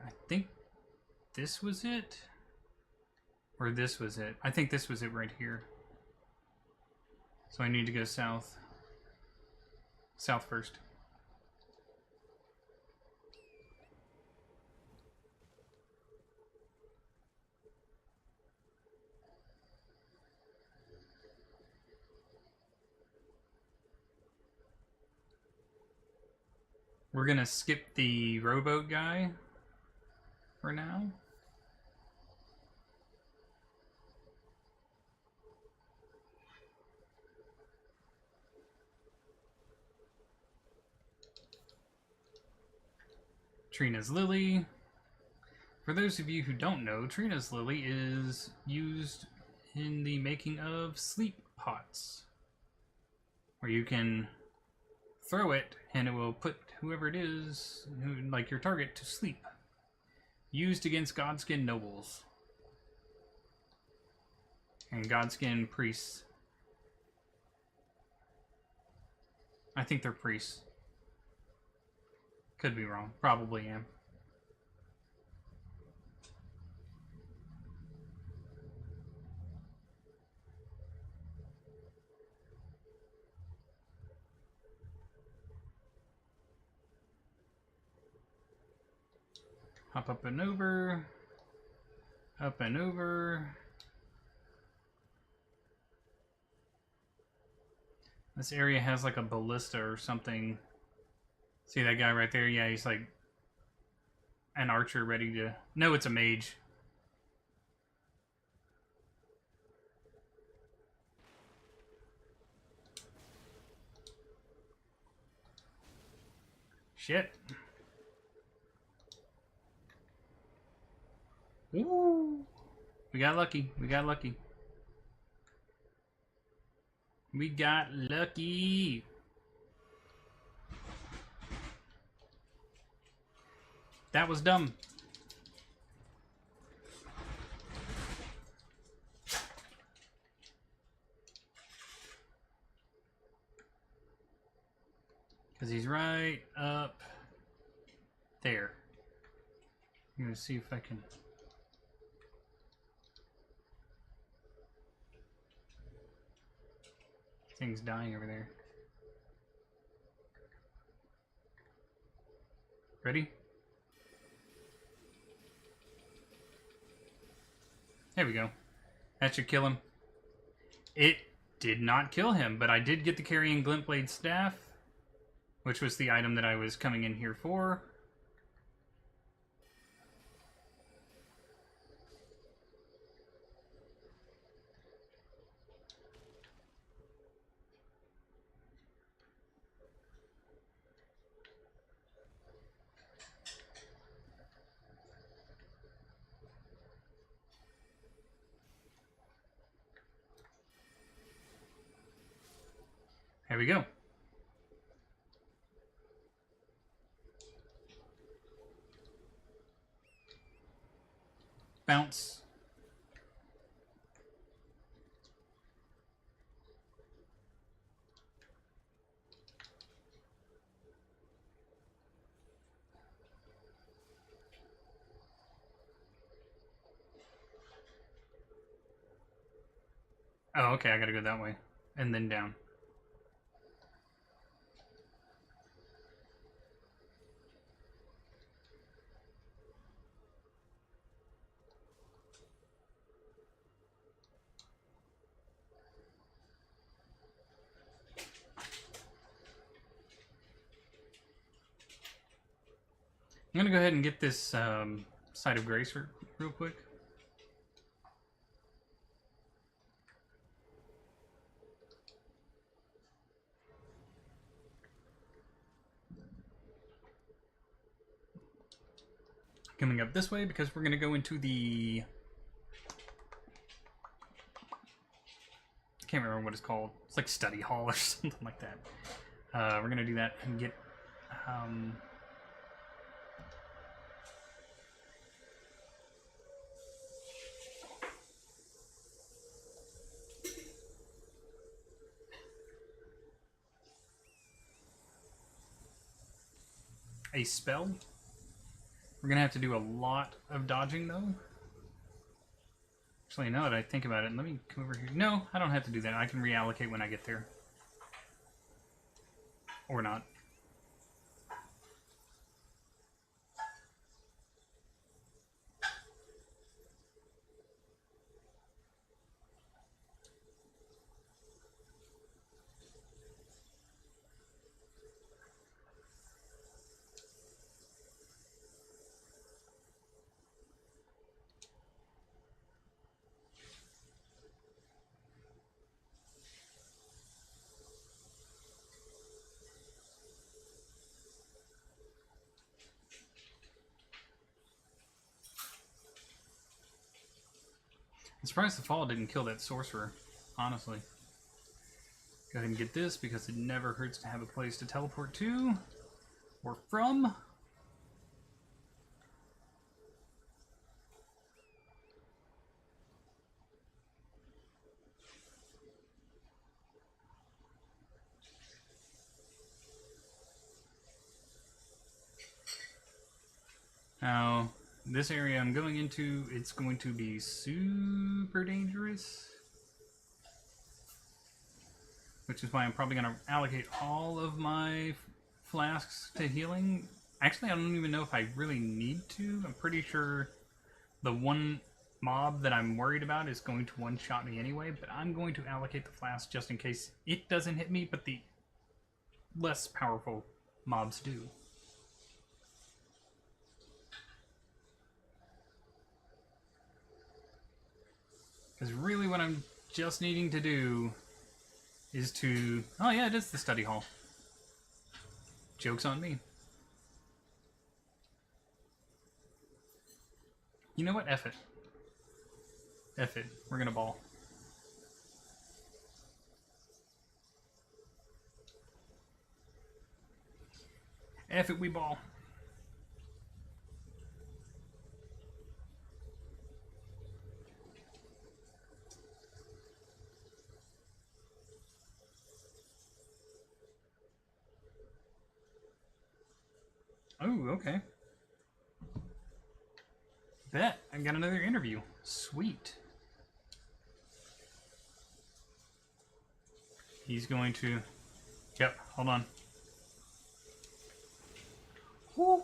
I think this was it? Or this was it? I think this was it right here. So I need to go south. South first. We're gonna skip the rowboat guy for now. Trina's Lily. For those of you who don't know, Trina's Lily is used in the making of sleep pots, where you can throw it and it will put whoever it is, like your target, to sleep. Used against Godskin nobles and Godskin priests. I think they're priests. Could be wrong. Probably am. Hop up and over. Up and over. This area has like a ballista or something. See that guy right there? Yeah, he's like an archer ready to... No, it's a mage. Shit. Ooh. We got lucky. We got lucky. We got lucky. That was dumb. Because he's right up there. I'm going to see if I can... Thing's dying over there. Ready? There we go. That should kill him. It did not kill him, but I did get the carrying glintblade staff, which was the item that I was coming in here for. There we go. Bounce. Oh, okay, I gotta go that way. And then down. I'm gonna go ahead and get this site of grace real quick. Coming up this way because we're gonna go into the... I can't remember what it's called. It's like study hall or something like that. We're gonna do that and get a spell. We're gonna have to do a lot of dodging though. Actually, now that I think about it, let me come over here. No, I don't have to do that. I can reallocate when I get there. Or not. I'm surprised the fall didn't kill that sorcerer, honestly. Go ahead and get this because it never hurts to have a place to teleport to or from. Now, this area I'm going into, it's going to be super dangerous. Which is why I'm probably going to allocate all of my flasks to healing Actually, I don't even know if I really need to. I'm pretty sure the one mob that I'm worried about is going to one-shot me anyway, but I'm going to allocate the flask just in case it doesn't hit me, but the less powerful mobs do. Because really what I'm just needing to do is to... Oh yeah, it is the study hall. Joke's on me. You know what? F it. F it. We're gonna ball. F it, we ball. Oh, okay. Bet. I got another interview. Sweet. He's going to... Yep, hold on. Whew.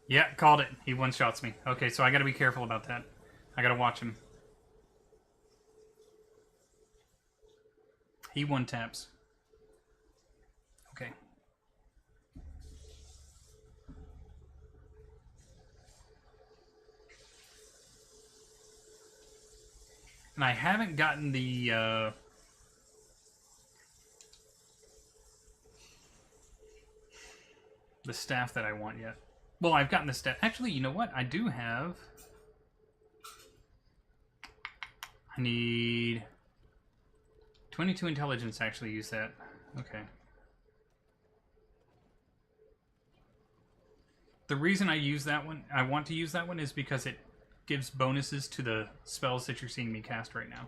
Yeah, called it. He one-shots me. Okay, so I gotta be careful about that. I gotta watch him. He one-taps. Okay. And I haven't gotten the staff that I want yet. Well, I've gotten the staff. Actually, you know what? I do have... I need 22 intelligence to actually use that. Okay. The reason I use that one, I want to use that one, is because it gives bonuses to the spells that you're seeing me cast right now.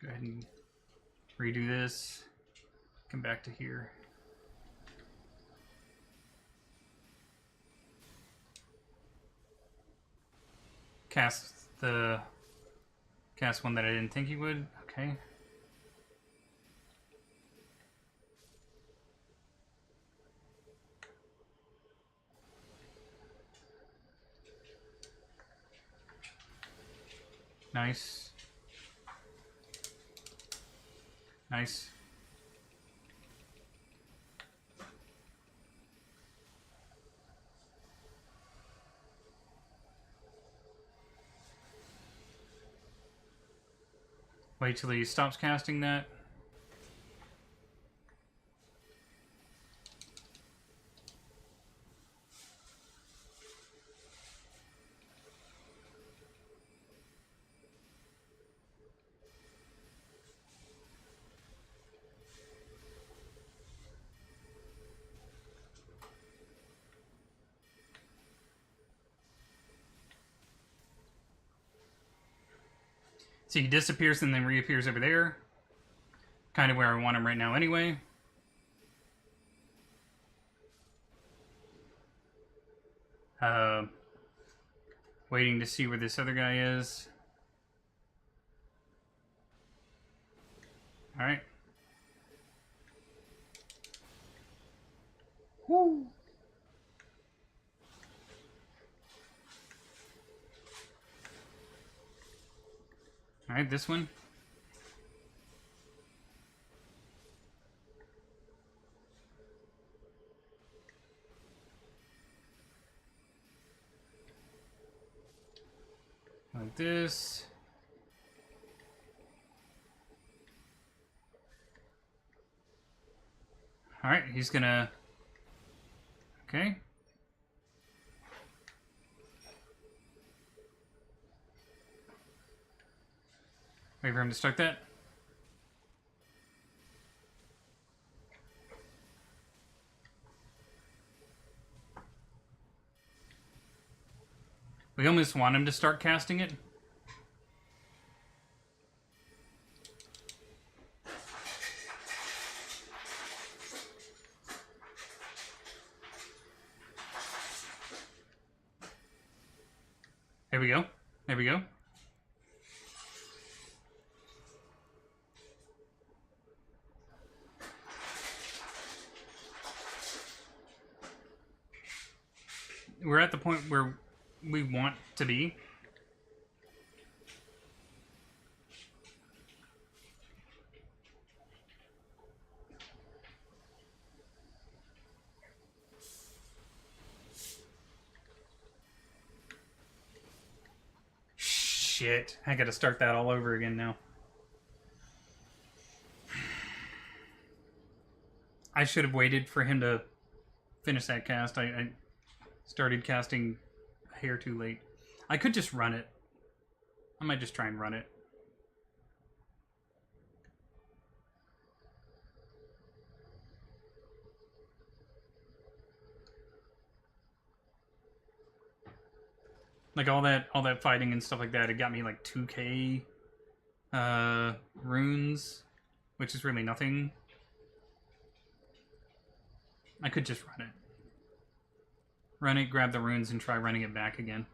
Go ahead and redo this. Come back to here. Cast one that I didn't think he would. Okay. Nice. Nice. Wait till he stops casting that. See, he disappears and then reappears over there. Kind of where I want him right now anyway. Waiting to see where this other guy is. Alright. Woo! Alright, this one. Like this. Alright, he's gonna... Okay. Wait for him to start that. We almost want him to start casting it. There we go. There we go. we're at the point where we want to be. Shit, I gotta start that all over again now. I should have waited for him to finish that cast. I started casting a hair too late. I could just run it. I might just try and run it. Like all that fighting and stuff like that, it got me like 2k runes, which is really nothing. I could just run it. Run it, grab the runes, and try running it back again.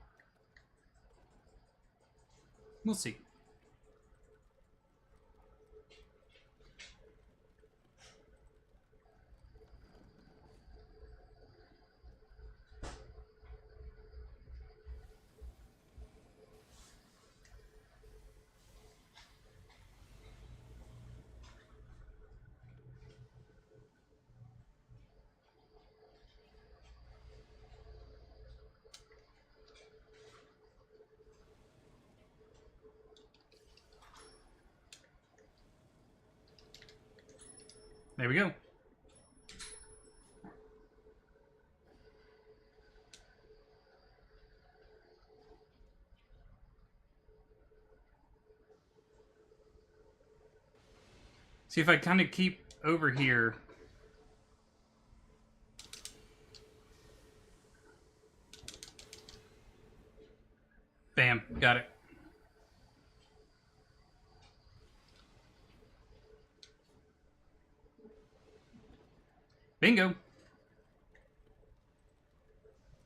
We'll see. There we go. See, if I kind of keep over here. Bam, got it. Bingo.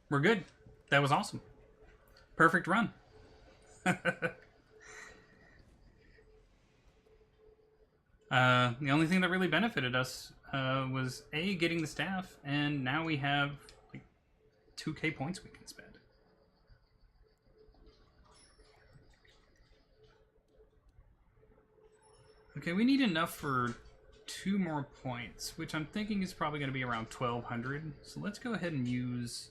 We're good. That was awesome. Perfect run. The only thing that really benefited us was A, getting the staff, and now we have like 2k points we can spend. Okay, we need enough for 2 more points, which I'm thinking is probably going to be around 1200. So let's go ahead and use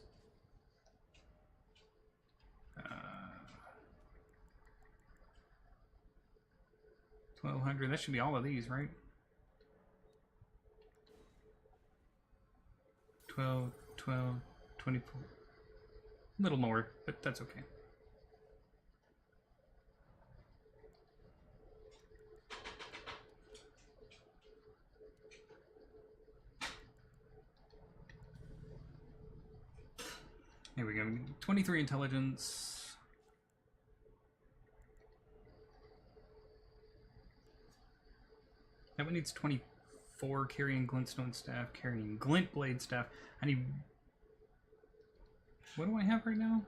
1200. That should be all of these, right? 12, 12, 24. A little more, but that's okay. Here we go. 23 intelligence. That one needs 24. Carrying glintstone staff. Carrying glint blade staff. I need... What do I have right now?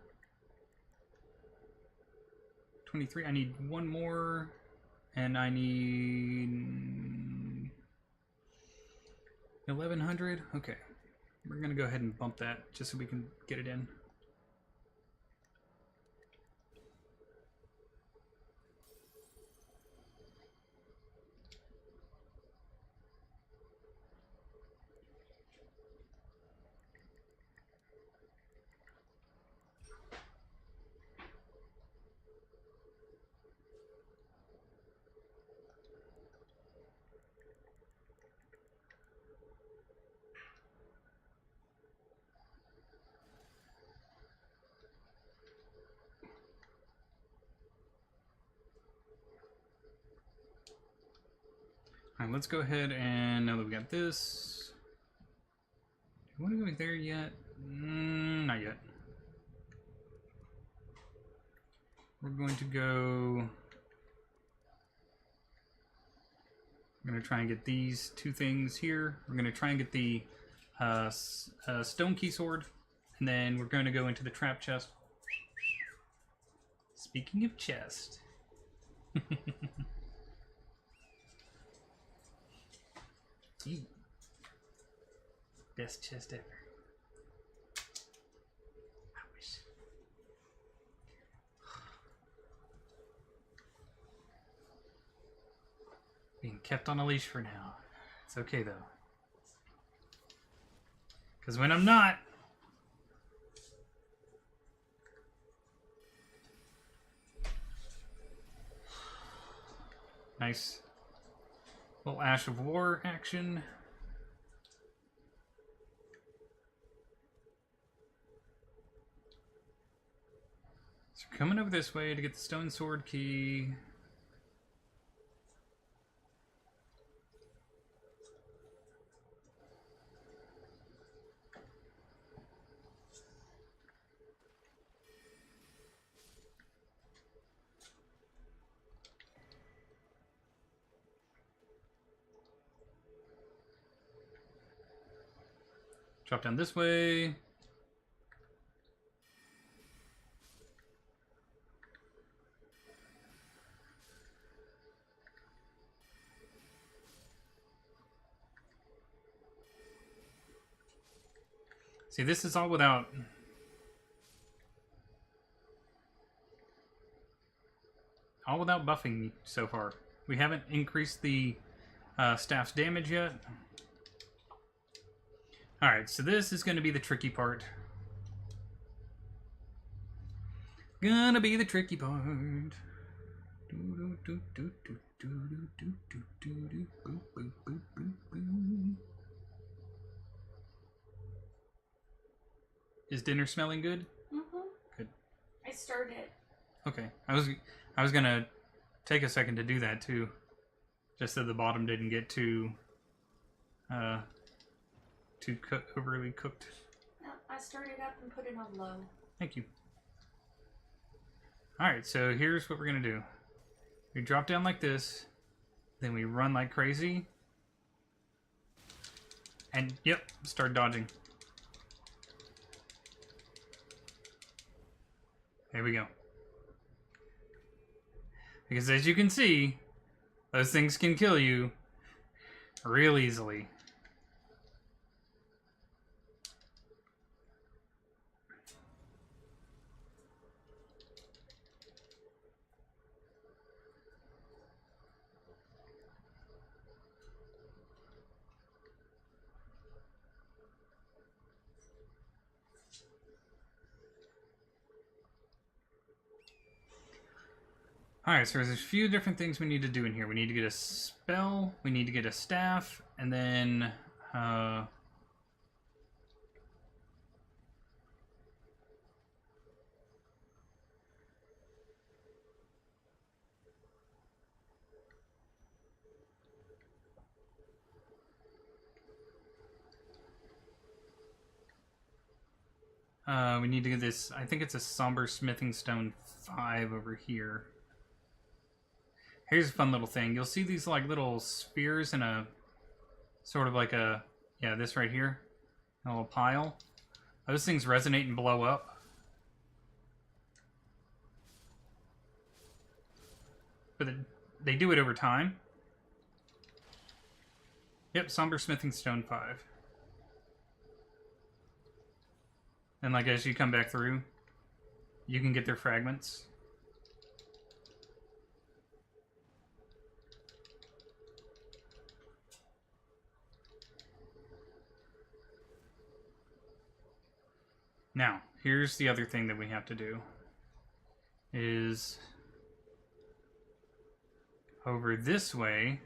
23. I need 1 more. And I need... 1100. Okay. We're going to go ahead and bump that just so we can get it in. Alright, let's go ahead and now that we got this. Do you want to go there yet? Not yet. We're going to go... We're going to try and get these 2 things here. We're going to try and get the stone key sword. And then we're going to go into the trap chest. Speaking of chest. Best chest ever. kept on a leash for now. It's okay though. Because when I'm not, nice little Ash of War action. So coming over this way to get the stone sword key. Drop down this way. See, this is all without buffing so far. We haven't increased the staff's damage yet. Alright, so this is going to be the tricky part. Gonna be the tricky part. Is dinner smelling good? Mm-hmm. Good. I started. Okay. I was gonna take a second to do that too. Just so the bottom didn't get too overly cooked. No, I started up and put it on low. Thank you. Alright, so here's what we're gonna do. We drop down like this, then we run like crazy. And yep, start dodging. There we go. Because as you can see, those things can kill you real easily. Alright, so there's a few different things we need to do in here. We need to get a spell, we need to get a staff, and then we need to get this, I think it's a Somber Smithing Stone 5 over here. Here's a fun little thing. You'll see these like little spheres in a sort of like a, yeah, this right here, a little pile. Those things resonate and blow up. But they do it over time. Yep, Somber Smithing Stone 5. And like as you come back through, you can get their fragments. Now, here's the other thing that we have to do. Is over this way.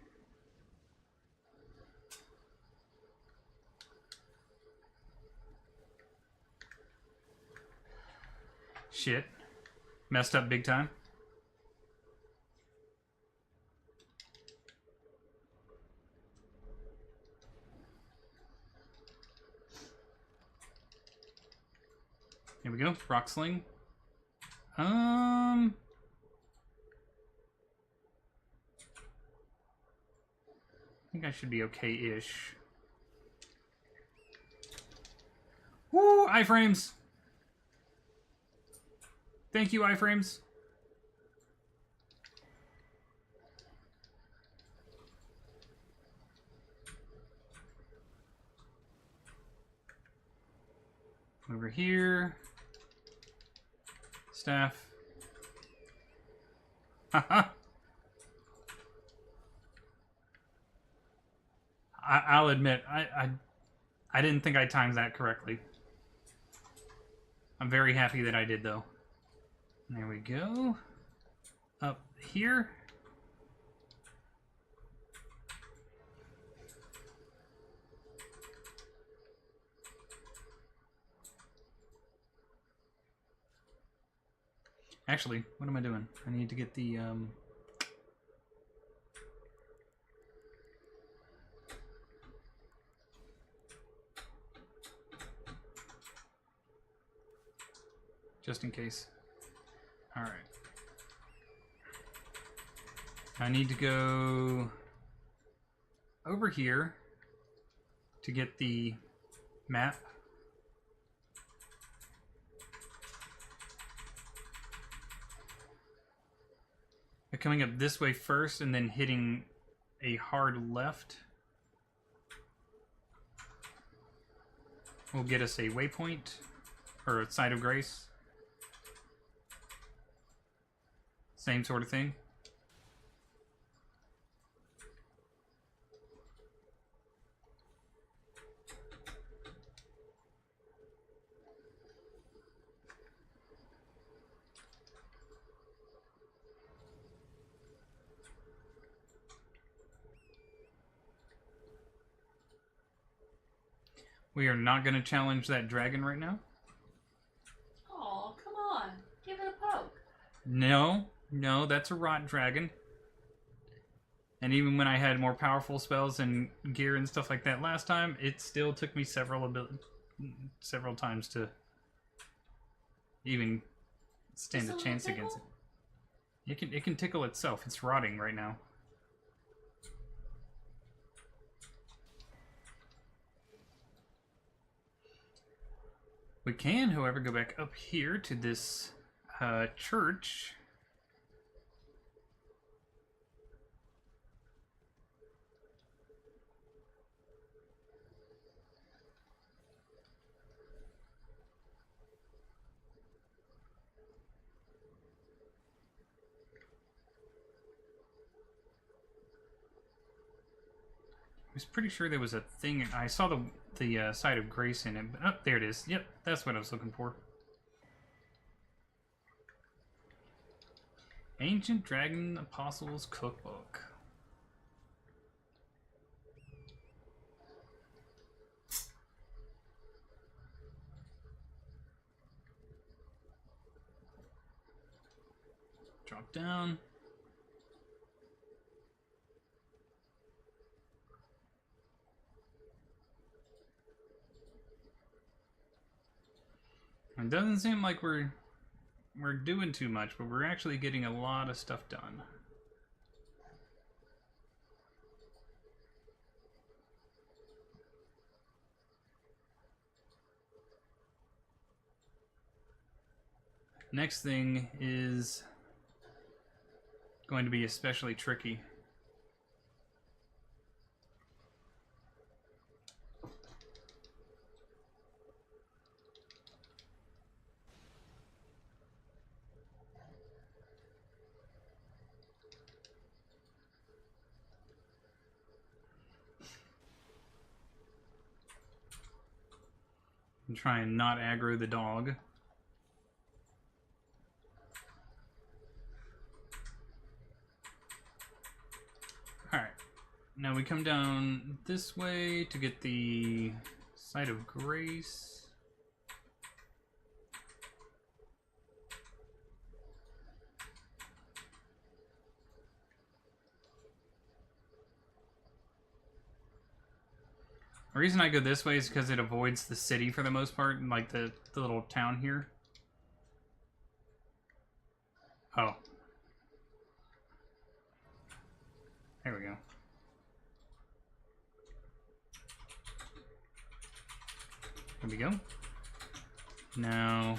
Shit. Messed up big time. Here we go. Rock sling. I think I should be okay-ish. Woo! Iframes! Thank you, iframes. Over here. Staff. Haha. I'll admit, I didn't think I timed that correctly. I'm very happy that I did, though. There we go. Up here. Actually, what am I doing? I need to get the, just in case. Alright. I need to go over here to get the map. Coming up this way first and then hitting a hard left will get us a waypoint or a site of grace. Same sort of thing. We are not going to challenge that dragon right now. Oh, come on. Give it a poke. No, that's a rot dragon. And even when I had more powerful spells and gear and stuff like that last time, it still took me several times to even stand a chance against it. It can tickle itself. It's rotting right now. We can, however, go back up here to this church. I was pretty sure there was a thing. I saw the site of grace in it. But, oh, there it is. Yep, that's what I was looking for. Ancient Dragon Apostles Cookbook. Drop down. It doesn't seem like we're doing too much, but we're actually getting a lot of stuff done. Next thing is going to be especially tricky. And try and not aggro the dog. Alright, now we come down this way to get the site of grace. The reason I go this way is because it avoids the city for the most part, like the little town here. Oh. There we go. There we go. Now...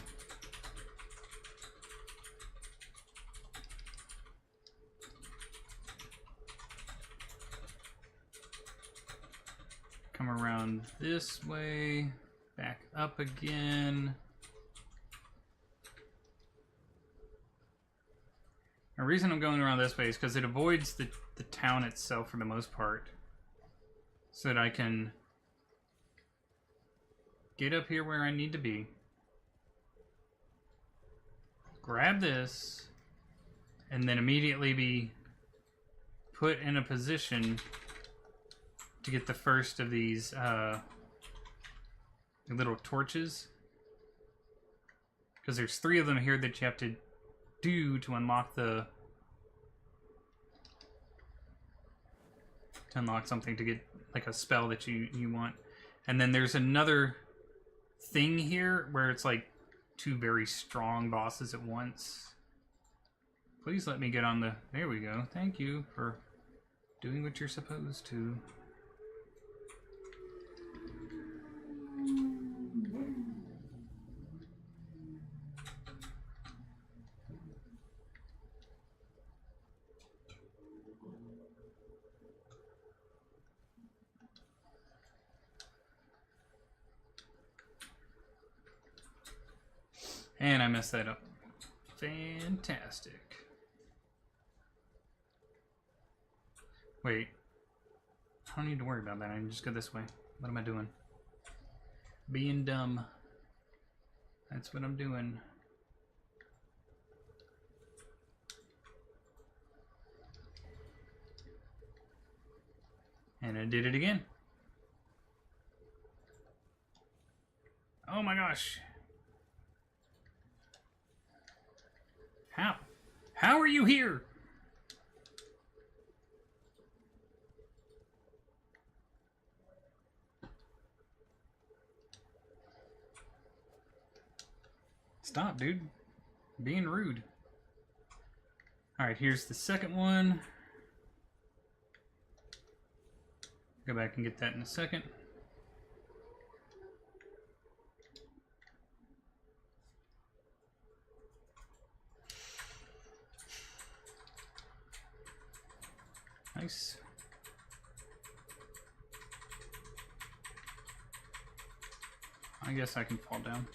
come around this way, back up again. The reason I'm going around this way is because it avoids the town itself for the most part. so that I can get up here where I need to be. Grab this, and then immediately be put in a position to get the first of these little torches. Because there's 3 of them here that you have to do to unlock the... to unlock something, to get like a spell that you want. And then there's another thing here where it's like 2 very strong bosses at once. Please let me get on the... There we go. Thank you for doing what you're supposed to. And I messed that up. Fantastic. Wait. I don't need to worry about that. I can just go this way. What am I doing? Being dumb. That's what I'm doing. And I did it again. Oh my gosh. How? How are you here? Stop, dude. Being rude. Alright, here's the second one. Go back and get that in a second. Nice. I guess I can fall down.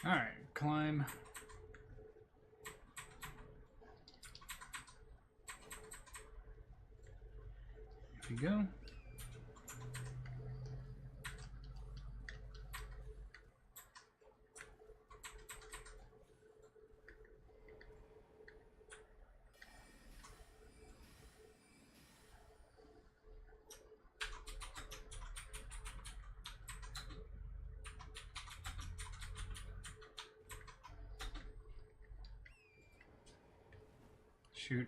Alright, climb. Here we go. Shoot.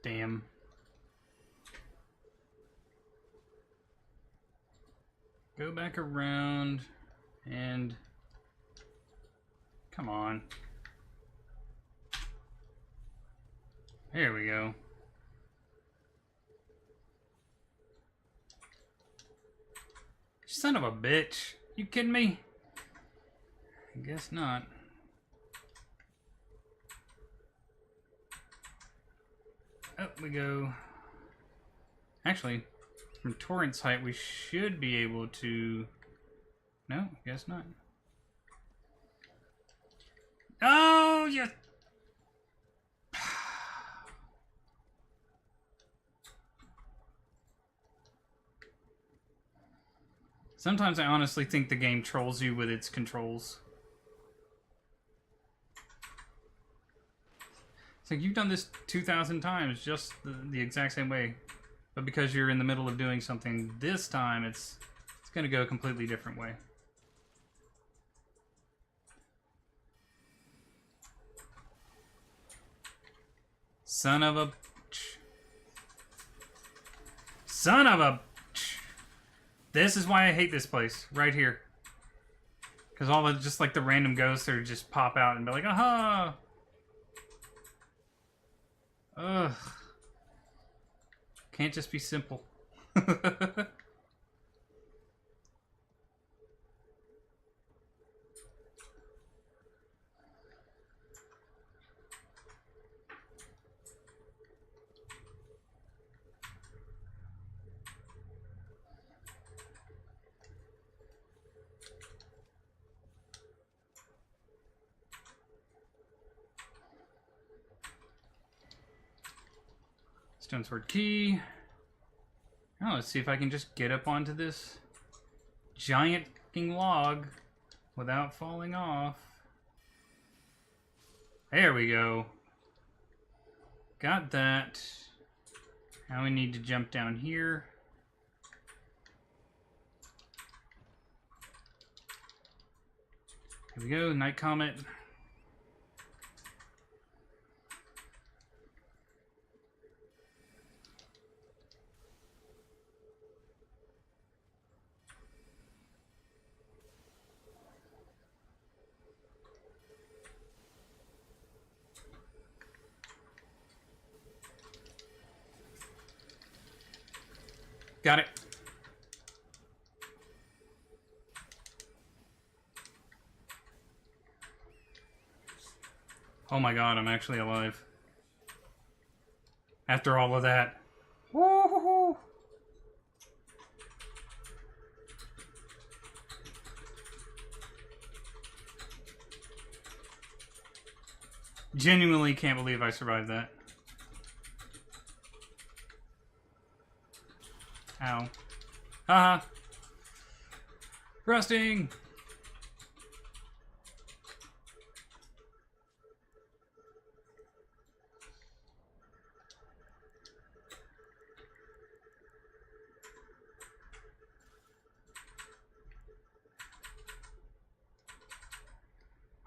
Damn. Go back around and... Come on. There we go. Son of a bitch. You kidding me? I guess not. Up we go. Actually, from Torrent's height, we should be able to... No, I guess not. Oh, you... Sometimes I honestly think the game trolls you with its controls. It's like you've done this 2,000 times just the exact same way. But because you're in the middle of doing something this time, it's going to go a completely different way. Son of a... Son of a... This is why I hate this place, right here. Because all the, just like the random ghosts are just pop out and be like, aha! Ugh. Can't just be simple. Stone sword key. Oh, let's see if I can just get up onto this giant fucking log without falling off. There we go. Got that. Now we need to jump down here. Here we go, Night Comet. Got it. Oh my god, I'm actually alive. After all of that. Woo-hoo-hoo. Genuinely can't believe I survived that. Ow. Haha. Rusting!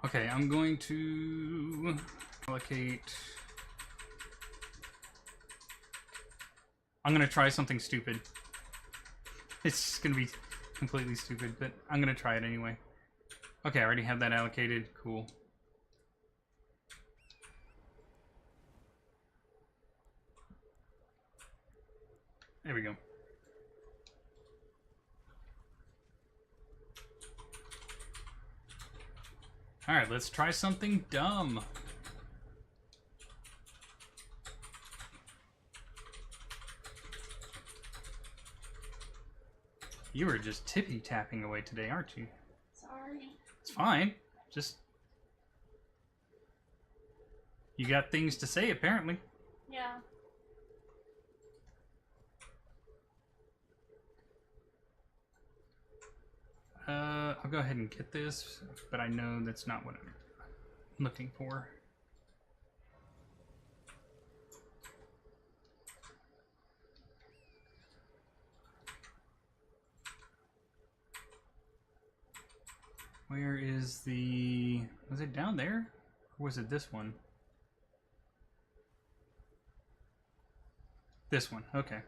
Okay, I'm going to allocate... I'm gonna try something stupid. It's just gonna be completely stupid, but I'm gonna try it anyway. Okay, I already have that allocated. Cool. There we go. Alright, let's try something dumb. You were just tippy-tapping away today, aren't you? Sorry. It's fine. Just... You got things to say, apparently. Yeah. I'll go ahead and get this, but I know that's not what I'm looking for. Where is the... Was it down there? Or was it this one? This one, okay.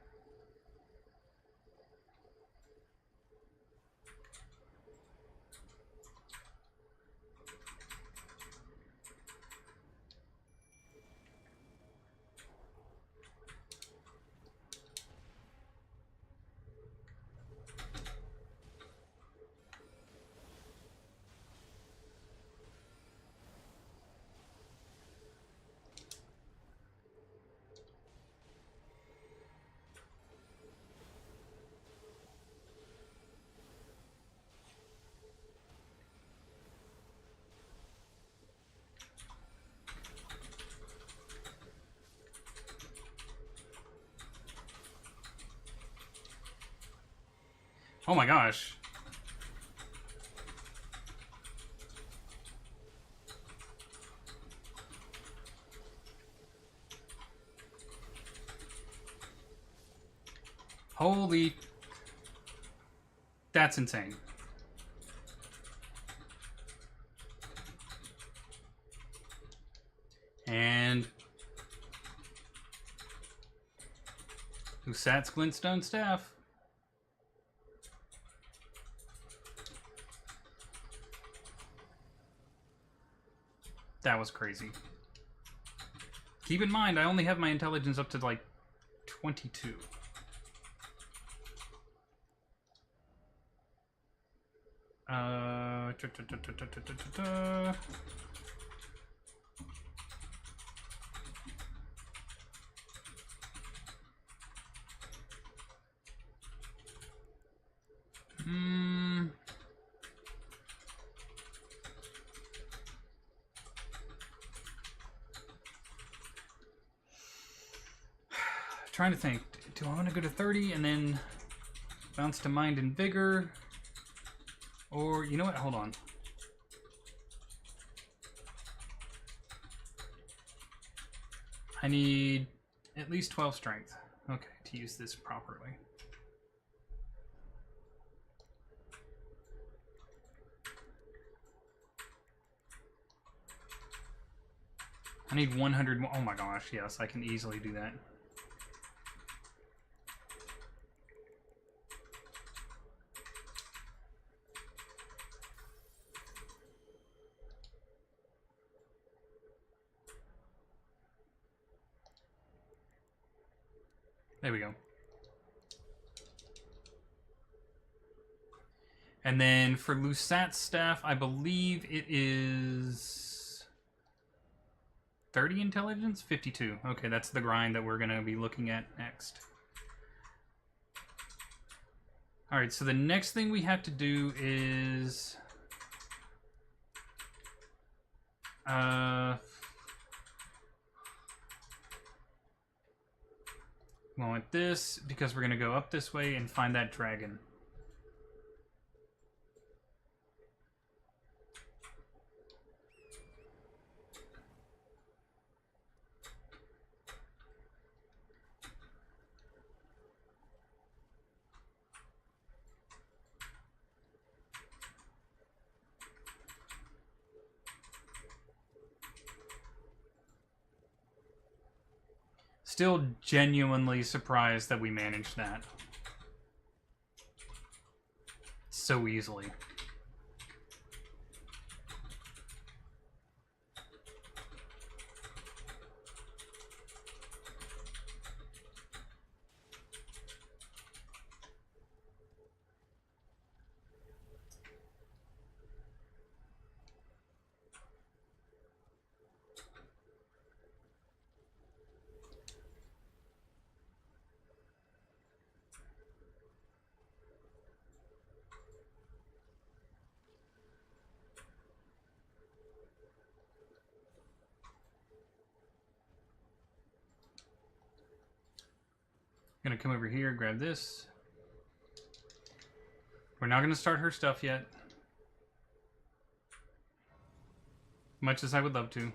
Oh my gosh. Holy... That's insane. And... Usat's glintstone staff. That was crazy. Keep in mind, I only have my intelligence up to like 22. Uh, ta, ta, ta, ta, ta, ta, ta, ta. Trying to think. Do I want to go to 30 and then bounce to mind and vigor? Or, you know what? Hold on. I need at least 12 strength. Okay, to use this properly. I need 100 more. Oh my gosh, yes, I can easily do that. There we go. And then for Lusat's staff, I believe it is 30 intelligence? 52. Okay, that's the grind that we're going to be looking at next. Alright, so the next thing we have to do is... we want this, because we're going to go up this way and find that dragon. Still genuinely surprised that we managed that so easily. Gonna come over here, grab this. We're not gonna start her stuff yet. Much as I would love to.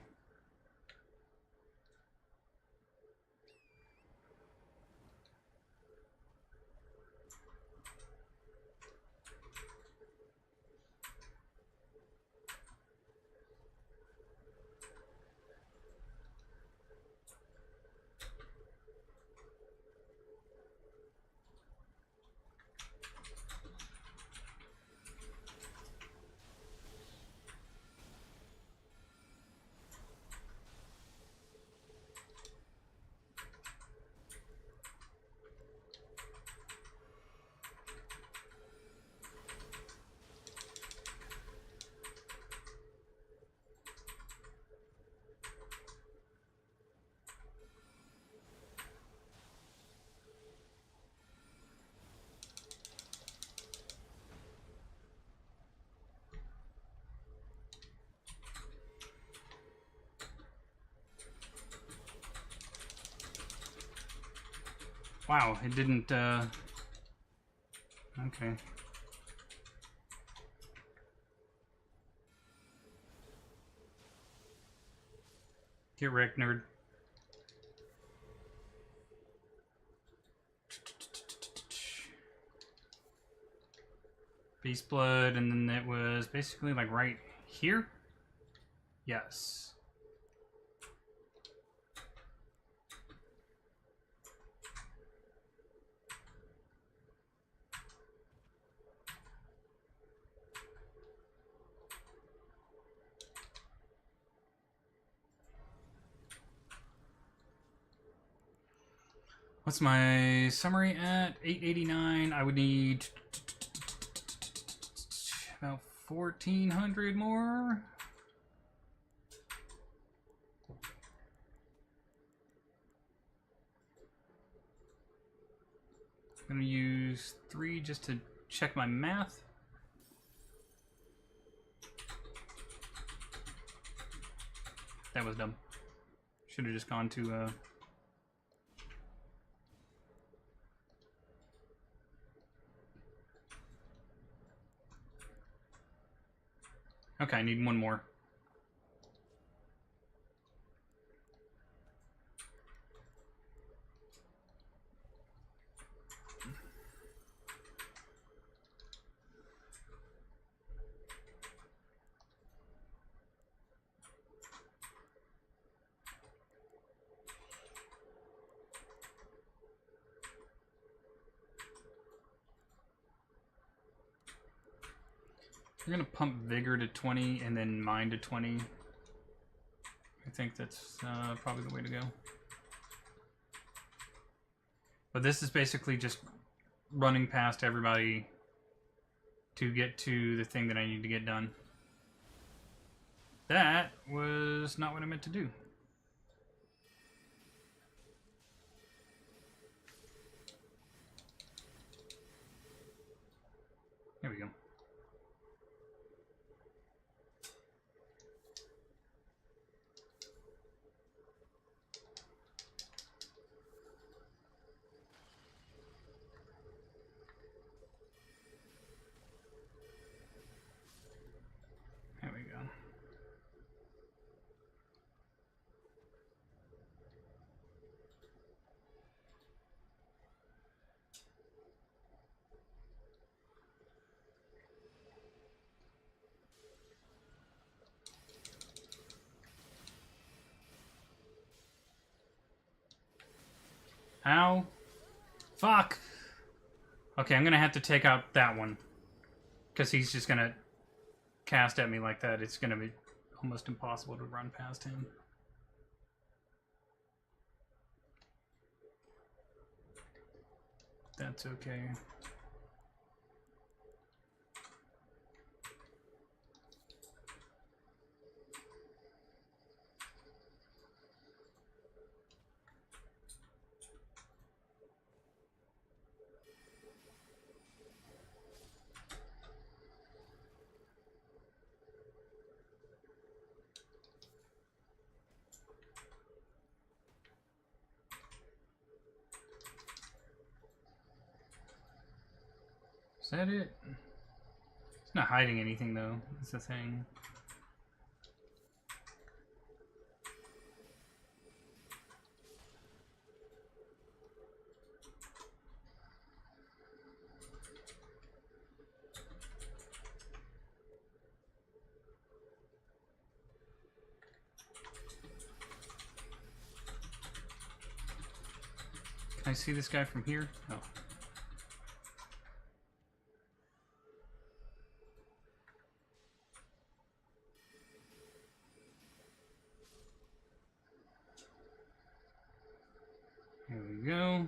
Wow, it didn't, okay. Get wrecked, nerd. Beast blood, and then it was basically like right here? Yes. What's my summary at? 889. I would need about 1,400 more. I'm going to use 3 just to check my math. That was dumb. Should have just gone to okay, I need 1 more. We're gonna pump vigor to 20 and then mind to 20. I think that's probably the way to go. But this is basically just running past everybody to get to the thing that I need to get done. That was not what I meant to do. There we go. There we go. Ow. Fuck. Okay, I'm gonna have to take out that one. Because he's just gonna cast at me like that. It's gonna be almost impossible to run past him. That's okay. Is that it? It's not hiding anything though. That's the thing. Can I see this guy from here? Oh. Here we go.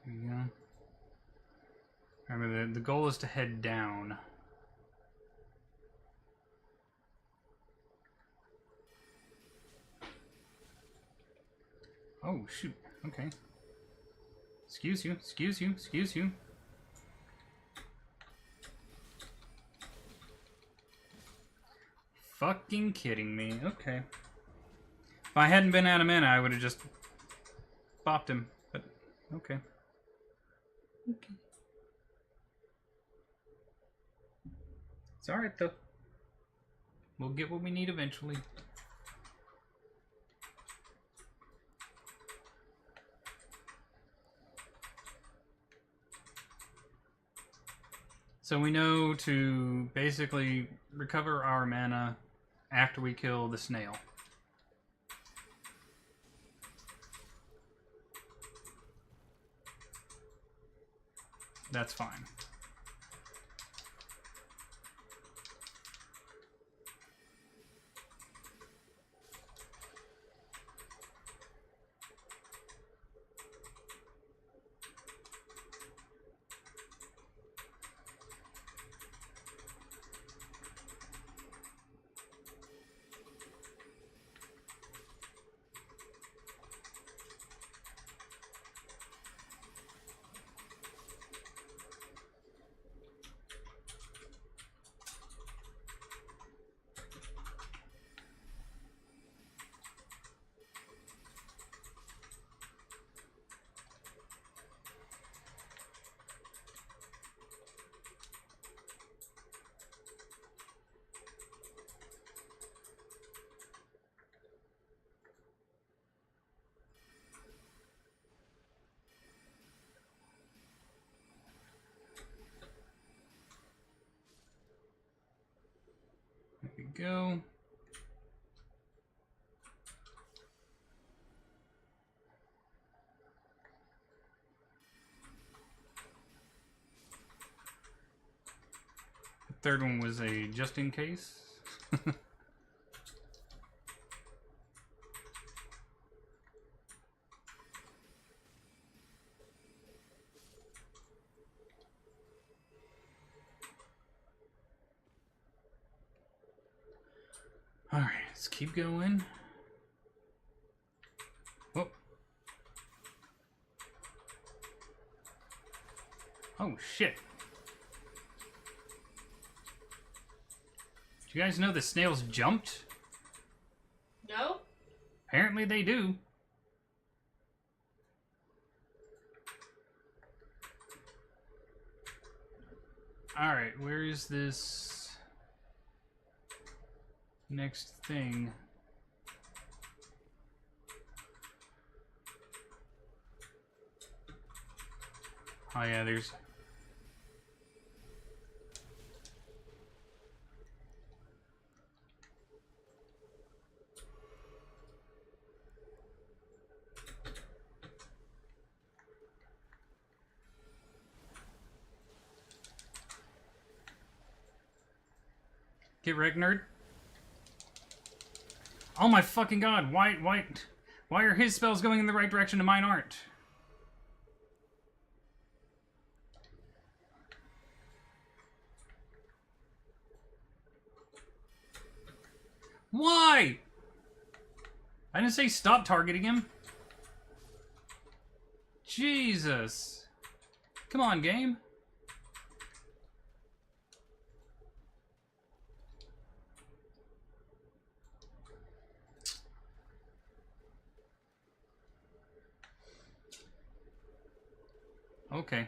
Here we go. Remember, the goal is to head down. Oh, shoot. Okay. Excuse you, excuse you, excuse you. Fucking kidding me. Okay. If I hadn't been out of mana, I would have just bopped him. But, okay. Okay. It's alright, though. We'll get what we need eventually. So we know to basically recover our mana after we kill the snail. That's fine. There we go. The third one was a just in case. Alright, let's keep going. Whoop. Oh, shit. Do you guys know the snails jumped? No? Apparently they do. Alright, where is this next thing? Oh yeah, there's... Get wrecked, nerd. Oh my fucking god, why are his spells going in the right direction and mine aren't? Why? I didn't say stop targeting him. Jesus. Come on, game. Okay.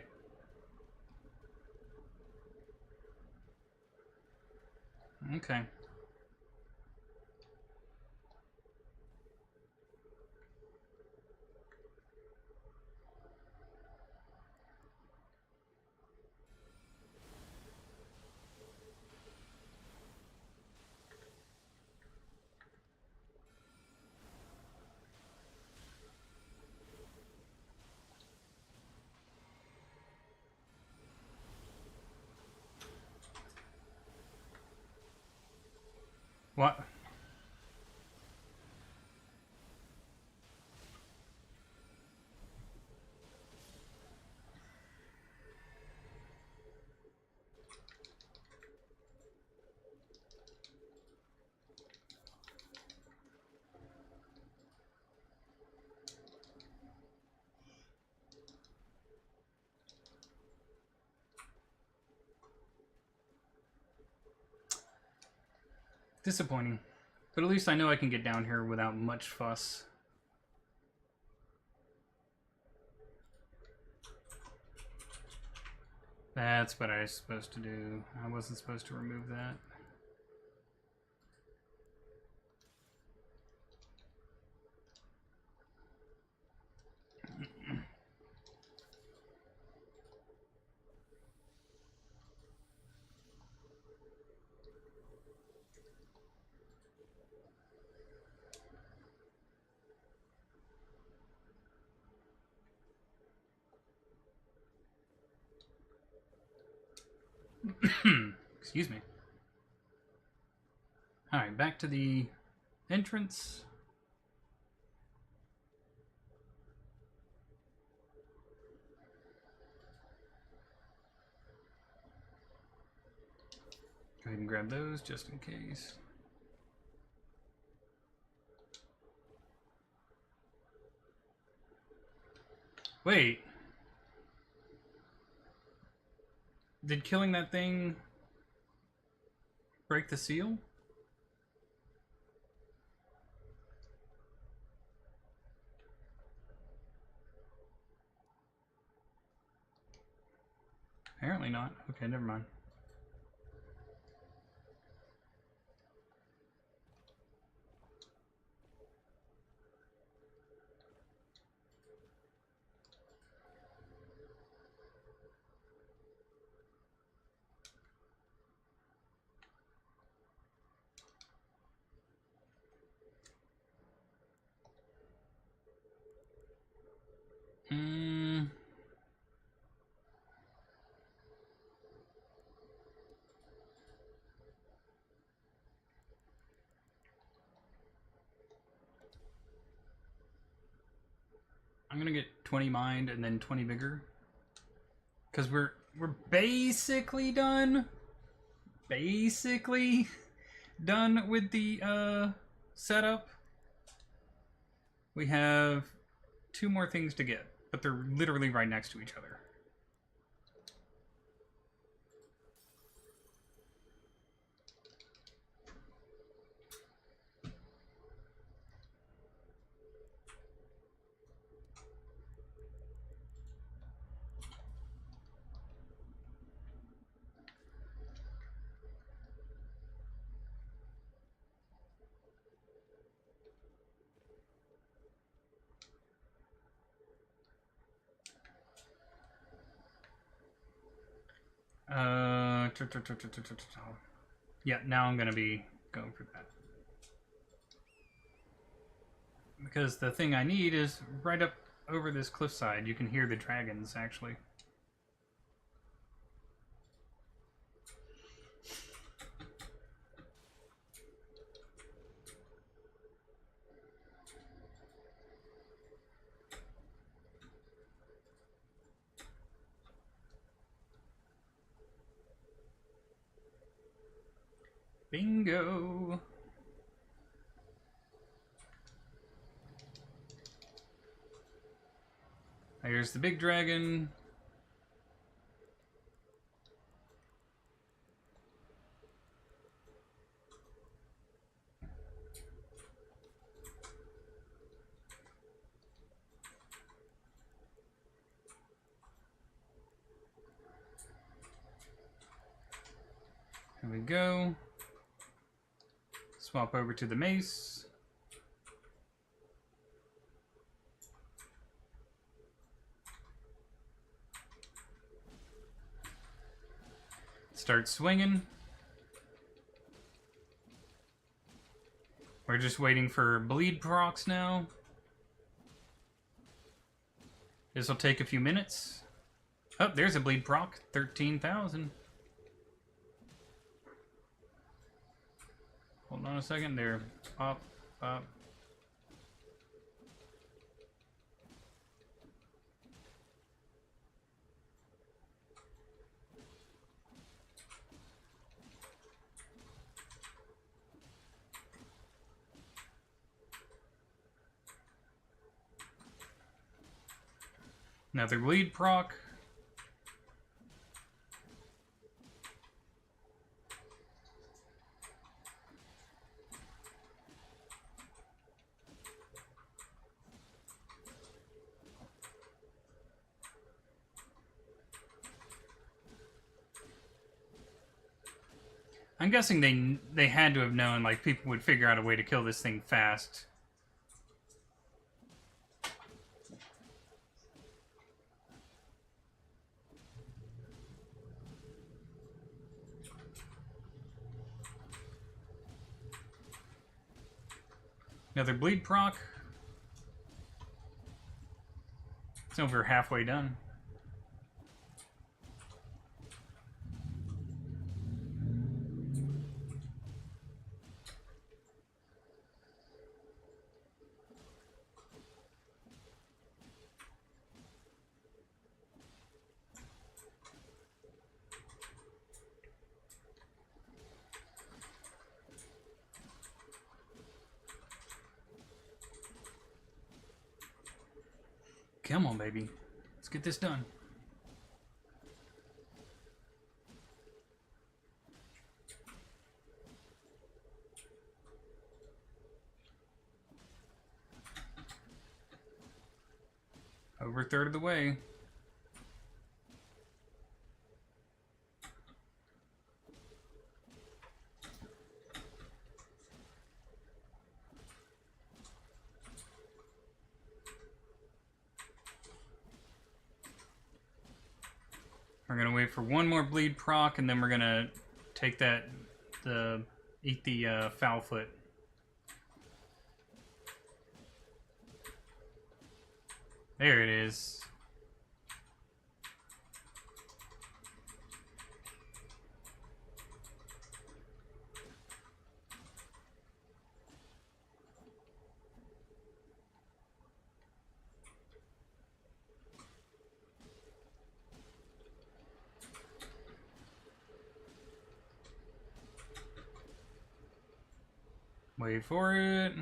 Okay. What? Disappointing. But at least I know I can get down here without much fuss. That's what I was supposed to do. I wasn't supposed to remove that. Excuse me. Alright, back to the entrance. Go ahead and grab those just in case. Wait. Did killing that thing break the seal? Apparently not. Okay, never mind. I'm gonna get 20 mind and then 20 vigor. Cause we're basically done. Basically done with the setup. We have 2 more things to get, but they're literally right next to each other. Yeah, now I'm gonna be going for that. Because the thing I need is right up over this cliffside. You can hear the dragons, actually. Bingo! Here's the big dragon. Here we go. Swap over to the mace. Start swinging. We're just waiting for bleed procs now. This will take a few minutes. Oh, there's a bleed proc. 13,000. Hold on a second there. Pop, pop. Another bleed proc. I'm guessing they had to have known, like, people would figure out a way to kill this thing fast. Another bleed proc. It's over halfway done. Come on, baby. Let's get this done. Over a third of the way. We're gonna wait for one more bleed proc, and then we're gonna take that, eat the foul foot. There it is. Wait for it.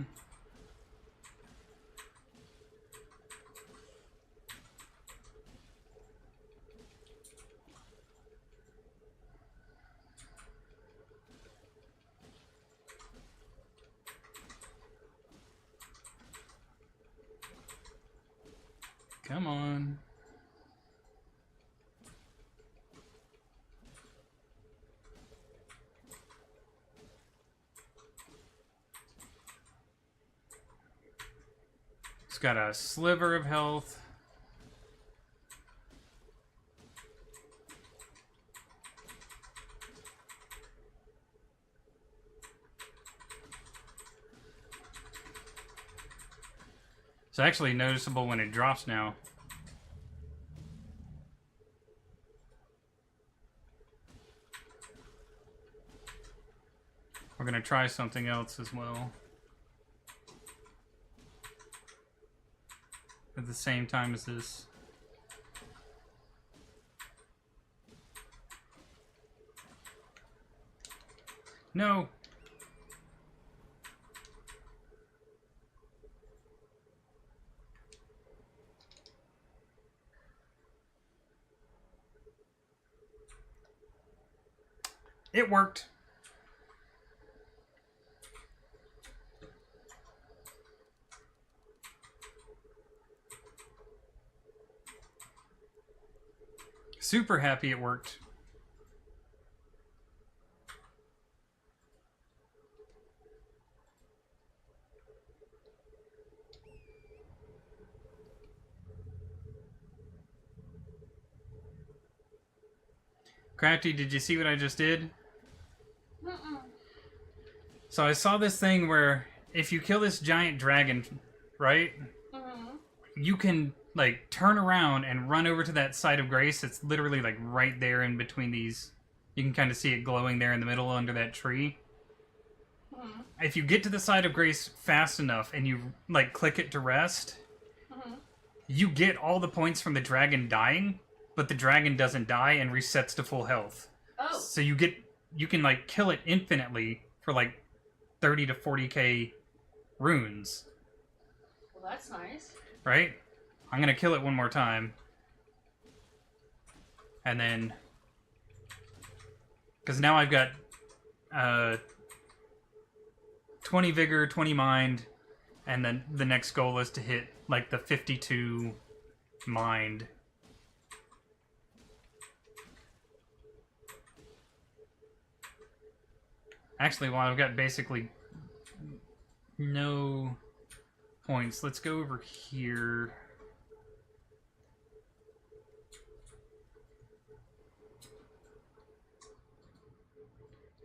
Come on. It's got a sliver of health. It's actually noticeable when it drops now. We're gonna try something else as well. At the same time as this. No! It worked! Super happy it worked. Crafty, did you see what I just did? So I saw this thing where if you kill this giant dragon, right? You can like turn around and run over to that site of grace. It's literally like right there in between these. You can kind of see it glowing there in the middle under that tree. If you get to the site of grace fast enough and you like click it to rest, you get all the points from the dragon dying, but the dragon doesn't die and resets to full health. Oh. So you can like kill it infinitely for like 30 to 40k runes. Well, that's nice. Right? I'm gonna kill it one more time. And then... because now I've got 20 vigor, 20 mind, and then the next goal is to hit like the 52 mind. Actually, well, I've got basically no points. Let's go over here.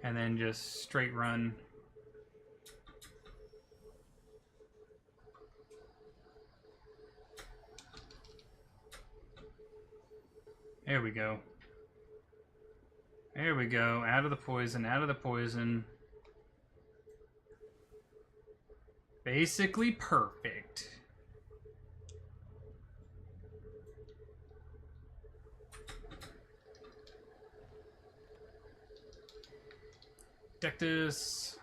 And then just straight run. There we go. There we go. Out of the poison, out of the poison. Basically perfect. Deck this.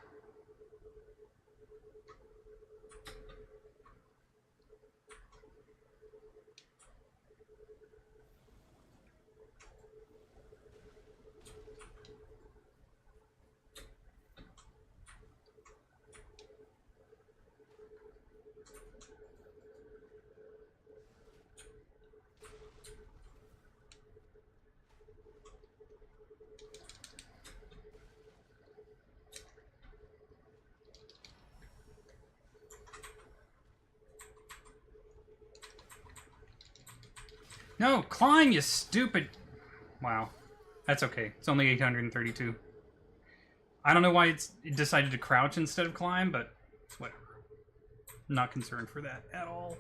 No, climb, you stupid... Wow. That's okay. It's only 832. I don't know why it decided to crouch instead of climb, but it's whatever. I'm not concerned for that at all.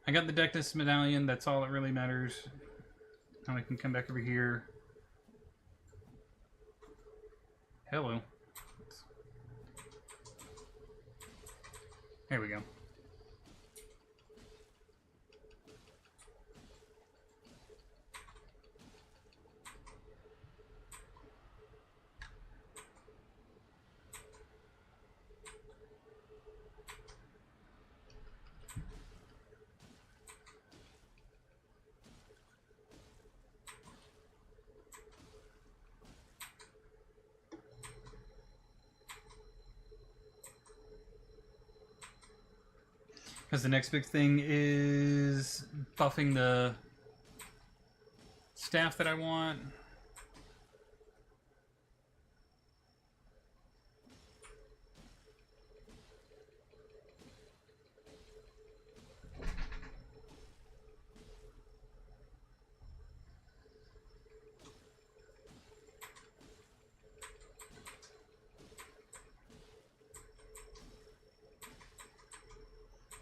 I got the Dectus medallion, that's all that really matters. Now we can come back over here. Hello. There we go. Because the next big thing is buffing the staff that I want.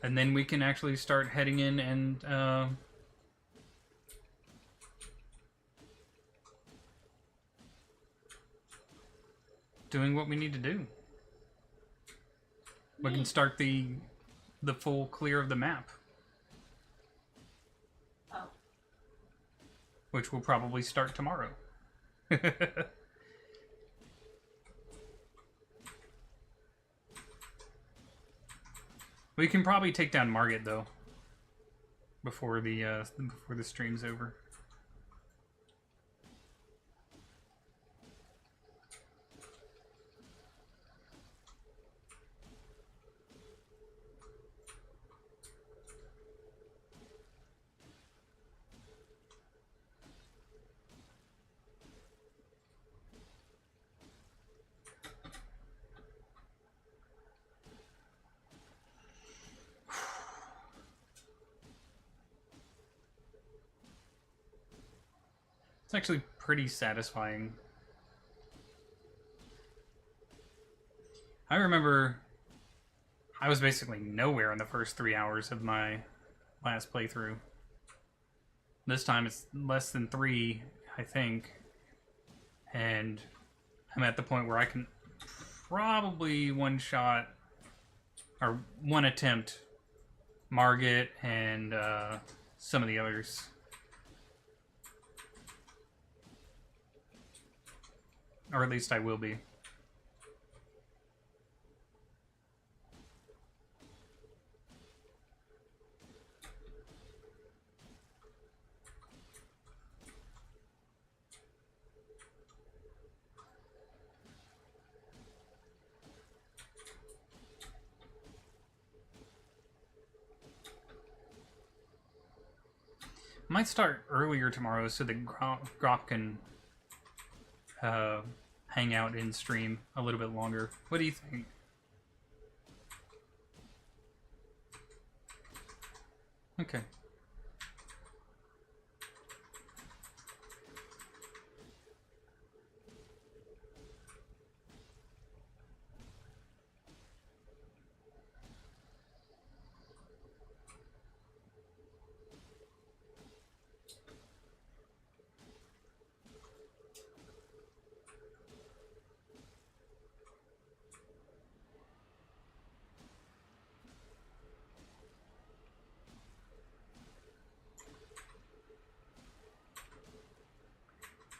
And then we can actually start heading in and doing what we need to do. We can start the full clear of the map. Oh. Which will probably start tomorrow. We can probably take down Margit though before the stream's over. It's actually pretty satisfying. I remember I was basically nowhere in the first 3 hours of my last playthrough. This time it's less than 3, I think. And I'm at the point where I can probably one-shot, or one attempt, Margit and some of the others. Or at least I will be. Might start earlier tomorrow so that Grop can hang out in stream a little bit longer. What do you think? Okay.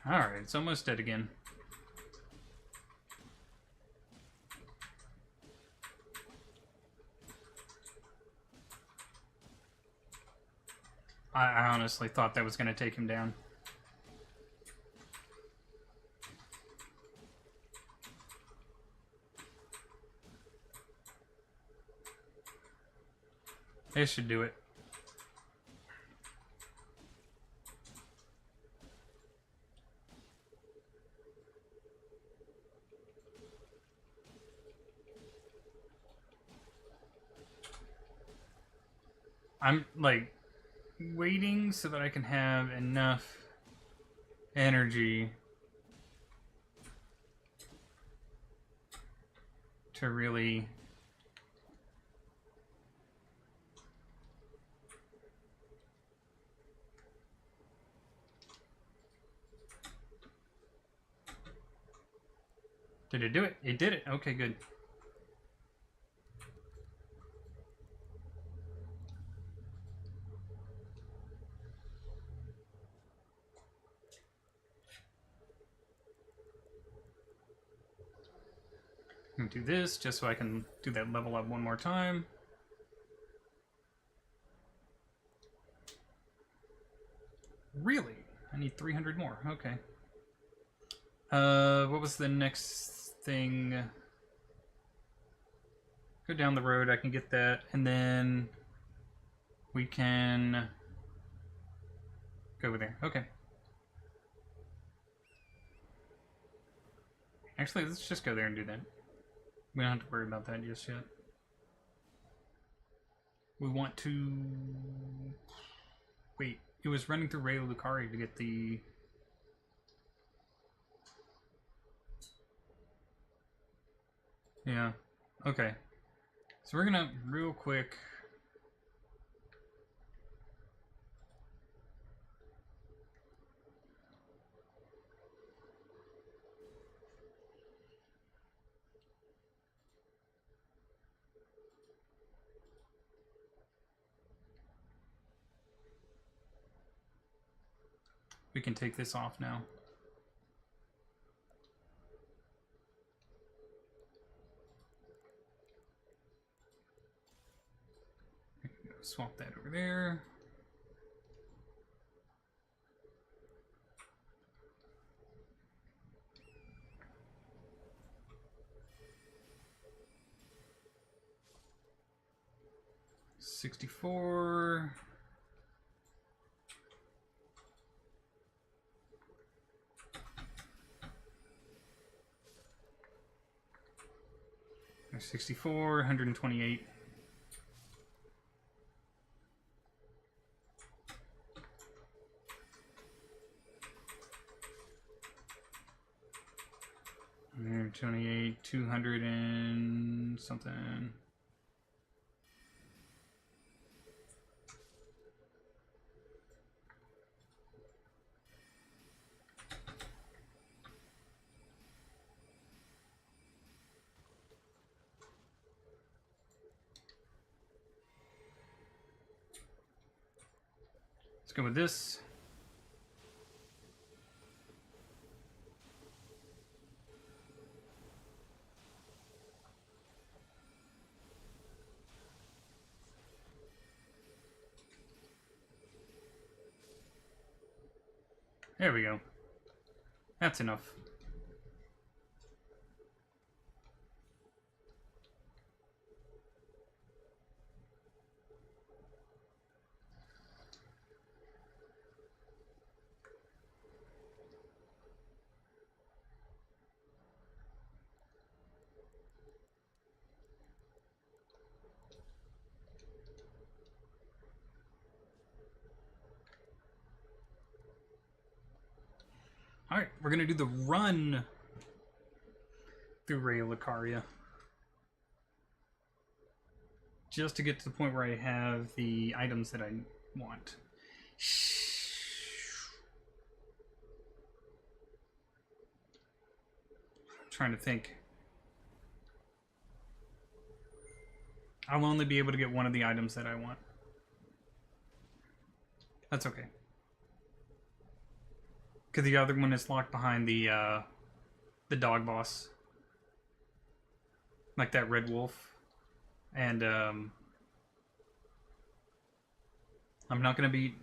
Alright, it's almost dead again. I honestly thought that was going to take him down. This should do it. I'm like waiting so that I can have enough energy to really Did it do it? It did it. Okay, good. I'm gonna do this just so I can do that level up one more time. Really? I need 300 more. Okay. What was the next thing? Go down the road, I can get that, and then we can go over there. Okay. Actually, let's just go there and do that. We don't have to worry about that just yet. We want to... Wait, it was running through Ray Lucari to get the... Yeah, okay. So we're gonna, real quick... We can take this off now. Swap that over there. $64. $64, 128. And 28, 200 and something. Let's go with this. There we go. That's enough. Alright, we're gonna do the run through Ray Lucaria. Just to get to the point where I have the items that I want. I'm trying to think. I'll only be able to get one of the items that I want. That's okay. Because the other one is locked behind the dog boss. Like that red wolf. And, I'm not going to be...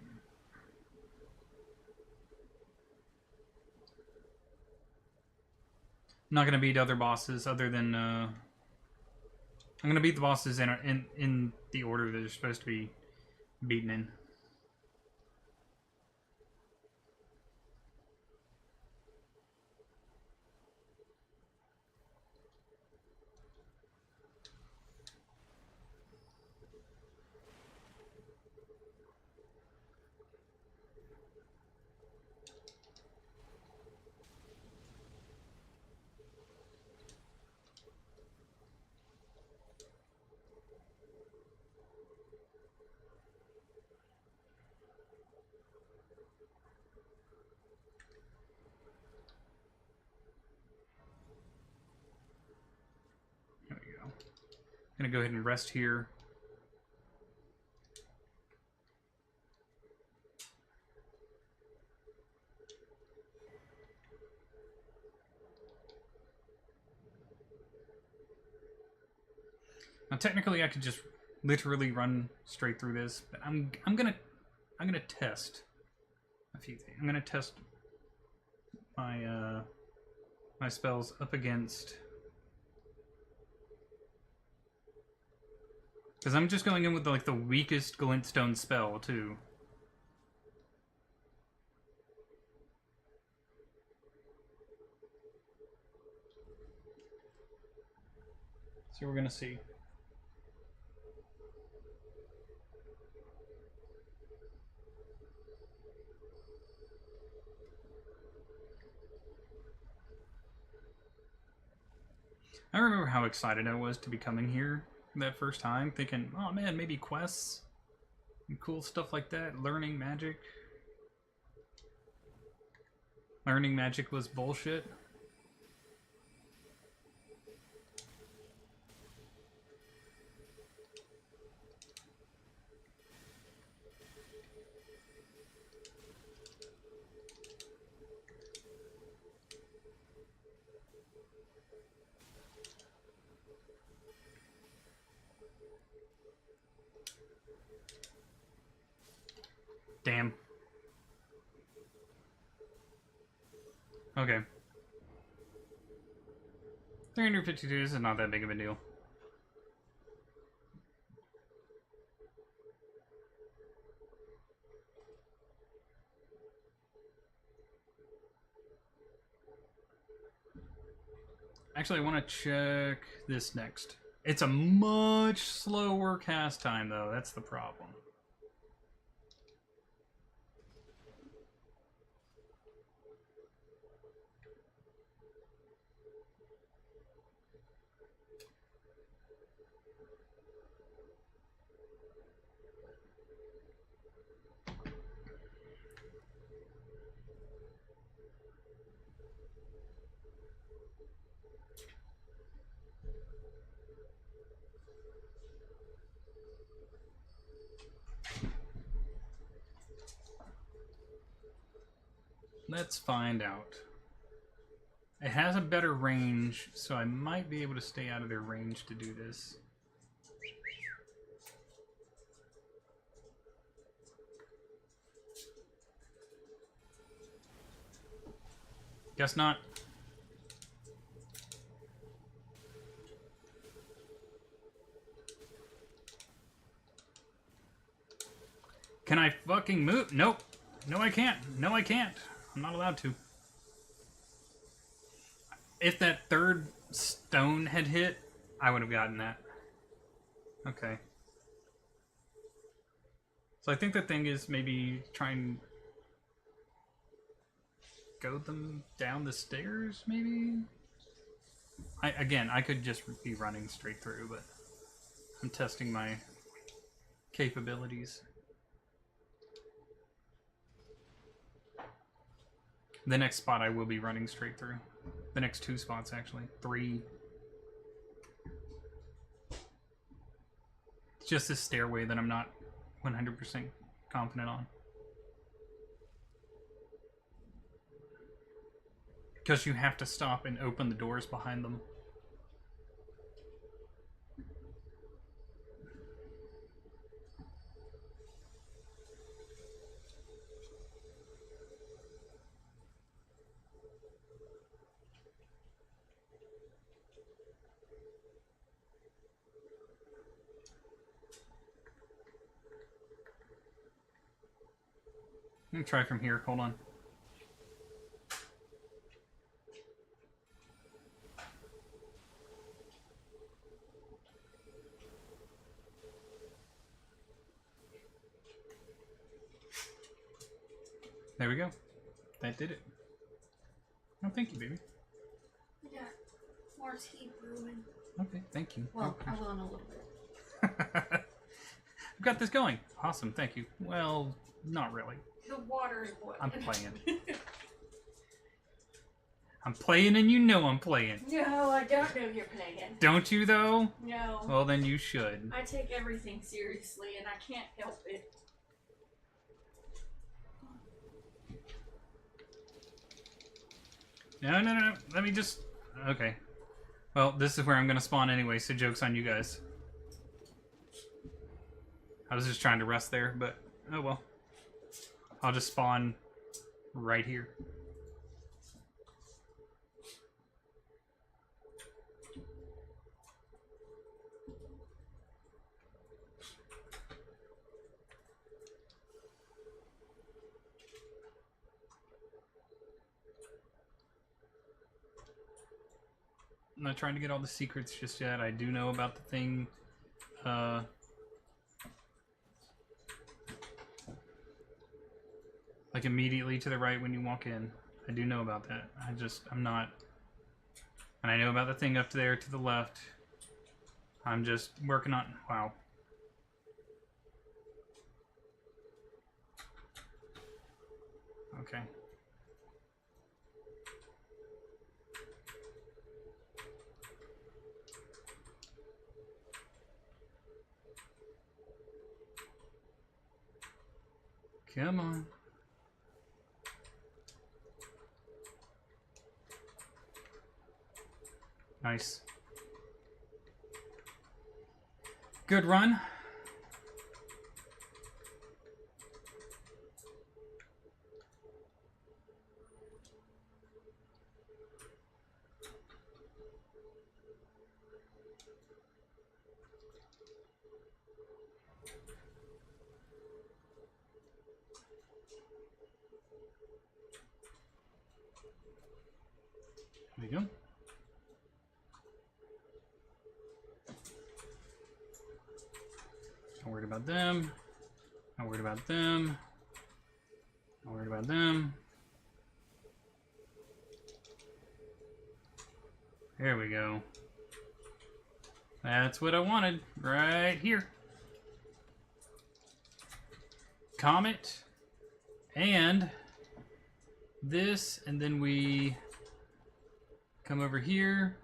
I'm not going to beat other bosses other than, I'm going to beat the bosses in the order that they're supposed to be beaten in. There we go. Gonna go ahead and rest here. Now, technically, I could just literally run straight through this, but I'm gonna test a few things. I'm gonna test my my spells up against, because I'm just going in with like the weakest glintstone spell too. So we're gonna see. I remember how excited I was to be coming here that first time, thinking, oh man, maybe quests and cool stuff like that, learning magic. Learning magic was bullshit. Damn. Okay. 352, this is not that big of a deal. Actually, I want to check this next. It's a much slower cast time, though. That's the problem. Let's find out. It has a better range, so I might be able to stay out of their range to do this. Guess not. Can I fucking move? Nope. No, I can't. No, I can't. I'm not allowed to. If that third stone had hit, I would have gotten that. Okay. So I think the thing is maybe try and go them down the stairs, maybe? Again, I could just be running straight through, but I'm testing my capabilities. The next spot I will be running straight through. The next two spots, actually. 3. It's just this stairway that I'm not 100% confident on. Because you have to stop and open the doors behind them. Let me try from here. Hold on. There we go. That did it. Oh, thank you, baby. I got more tea brewing. Okay, thank you. Well, I will in a little bit. I've got this going. Awesome, thank you. Well, not really. The water's boiling. I'm playing. I'm playing and you know I'm playing. No, I don't know you're playing. Don't you though? No. Well then you should. I take everything seriously and I can't help it. No. Let me just... Okay. Well, this is where I'm going to spawn anyway, so joke's on you guys. I was just trying to rest there, but oh well. I'll just spawn right here. I'm not trying to get all the secrets just yet. I do know about the thing. Like immediately to the right when you walk in. I do know about that. I'm not... And I know about the thing up there to the left. I'm just working on... Wow. Okay. Come on. Nice. Good run. There we go. Not worried about them. Not worried about them. Not worried about them. There we go. That's what I wanted right here. Comet. And this, and then we come over here.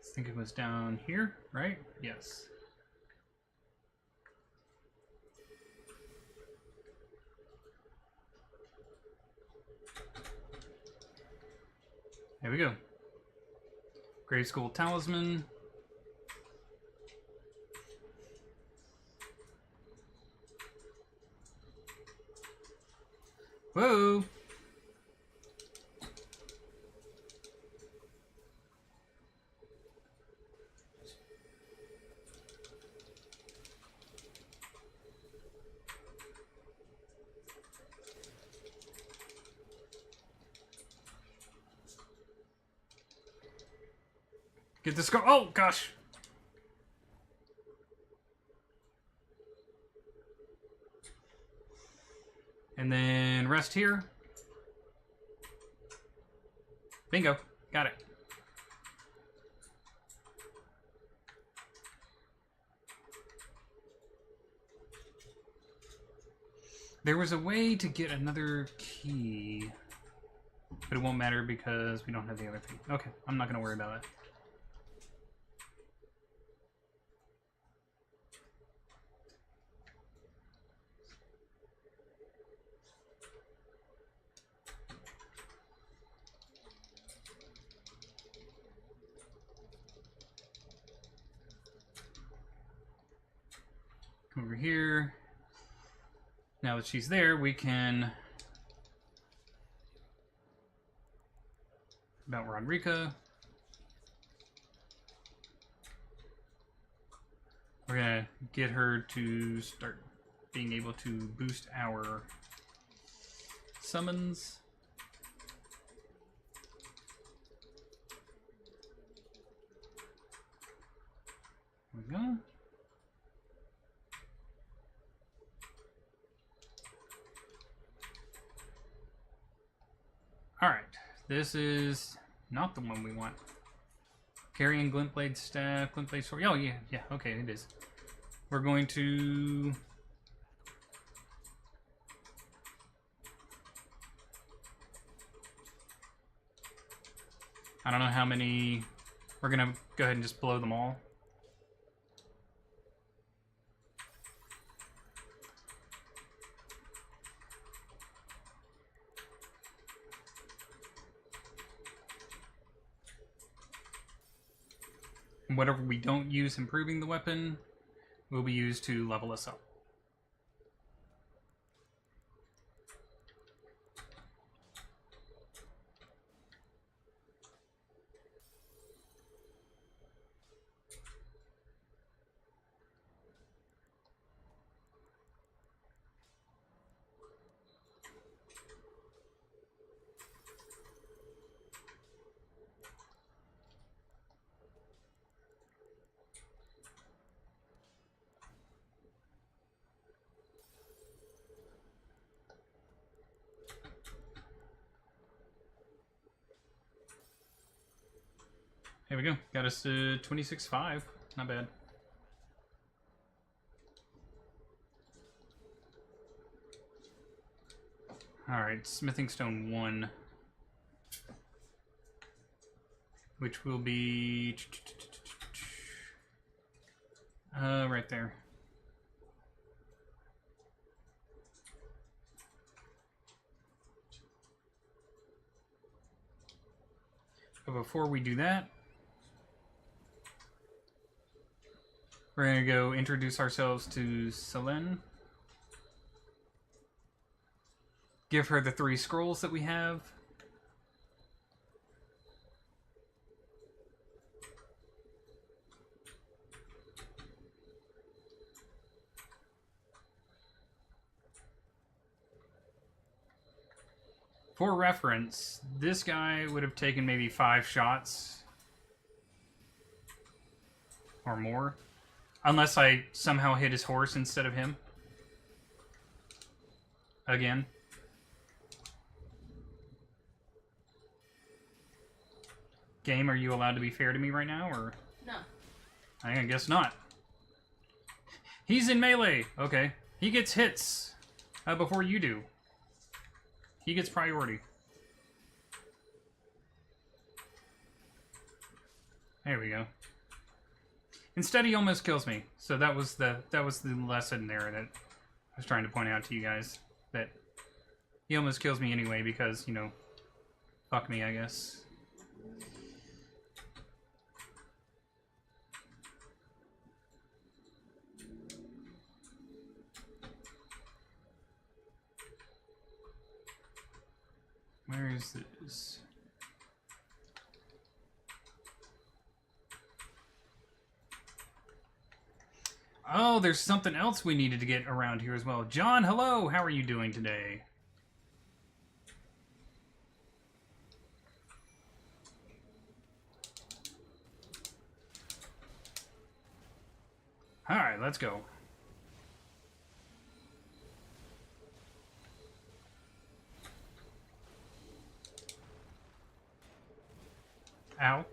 I think it was down here, right? Yes. There we go. Grade School Talisman. Whoa! Get this go. Oh, gosh. And then rest here. Bingo. Got it. There was a way to get another key, but it won't matter because we don't have the other thing. Okay, I'm not going to worry about that. Come over here. Now that she's there, we can about Rodrika. We're gonna get her to start being able to boost our summons. There we go. This is not the one we want. Carrying glintblade staff, glintblade sword. Oh yeah, yeah. Okay, it is. We're going to. I don't know how many. We're gonna go ahead and just blow them all. And whatever we don't use improving the weapon will be used to level us up. Here we go. Got us to 26.5. Not bad. Alright, smithing stone 1. Which will be... right there. But before we do that, we're going to go introduce ourselves to Chillin. Give her the 3 scrolls that we have. For reference, this guy would have taken maybe 5 shots or more. Unless I somehow hit his horse instead of him. Again. Game, are you allowed to be fair to me right now, or? No. I guess not. He's in melee! Okay. He gets hits before you do. He gets priority. There we go. Instead, he almost kills me. So that was the lesson there that I was trying to point out to you guys. That he almost kills me anyway because, you know, fuck me, I guess. Where is this? Oh, there's something else we needed to get around here as well. John, hello! How are you doing today? Alright, let's go. Ow.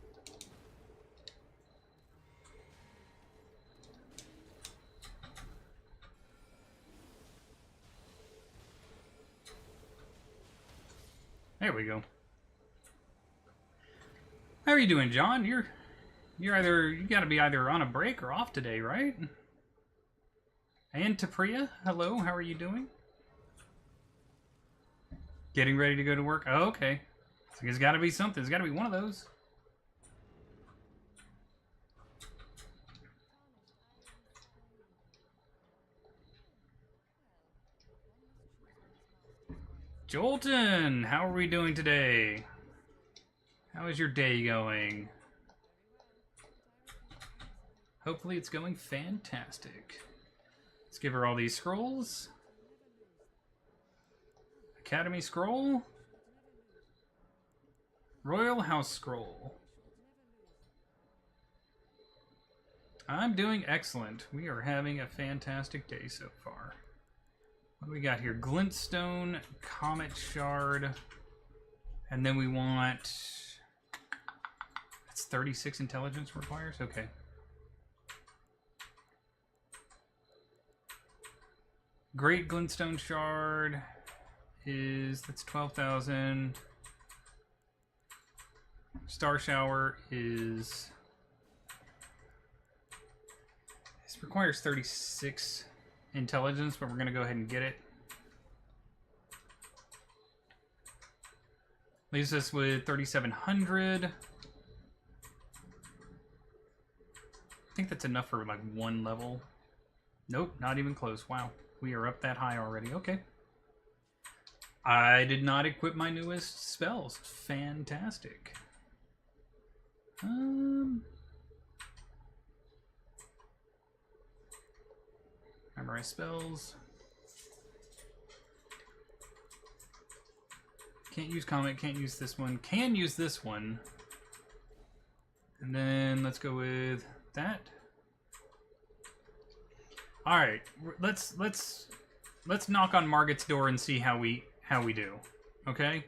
There we go. How are you doing, John? You gotta be either on a break or off today, right? And Tapriya, hello, how are you doing? Getting ready to go to work? Oh, okay. So there's gotta be something. There's gotta be one of those. Jolton, how are we doing today? How is your day going? Hopefully it's going fantastic. Let's give her all these scrolls. Academy scroll. Royal House scroll. I'm doing excellent. We are having a fantastic day so far. What do we got here? Glintstone, Comet Shard, And then we want... That's 36 intelligence requires? Okay. Great Glintstone Shard is... That's 12,000. Star Shower is... This requires 36 intelligence, but we're going to go ahead and get it. Leaves us with 3,700. I think that's enough for like one level. Nope, not even close. Wow, we are up that high already. Okay. I did not equip my newest spells. Fantastic. Memorize spells. Can't use Comet, can't use this one. Can use this one. And then let's go with that. All right, let's knock on Margit's door and see how we do. Okay?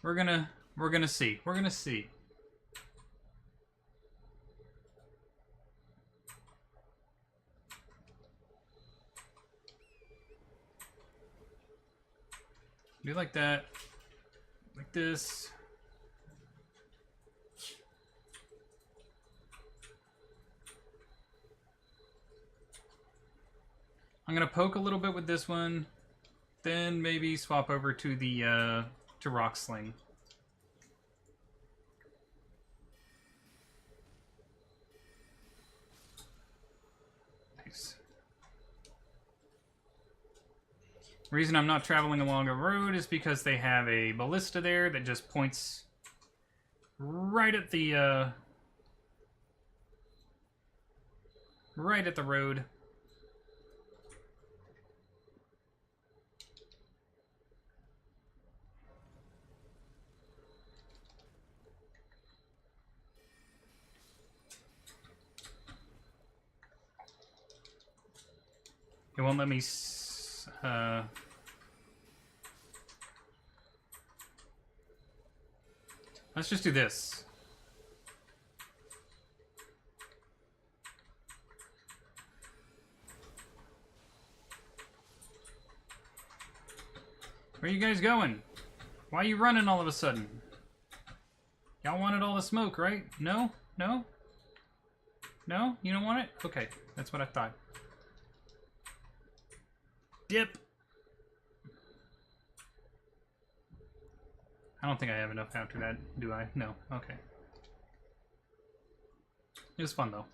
We're gonna see. We're gonna see. Do like that. Like this. I'm gonna poke a little bit with this one, then maybe swap over to the to Rock Sling. Nice. The reason I'm not traveling along a road is because they have a ballista there that just points right at the road. It won't let me let's just do this. Where are you guys going? Why are you running all of a sudden? Y'all wanted all the smoke, right? No? No? No? You don't want it? Okay, that's what I thought. Dip! I don't think I have enough after that, do I? No. Okay. It was fun, though.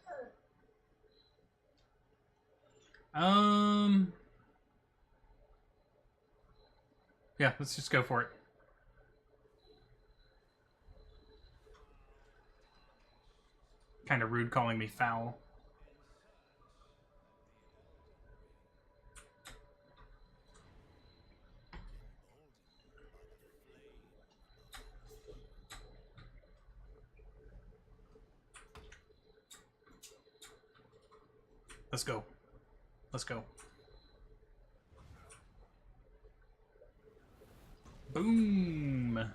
Yeah, let's just go for it. Kind of rude calling me foul. Let's go. Let's go. Boom.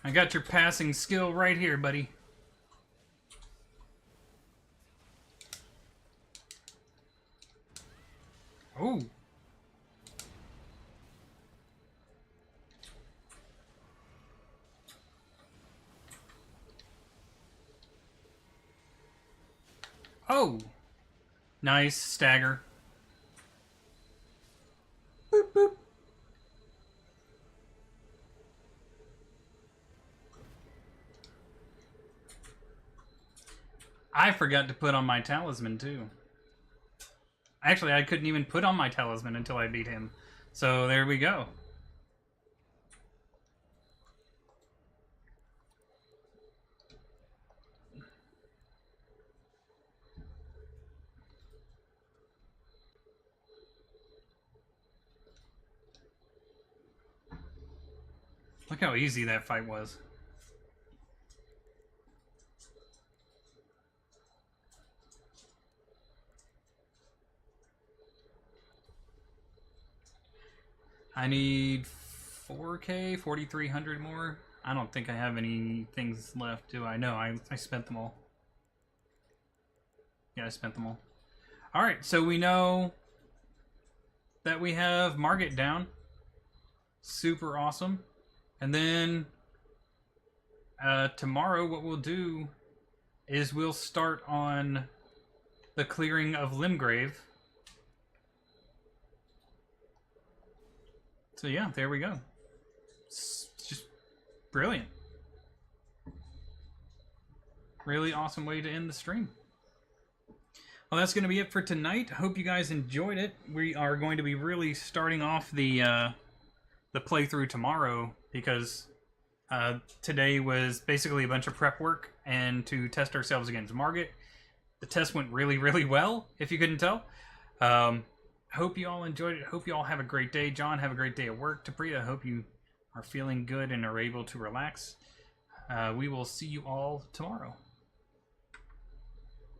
I got your passing skill right here, buddy. Oh. Oh. Nice stagger. Boop, boop. forgot to put on my talisman too. Actually, I couldn't even put on my talisman until I beat him. So there we go. Look how easy that fight was. I need 4K, 4,300 more. I don't think I have any things left, do I? No, I spent them all. Yeah, I spent them all. Alright, so we know that we have Margit down. Super awesome. And then tomorrow what we'll do is we'll start on the clearing of Limgrave. So yeah, there we go. It's just brilliant. Really awesome way to end the stream. Well, that's going to be it for tonight. Hope you guys enjoyed it. We are going to be really starting off the playthrough tomorrow because today was basically a bunch of prep work and to test ourselves against Margit. The test went really, really well, if you couldn't tell. Hope you all enjoyed it. Hope you all have a great day. John, have a great day at work. Tapriya, hope you are feeling good and are able to relax. We will see you all tomorrow.